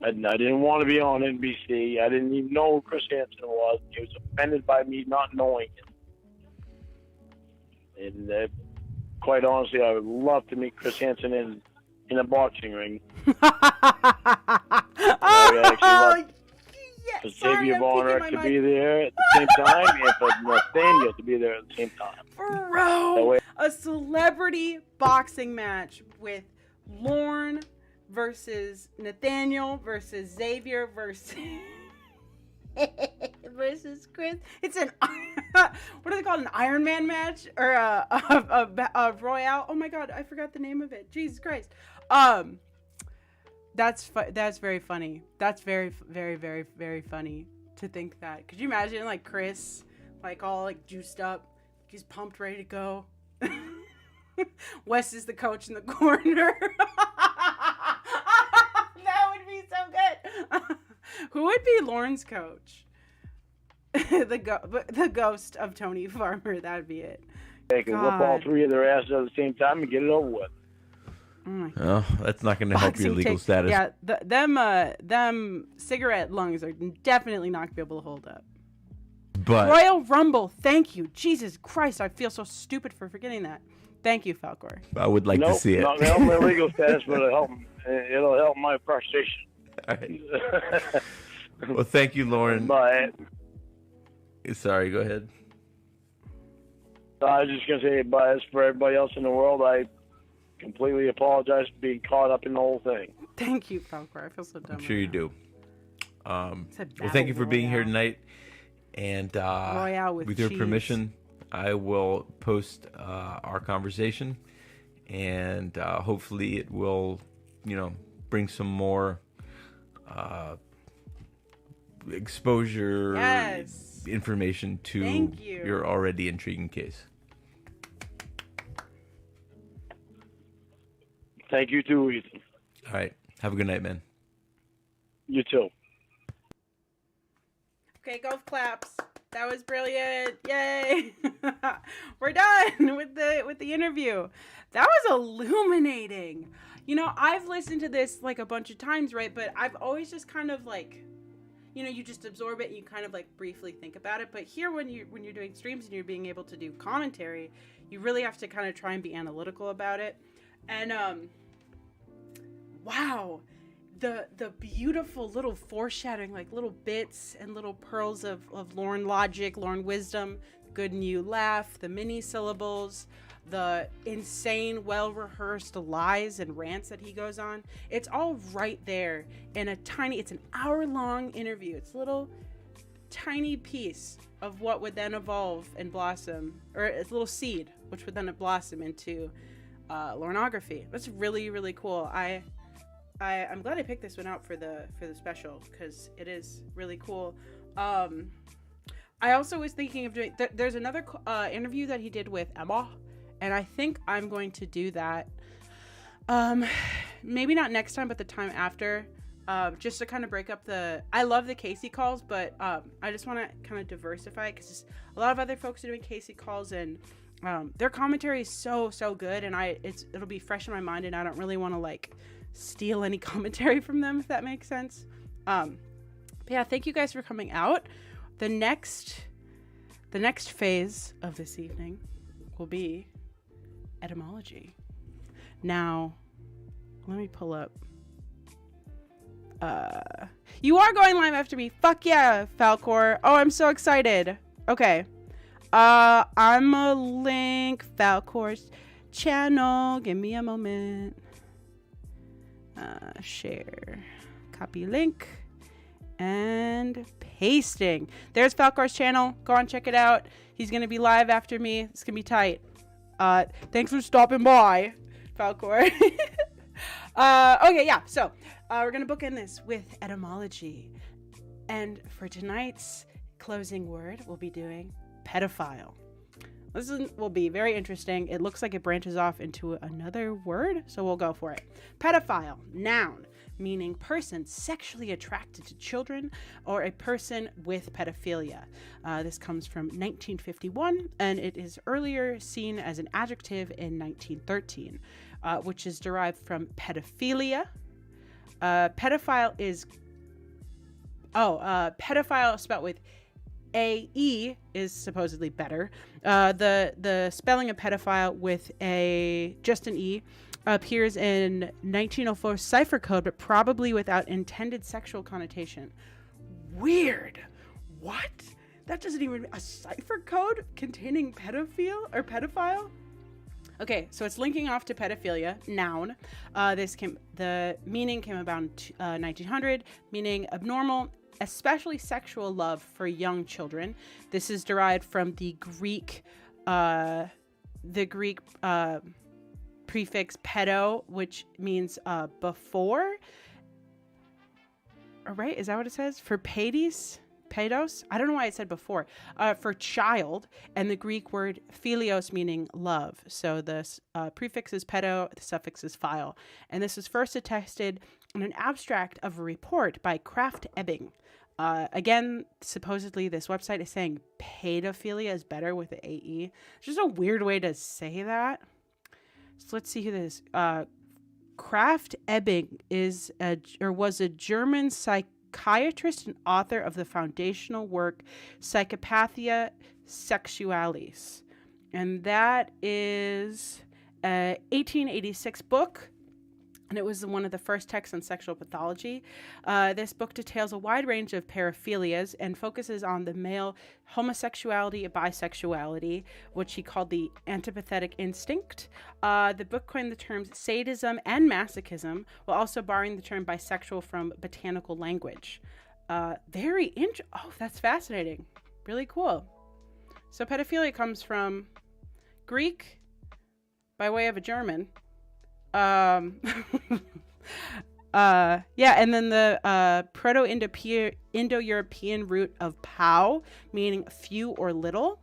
Speaker 3: I didn't want to be on NBC. I didn't even know who Chris Hansen was. He was offended by me not knowing him. And quite honestly, I would love to meet Chris Hansen in a boxing ring. For Xavier Bonner to be there at the same time, and for Nathaniel to be there at the same time.
Speaker 1: Bro, a celebrity boxing match with Lorne versus Nathaniel versus Xavier versus Chris. It's an what do they call it? An Iron Man match or a Royale? Oh my God, I forgot the name of it. Jesus Christ. That's very funny. That's very, very, very, very funny to think that. Could you imagine Chris, all juiced up, he's pumped, ready to go. Wes is the coach in the corner. That would be so good. Who would be Lorne's coach? The ghost of Tony Farmer. That would be it.
Speaker 3: They can whip all three of their asses at the same time and get it over with.
Speaker 2: Oh, that's not going to help your legal status.
Speaker 1: Yeah, them cigarette lungs are definitely not going to be able to hold up.
Speaker 2: But
Speaker 1: Royal Rumble, thank you. Jesus Christ, I feel so stupid for forgetting that. Thank you, Falcor.
Speaker 2: I would like to see it.
Speaker 3: Not going to help my legal status, but it'll help my frustration.
Speaker 2: All right. Well, thank you, Lorne.
Speaker 3: Bye.
Speaker 2: Sorry, go ahead.
Speaker 3: I was just going to say, but as for everybody else in the world, I completely apologize for being caught up in the whole thing.
Speaker 1: Thank you, Falcor. I feel so dumb.
Speaker 2: I'm sure you do. Well, thank you for being here tonight. And with your permission, I will post our conversation, and hopefully it will, bring some more exposure information to your already intriguing case.
Speaker 3: Thank you too, Ethan.
Speaker 2: All right. Have a good night, man.
Speaker 3: You too.
Speaker 1: Okay, golf claps. That was brilliant. Yay. We're done with the interview. That was illuminating. I've listened to this a bunch of times, right? But I've always just kind of you just absorb it and you kind of briefly think about it. But here when you're doing streams and you're being able to do commentary, you really have to kind of try and be analytical about it. And wow, the beautiful little foreshadowing, like little bits and little pearls of Lorne logic, Lorne wisdom, good new laugh, the mini syllables, the insane, well-rehearsed lies and rants that he goes on. It's all right there in it's an hour-long interview. It's a little tiny piece of what would then evolve and blossom, or it's a little seed, which would then blossom into Lornography. That's really, really cool. I'm glad I picked this one out for the special, because it is really cool. I also was thinking of doing, there's another interview that he did with Emma, and I think I'm going to do that. Maybe not next time, but the time after, just to kind of break up I love the Casey calls, but I just want to kind of diversify, because a lot of other folks are doing Casey calls, and their commentary is so good, and it'll be fresh in my mind, and I don't really want to like steal any commentary from them, if that makes sense. But yeah, thank you guys for coming out. The next phase of this evening will be etymology. Now, let me pull up. You are going live after me. Fuck yeah, Falcor. Oh, I'm so excited. Okay. I'm a link Falcor's channel. Give me a moment. Share. Copy link. And pasting. There's Falcor's channel. Go on, check it out. He's going to be live after me. It's going to be tight. Thanks for stopping by, Falcor. Okay, yeah. So, we're going to bookend this with etymology. And for tonight's closing word, we'll be doing pedophile. This will be very interesting. It looks like it branches off into another word, so we'll go for it. Pedophile, noun, meaning person sexually attracted to children, or a person with pedophilia. This comes from 1951, and it is earlier seen as an adjective in 1913, which is derived from pedophilia. Pedophile is... pedophile spelled with A-E is supposedly better. The spelling of pedophile with just an E appears in 1904 cipher code, but probably without intended sexual connotation. Weird. What? That doesn't even... A cipher code containing pedophile? Okay, so it's linking off to pedophilia, noun. The meaning came about in 1900, meaning abnormal, especially sexual love for young children. This is derived from the Greek prefix pedo, which means before. All right, is that what it says? For pedos? I don't know why it said before. For child, and the Greek word philios, meaning love. So the prefix is pedo, the suffix is phile. And this was first attested in an abstract of a report by Kraft-Ebing. Again, supposedly this website is saying pedophilia is better with the AE. It's just a weird way to say that. So let's see who this is. Kraft-Ebing was a German psychiatrist and author of the foundational work Psychopathia Sexualis. And that is a 1886 book. And it was one of the first texts on sexual pathology. This book details a wide range of paraphilias and focuses on the male homosexuality and bisexuality, which he called the antipathetic instinct. The book coined the terms sadism and masochism, while also borrowing the term bisexual from botanical language. Oh, that's fascinating. Really cool. So pedophilia comes from Greek by way of a German. And then the Proto-Indo-European root of "pau," meaning few or little.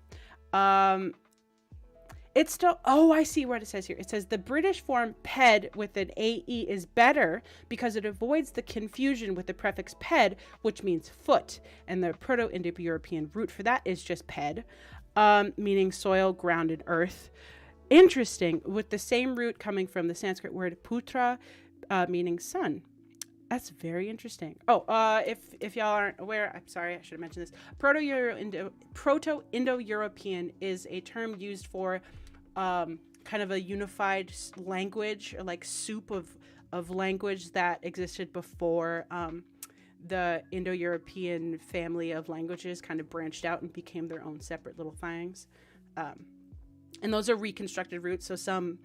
Speaker 1: It's still... Oh, I see what it says here. It says the British form ped with an AE is better because it avoids the confusion with the prefix ped, which means foot. And the Proto-Indo-European root for that is just ped, meaning soil, ground, and earth. Interesting, with the same root coming from the Sanskrit word putra, meaning son. That's very interesting. Oh, if y'all aren't aware, I'm sorry, I should have mentioned this. Proto-Indo-European is a term used for kind of a unified language, or like soup of language that existed before the Indo-European family of languages kind of branched out and became their own separate little things. And those are reconstructed roots. So some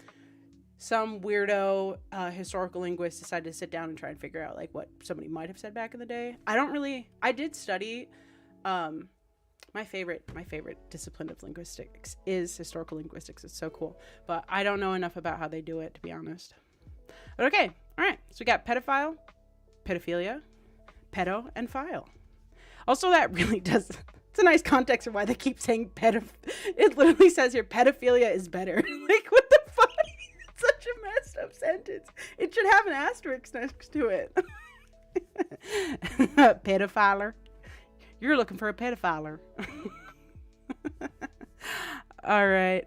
Speaker 1: weirdo historical linguist decided to sit down and try and figure out like what somebody might have said back in the day. I did study, my favorite discipline of linguistics is historical linguistics. It's so cool, but I don't know enough about how they do it, to be honest. But okay, all right. So we got pedophile, pedophilia, pedo, and file. Also, that really does. It's a nice context of why they keep saying It literally says here, pedophilia is better. Like, what the fuck? It's such a messed up sentence. It should have an asterisk next to it. Pedophiler. You're looking for a pedophiler. All right.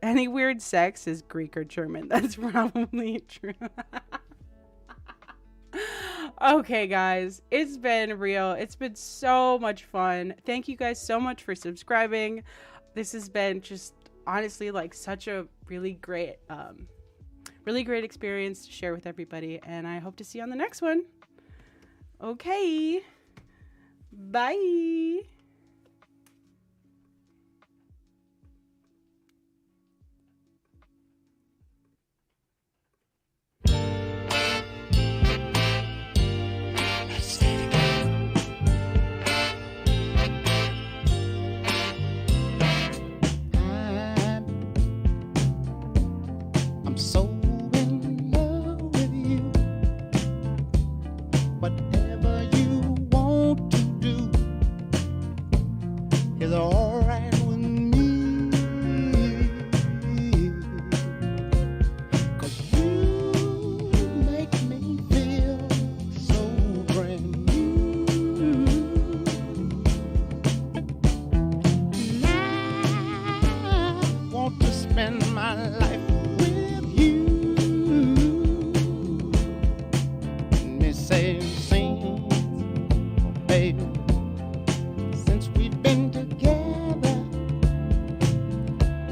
Speaker 1: Any weird sex is Greek or German. That's probably true. Okay, guys. It's been real. It's been so much fun. Thank you guys so much for subscribing. This has been just honestly like such a really great experience to share with everybody. And I hope to see you on the next one. Okay. Bye.
Speaker 5: I'm so in love with you. Whatever you want to do is all right with me. 'Cause you make me feel so brand new. And I want to spend my life with you. Me say sing, baby, since we've been together.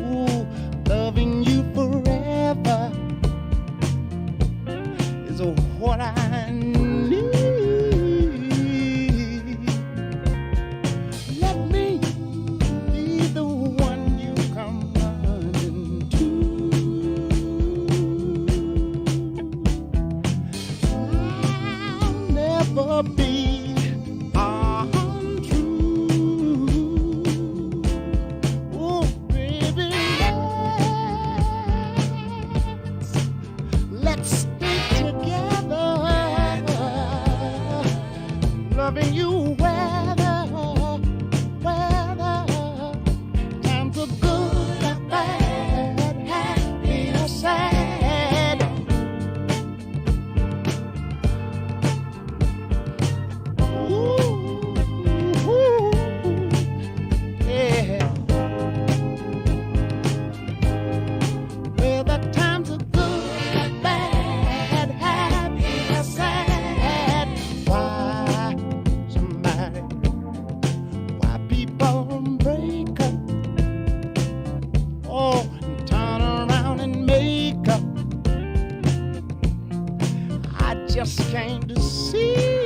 Speaker 5: Ooh, loving you forever is what I need. Let me be the one you come running to. I'll never be untrue. Oh, baby, let's stay together, loving you weather times are good or bad, happy or sad. Ooh, yeah. Whether times are good or bad, happy or sad. Why people break up? Oh, and turn around and make up. I just came to see